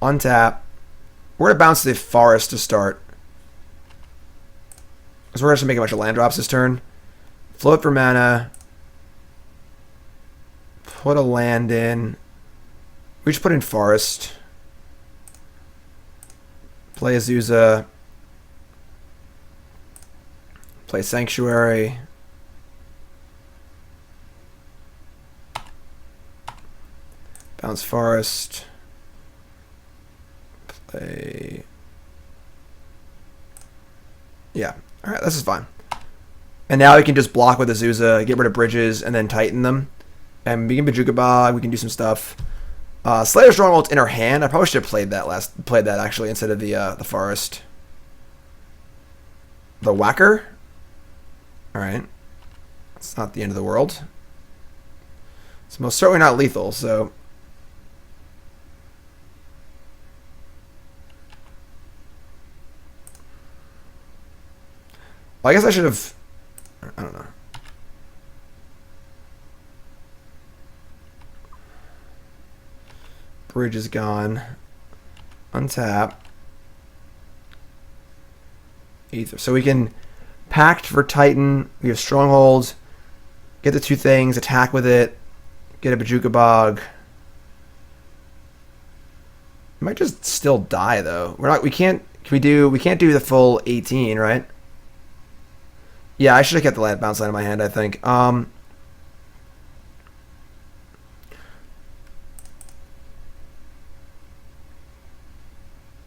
Untap. We're going to bounce the Forest to start. So we're just going to make a bunch of land drops this turn. Float for mana. Put a land in. We just put in Forest. Play Azusa. Play Sanctuary. Bounce Forest. Play... Yeah. Alright, this is fine. And now we can just block with Azusa, get rid of bridges, and then tighten them. And we can Bojuka Bog, we can do some stuff. Slayers Stronghold's in our hand. I probably should have played that actually instead of the Forest. The Whacker. All right, it's not the end of the world. It's most certainly not lethal, so... Well, I guess I should have... I don't know. Bridge is gone. Untap. Aether. So we can Pact for Titan. We have Strongholds. Get the 2 things. Attack with it. Get a Bojuka Bog. We might just still die though. We can't do the full 18, right? Yeah, I should have kept the land bounce line in my hand, I think.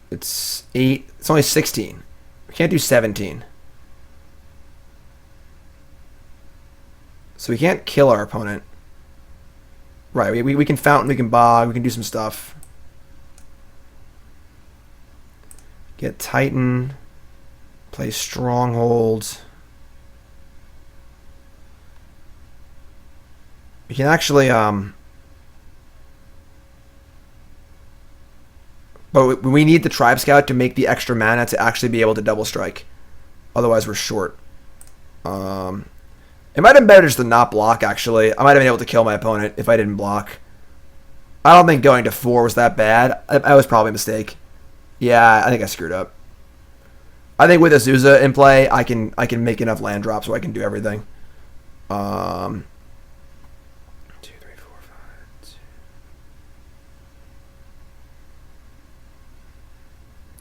It's 8. It's only 16. We can't do 17. So we can't kill our opponent. Right, we can Fountain, we can Bog, we can do some stuff. Get Titan. Play Strongholds. We can actually, but we need the Tribe Scout to make the extra mana to actually be able to double strike. Otherwise, we're short. It might have been better just to not block, actually. I might have been able to kill my opponent if I didn't block. I don't think going to 4 was that bad. That was probably a mistake. Yeah, I think I screwed up. I think with Azusa in play, I can make enough land drops where I can do everything. 2, 3, 4, 5, 6.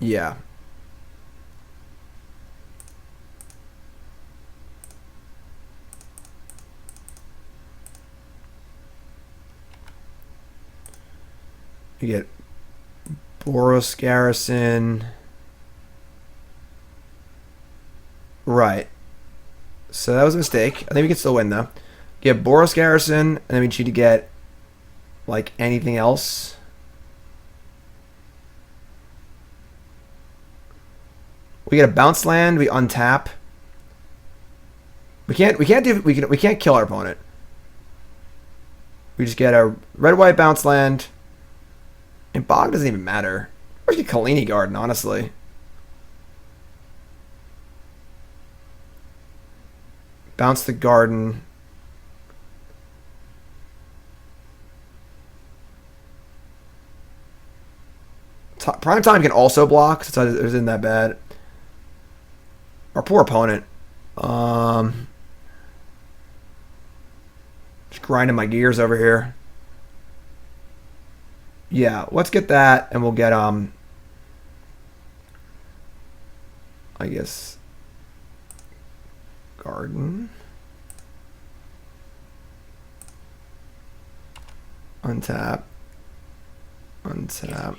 Yeah. You get Boros Garrison. Right. So that was a mistake. I think we can still win, though. Get Boros Garrison, and then we need to get, like, anything else. We get a bounce land. We untap. We can't kill our opponent. We just get a red-white bounce land. And Bog doesn't even matter. Or get Khalni Garden, honestly. Bounce the garden. Prime Time can also block, so it isn't that bad. Our poor opponent. Just grinding my gears over here. Yeah, let's get that, and we'll get, I guess, garden. Untap. Untap.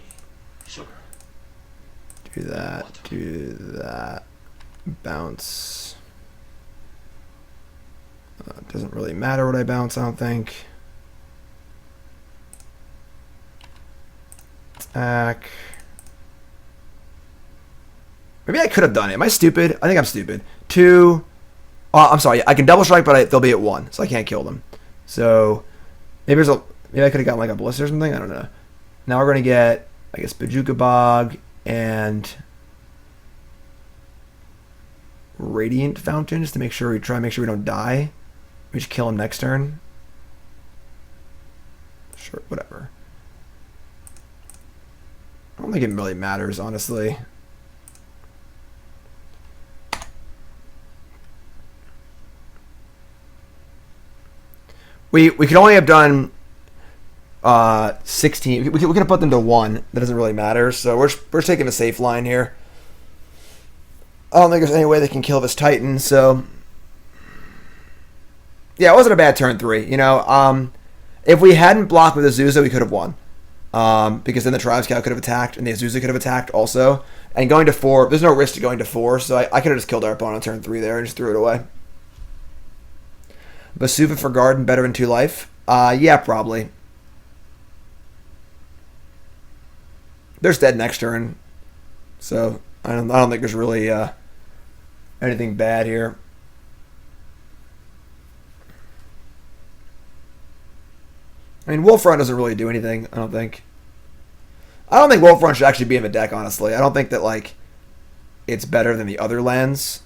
Do that, do that. Bounce. Doesn't really matter what I bounce, I don't think. Attack. Maybe I could have done it. Am I stupid? I think I'm stupid. 2. Oh, I'm sorry. I can double strike, but they'll be at 1, so I can't kill them. So maybe I could have gotten like a Ballista or something. I don't know. Now we're gonna get, I guess, Bojuka Bog and Radiant Fountains to make sure we don't die. We just kill him next turn. Sure, whatever. I don't think it really matters, honestly. We could only have done 16. We could have put them to 1. That doesn't really matter. So we're taking a safe line here. I don't think there's any way they can kill this Titan. So yeah, it wasn't a bad turn 3. You know, if we hadn't blocked with Azusa, we could have won. Because then the Tribe Scout could have attacked, and the Azusa could have attacked also. And going to 4, there's no risk to going to 4, so I could have just killed our opponent on turn 3 there and just threw it away. Basuva for Garden better than 2 life? Yeah, probably. They're dead next turn, so I don't think there's really anything bad here. I mean, Wolf Run doesn't really do anything, I don't think. I don't think Wolf Run should actually be in the deck, honestly. I don't think that, like, it's better than the other lands.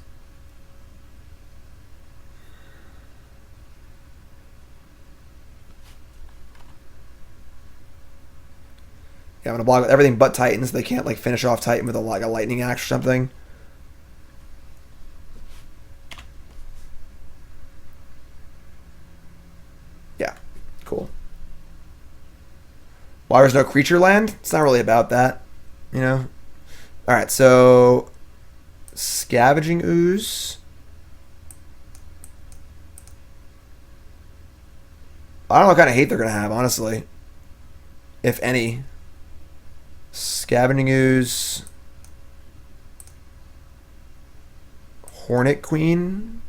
Yeah, I'm going to block everything but Titans. They can't, like, finish off Titan with a lightning axe or something. Yeah, cool. Why there's no creature land? It's not really about that, you know? Alright, so... Scavenging Ooze. I don't know what kind of hate they're going to have, honestly. If any. Scavenging Ooze. Hornet Queen.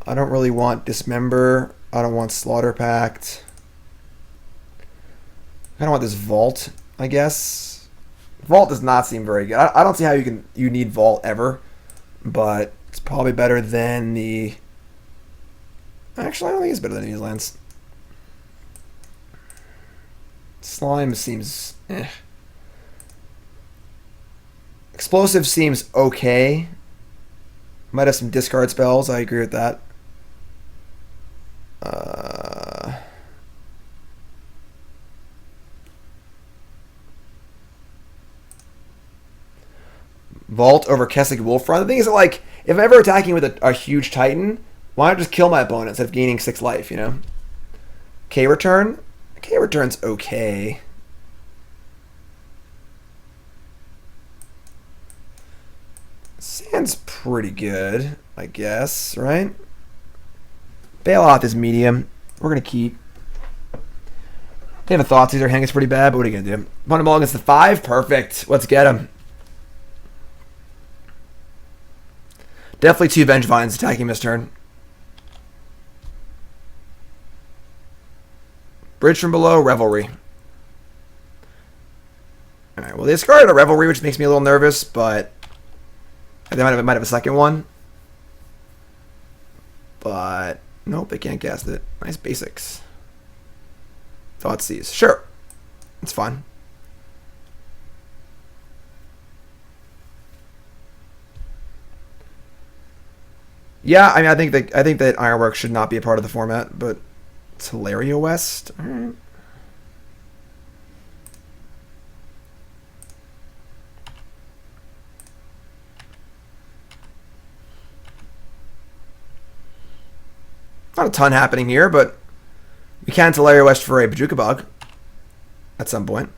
I don't really want Dismember. I don't want Slaughter Pact. I don't want this Vault, I guess. Vault does not seem very good. I don't see how you need Vault ever. But it's probably better than the... Actually, I don't think it's better than these lands. Slime seems... Explosive seems okay. Might have some discard spells. I agree with that. Vault over Kessig Wolf Run. The thing is, like, if I'm ever attacking with a huge Titan, why not just kill my opponent instead of gaining 6 life, you know? K-Return? K-Return's okay. Sand's pretty good, I guess, right? Baloth is medium. We're going to keep. They have a Thoughtseize. Their hand is pretty bad, but what are you going to do? Put them all against the 5? Perfect. Let's get him. Definitely 2 Vengevines attacking this turn. Bridge from below, Revelry. Alright, well, they discarded a Revelry, which makes me a little nervous, but they might have a second one. But nope, they can't cast it. Nice basics. Thoughtseize. Sure. It's fine. Yeah, I mean, I think that Ironwork should not be a part of the format, but Tolaria West. All right. Not a ton happening here, but we can Tolaria West for a Bojuka Bog at some point.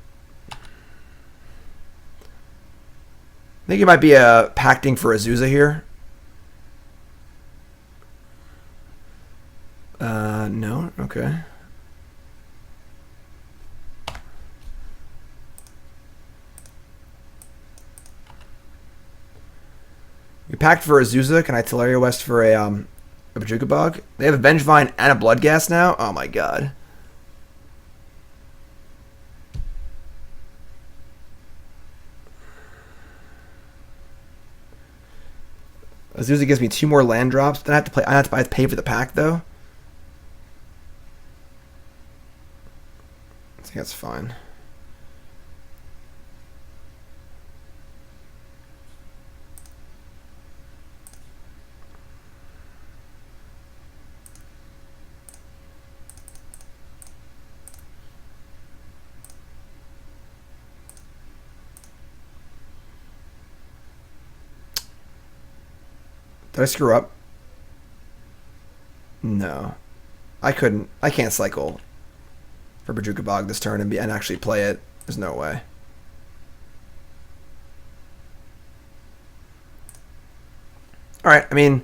I think it might be a pacting for Azusa here. No? Okay. We packed for Azusa. Can I Tolaria West for a Bojuka Bog? They have a Vengevine and a Bloodghast now? Oh my god. Azusa gives me 2 more land drops. Then I have to pay for the pack though. I think that's fine. Did I screw up? No. I can't cycle for Bojuka Bog this turn and actually play it. There's no way. Alright, I mean,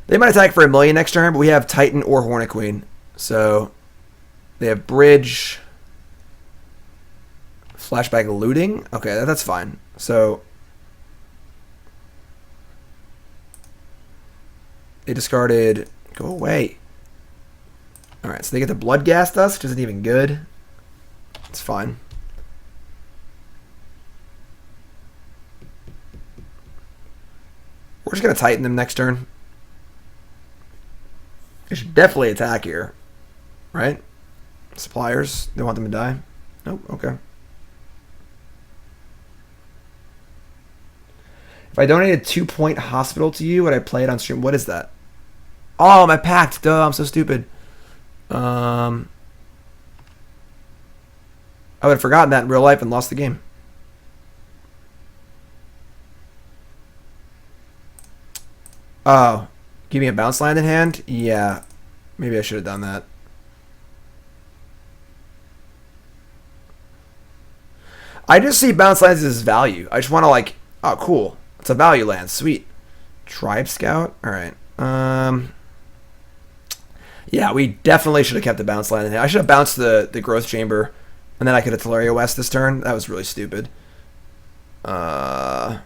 they might attack for 1,000,000 next turn, but we have Titan or Hornet Queen. So, they have Bridge. Flashback Looting? Okay, that's fine. So, they discarded... Go away. Alright, so they get the Bloodghast us, which isn't even good. It's fine. We're just going to Titan them next turn. They should definitely attack here. Right? Suppliers. They want them to die. Nope. Okay. If I donated 2-point hospital to you, would I play it on stream? What is that? Oh, my pact. Duh, I'm so stupid. I would have forgotten that in real life and lost the game. Oh, give me a bounce land in hand? Yeah, maybe I should have done that. I just see bounce lands as value. I just want to like, oh, cool. It's a value land. Sweet. Tribe Scout? Alright. Yeah, we definitely should have kept the bounce land in hand. I should have bounced the Growth Chamber, and then I could have Tolaria West this turn. That was really stupid. Yeah,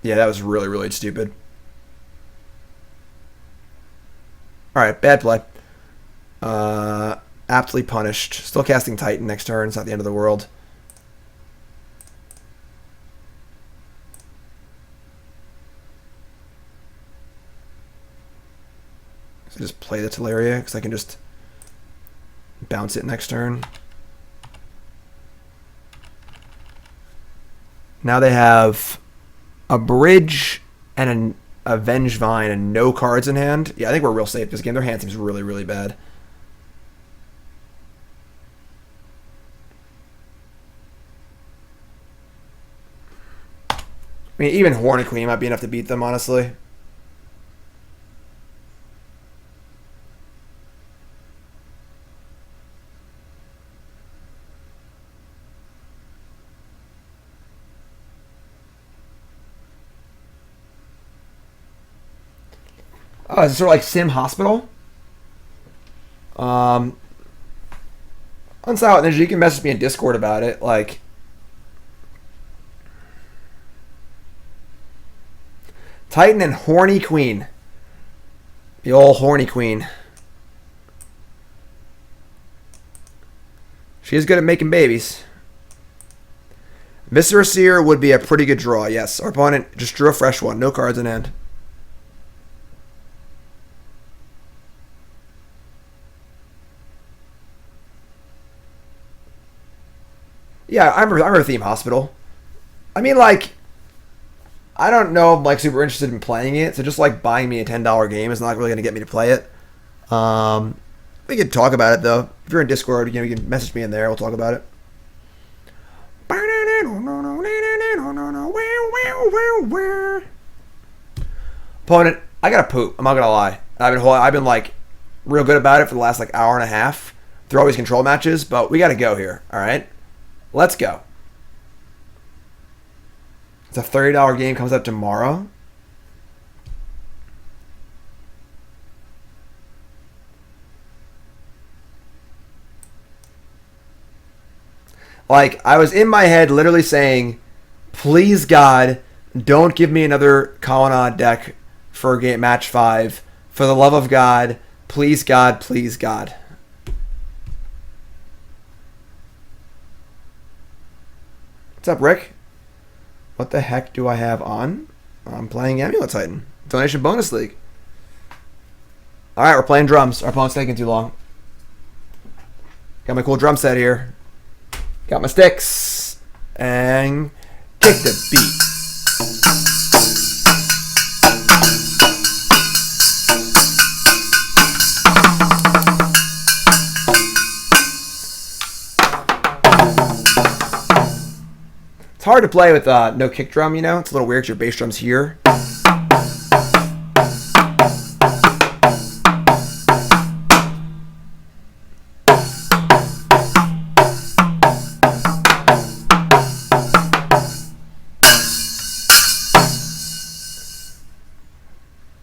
that was really, really stupid. Alright, bad play. Aptly punished. Still casting Titan next turn. It's not the end of the world. So just play the Tolaria, because I can just bounce it next turn. Now they have a Bridge and a Vengevine and no cards in hand. Yeah, I think we're real safe this game. Their hand seems really, really bad. I mean, even Hornet Queen might be enough to beat them, honestly. Oh, is it sort of like Sim Hospital? Unsilent Ninja, you can message me in Discord about it. Like, Titan and Horny Queen. The old Horny Queen. She is good at making babies. Viscera Seer would be a pretty good draw, yes. Our opponent just drew a fresh one. No cards in hand. Yeah, I remember Theme Hospital. I mean, like, I don't know if I'm like super interested in playing it, so just like buying me a $10 game is not really going to get me to play it. We can talk about it though. If you're in Discord, you can message me in there. We'll talk about it. Opponent, I gotta poop. I'm not gonna lie. I've been like real good about it for the last like hour and a half through all these control matches, but we gotta go here. All right. Let's go. It's a $30 game, comes up tomorrow. Like, I was in my head literally saying, please God, don't give me another Colonnade deck for game match 5. For the love of God, please God, please God. What's up, Rick? What the heck do I have on? I'm playing Amulet Titan. Donation Bonus League. Alright, we're playing drums. Our opponent's taking too long. Got my cool drum set here. Got my sticks. And kick the beat. It's hard to play with no kick drum, you know? It's a little weird. Your bass drum's here.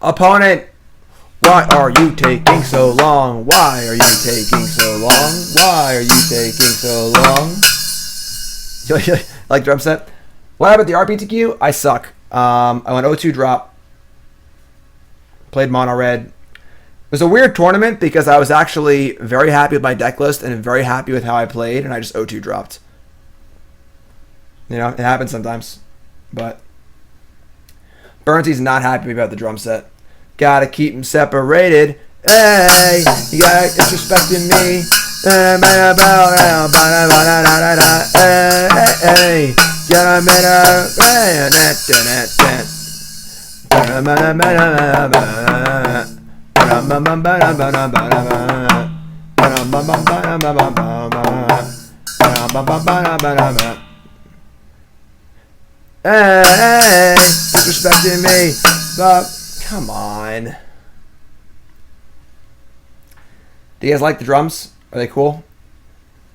Opponent, why are you taking so long? Why are you taking so long? Why are you taking so long? Like drum set. What happened at the RPTQ? I suck. I went 0-2 drop. Played mono red. It was a weird tournament because I was actually very happy with my deck list and very happy with how I played, and I just 0-2 dropped. You know, it happens sometimes. But Burnsy's not happy about the drum set. Gotta keep them separated. Hey, you gotta disrespecting me. Hey, disrespecting me, but come on. Do you guys like the drums? Are they cool?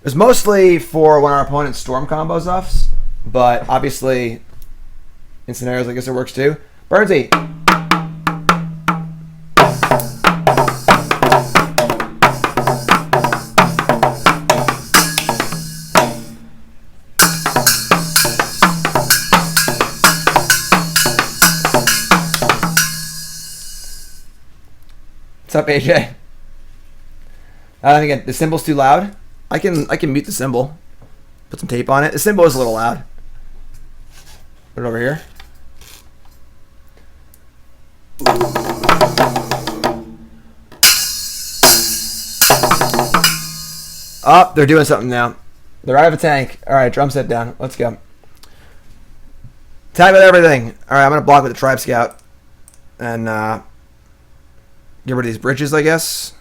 It's mostly for when our opponents storm combos us, but obviously in scenarios like this it works too. Burnsy. What's up, AJ? Again, the cymbal's too loud. I can mute the cymbal. Put some tape on it. The cymbal is a little loud. Put it over here. Oh, they're doing something now. They're out of a tank. All right, drum set down. Let's go. Tag with everything. All right, I'm gonna block with the Tribe Scout and get rid of these bridges, I guess.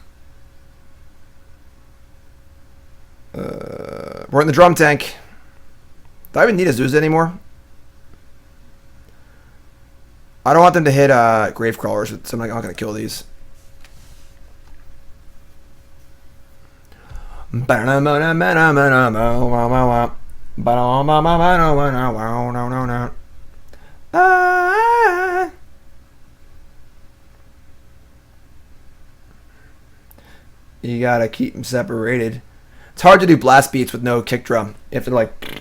We're in the drum tank. Do I even need Azusa anymore? I don't want them to hit grave crawlers, so I'm not gonna kill these. You gotta keep them separated. It's hard to do blast beats with no kick drum. You have to like.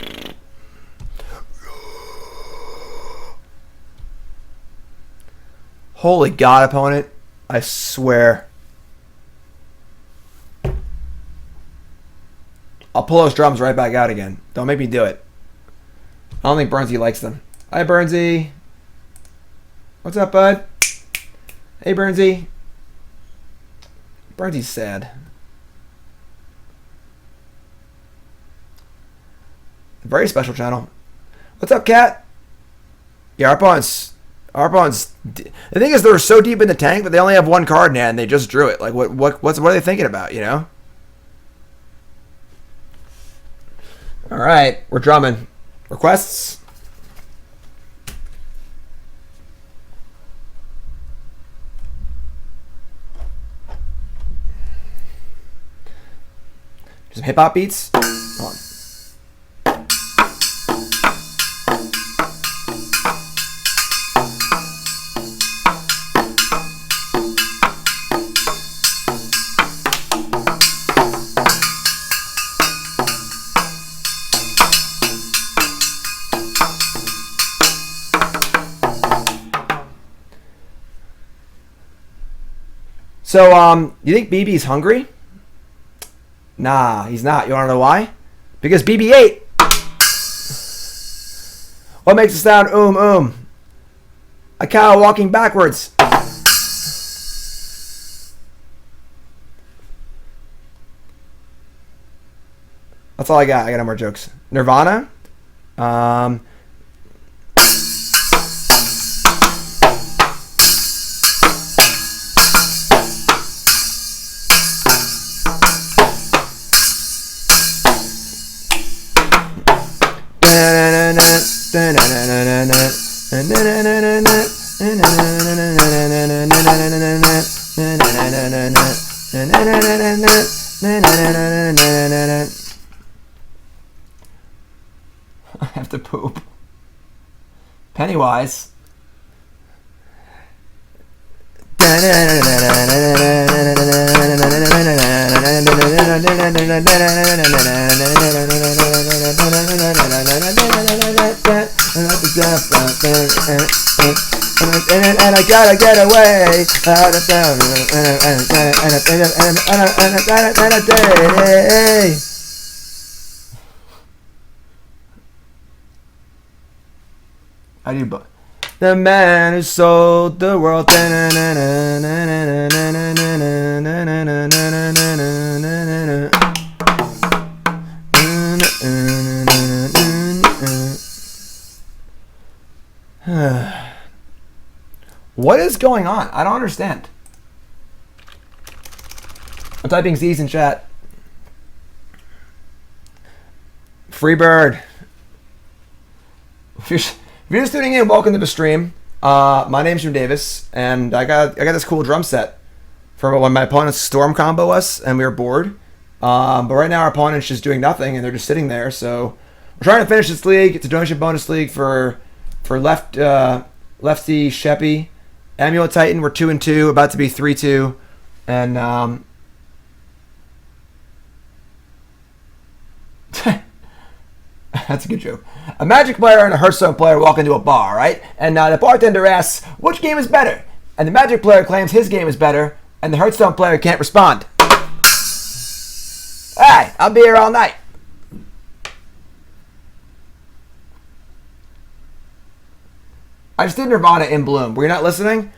Holy God, opponent! I swear. I'll pull those drums right back out again. Don't make me do it. I don't think Burnsy likes them. Hi, Burnsy. What's up, bud? Hey, Burnsy. Burnsy's sad. Very special channel. What's up, Cat? Yeah, our opponents. The thing is, they're so deep in the tank that they only have one card in hand and they just drew it. Like, what are they thinking about? You know. All right, we're drumming. Requests. Some hip hop beats. Hold on. So, you think BB's hungry? Nah, he's not. You want to know why? Because BB ate. What makes the sound A cow walking backwards. That's all I got. I got no more jokes. Nirvana. I have to poop. Pennywise. And I gotta get away. I do, but the man who sold the world. What is going on? I don't understand. I'm typing Z's in chat. Freebird. If you're just tuning in, welcome to the stream. My name's Jim Davis, and I got this cool drum set for when my opponent's storm combo us, and we were bored. But right now our opponent's just doing nothing, and they're just sitting there. So we're trying to finish this league. It's a donation bonus league for leftysheppey. Amulet Titan, we're 2-2, about to be 3-2, and that's a good joke. A Magic player and a Hearthstone player walk into a bar, right? And the bartender asks, which game is better? And the Magic player claims his game is better, and the Hearthstone player can't respond. Hey, I'll be here all night. I just did Nirvana in Bloom. Were you not listening?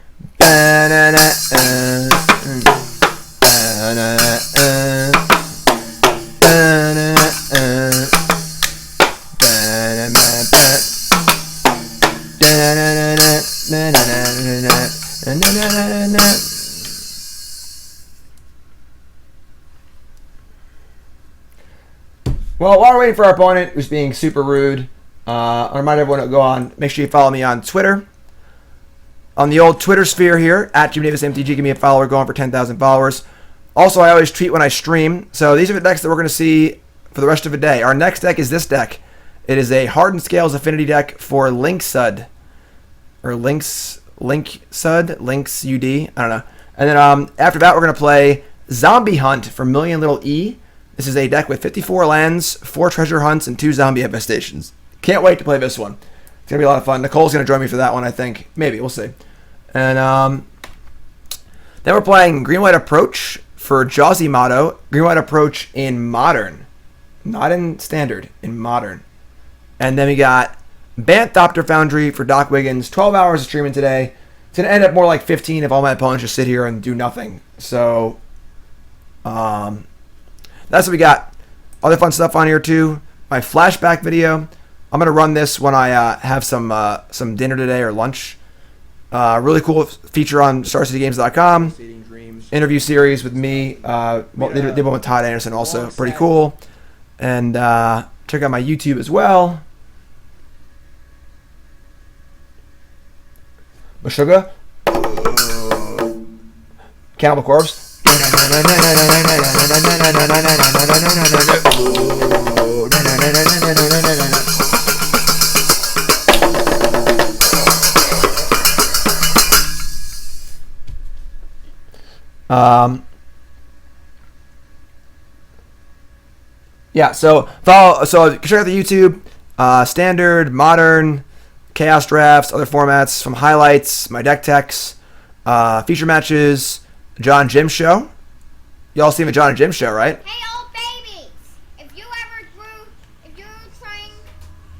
Well, while we're waiting for our opponent, who's being super rude, I remind everyone to go on. Make sure you follow me on Twitter. On the old Twitter sphere here, at Jim Davis MTG, give me a follower, going for 10,000 followers. Also, I always tweet when I stream. So these are the decks that we're going to see for the rest of the day. Our next deck is this deck. It is a Hardened Scales Affinity deck for Linksud. Or Linksud? Links UD? I don't know. And then after that, we're going to play Zombie Hunt for Million Little E. This is a deck with 54 lands, 4 treasure hunts, and 2 zombie infestations. Can't wait to play this one. It's going to be a lot of fun. Nicole's going to join me for that one, I think. Maybe. We'll see. And then we're playing Green-White Approach for Jawsy Motto. Green-White Approach in Modern. Not in Standard. In Modern. And then we got Banthopter Foundry for Doc Wiggins. 12 hours of streaming today. It's going to end up more like 15 if all my opponents just sit here and do nothing. So, that's what we got. Other fun stuff on here too. My flashback video. I'm gonna run this when I have some dinner today or lunch. Really cool feature on StarCityGames.com. Interview series with me. They did one with Todd Anderson also. Pretty cool. And check out my YouTube as well. Bojuka. Cannibal Corpse. Yeah, so check out the YouTube, standard, modern, chaos drafts, other formats, some highlights, my deck techs, feature matches, John Jim show. Y'all seen the John and Jim show, right? Hey, old babies! If you were trying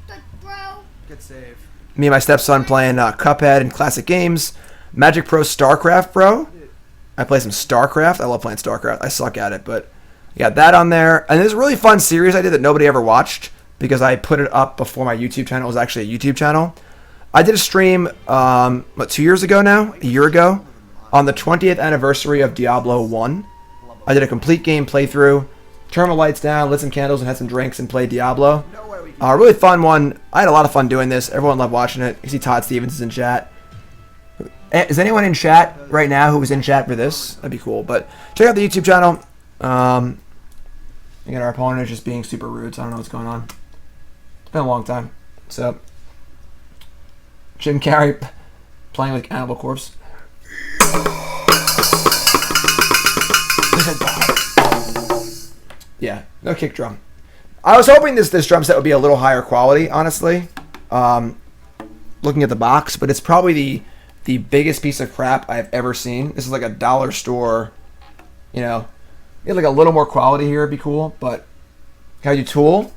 to grow... Good save. Me and my stepson playing Cuphead and classic games. Magic Pro StarCraft, bro. I play some StarCraft. I love playing StarCraft. I suck at it, but I got that on there. And there's a really fun series I did that nobody ever watched because I put it up before my YouTube channel was actually a YouTube channel. I did a stream, 2 years ago now? A year ago? On the 20th anniversary of Diablo 1. I did a complete game playthrough, turned the lights down, lit some candles, and had some drinks and played Diablo. Really fun one. I had a lot of fun doing this. Everyone loved watching it. You see Todd Stevens is in chat. Is anyone in chat right now who was in chat for this? That'd be cool. But check out the YouTube channel. Again, our opponent is just being super rude, so I don't know what's going on. It's been a long time. So, Jim Carrey playing with Cannibal Corpse. Yeah, no kick drum. I was hoping this drum set would be a little higher quality, honestly. Looking at the box, but it's probably the biggest piece of crap I've ever seen. This is like a dollar store, you know. Get like a little more quality here would be cool, but how you tool?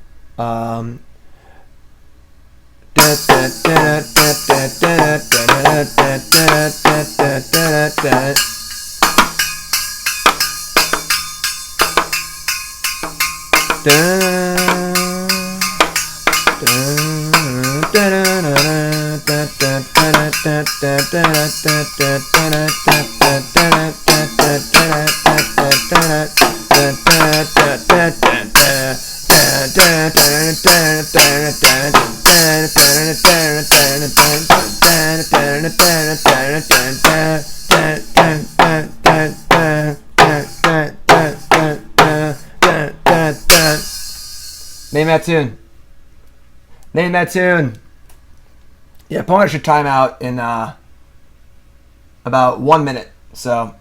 Name that tune. Name that tune. Yeah, opponent should time out in about 1 minute. So,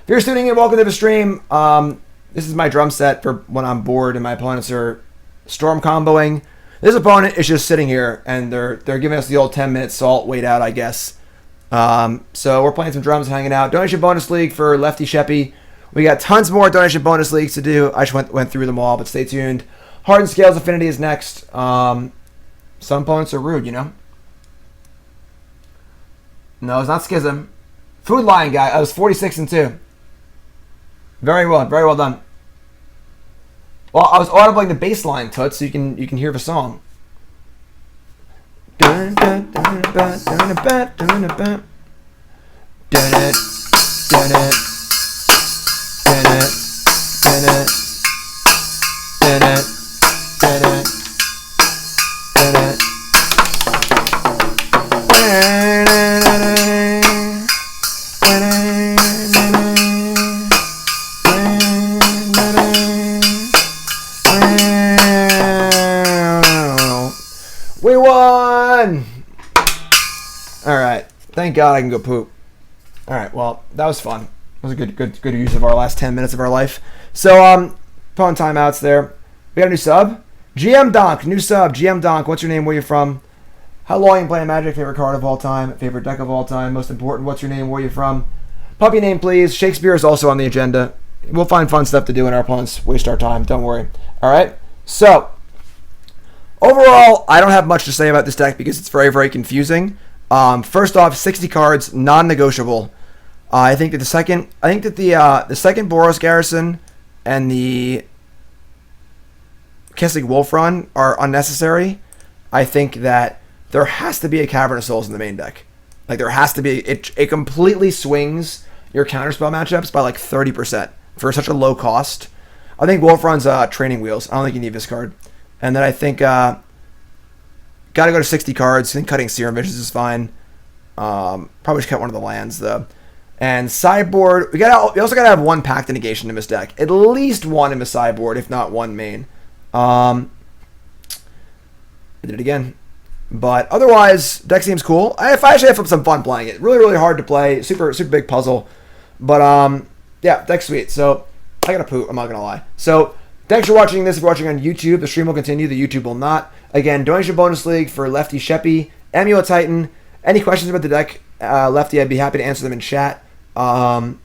if you're tuning in, welcome to the stream. This is my drum set for when I'm bored and my opponents are storm comboing. This opponent is just sitting here and they're giving us the old 10-minute salt wait out, I guess. So we're playing some drums and hanging out. Donation bonus league for leftysheppey. We got tons more donation bonus leagues to do. I just went through them all, but stay tuned. Hardened Scales Affinity is next. Some opponents are rude, you know. No, it's not Schism. Food Lion guy. I was 46-2. Very well done. Well, I was audibling the bass line, Toots, so you can hear the song. We won! Alright. Thank God I can go poop. Alright, well, that was fun. It was a good use of our last 10 minutes of our life. So, opponent timeouts there. We got a new sub. GM Donk, new sub. GM Donk, what's your name? Where you from? How long you playing Magic? Favorite card of all time? Favorite deck of all time? Most important, what's your name? Where you from? Puppy name, please. Shakespeare is also on the agenda. We'll find fun stuff to do in our opponents. Waste our time. Don't worry. Alright? So, overall, I don't have much to say about this deck because it's very, very confusing. First off, 60 cards, non-negotiable. I think that the second Boros Garrison and the Kessig Wolf Run are unnecessary. I think that there has to be a Cavern of Souls in the main deck. Like there has to be. It completely swings your counterspell matchups by like 30% for such a low cost. I think Wolf Run's training wheels. I don't think you need this card. And then I think got to go to 60 cards. I think cutting Serum Visions is fine. Probably should cut one of the lands though. And sideboard, we also gotta have one Pact negation in this deck. At least one in the sideboard, if not one main. I did it again. But otherwise, deck seems cool. I actually have some fun playing it. Really, really hard to play. Super big puzzle. But yeah, deck's sweet. So I gotta poop, I'm not gonna lie. So thanks for watching this. If you're watching on YouTube, the stream will continue, the YouTube will not. Again, donation bonus league for leftysheppey, Amulet Titan. Any questions about the deck, Lefty, I'd be happy to answer them in chat. And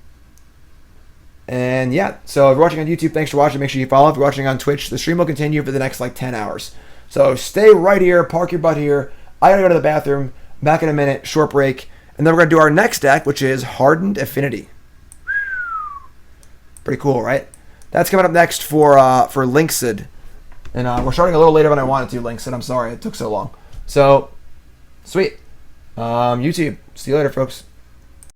yeah, so if you're watching on YouTube, thanks for watching. Make sure you follow. If you're watching on Twitch, the stream will continue for the next like 10 hours. So stay right here, park your butt here. I gotta go to the bathroom. Back in a minute, short break. And then we're gonna do our next deck, which is Hardened Affinity. Pretty cool, right? That's coming up next for Linksid. And we're starting a little later than I wanted to, Linksid. I'm sorry, it took so long. So, sweet. YouTube. See you later, folks.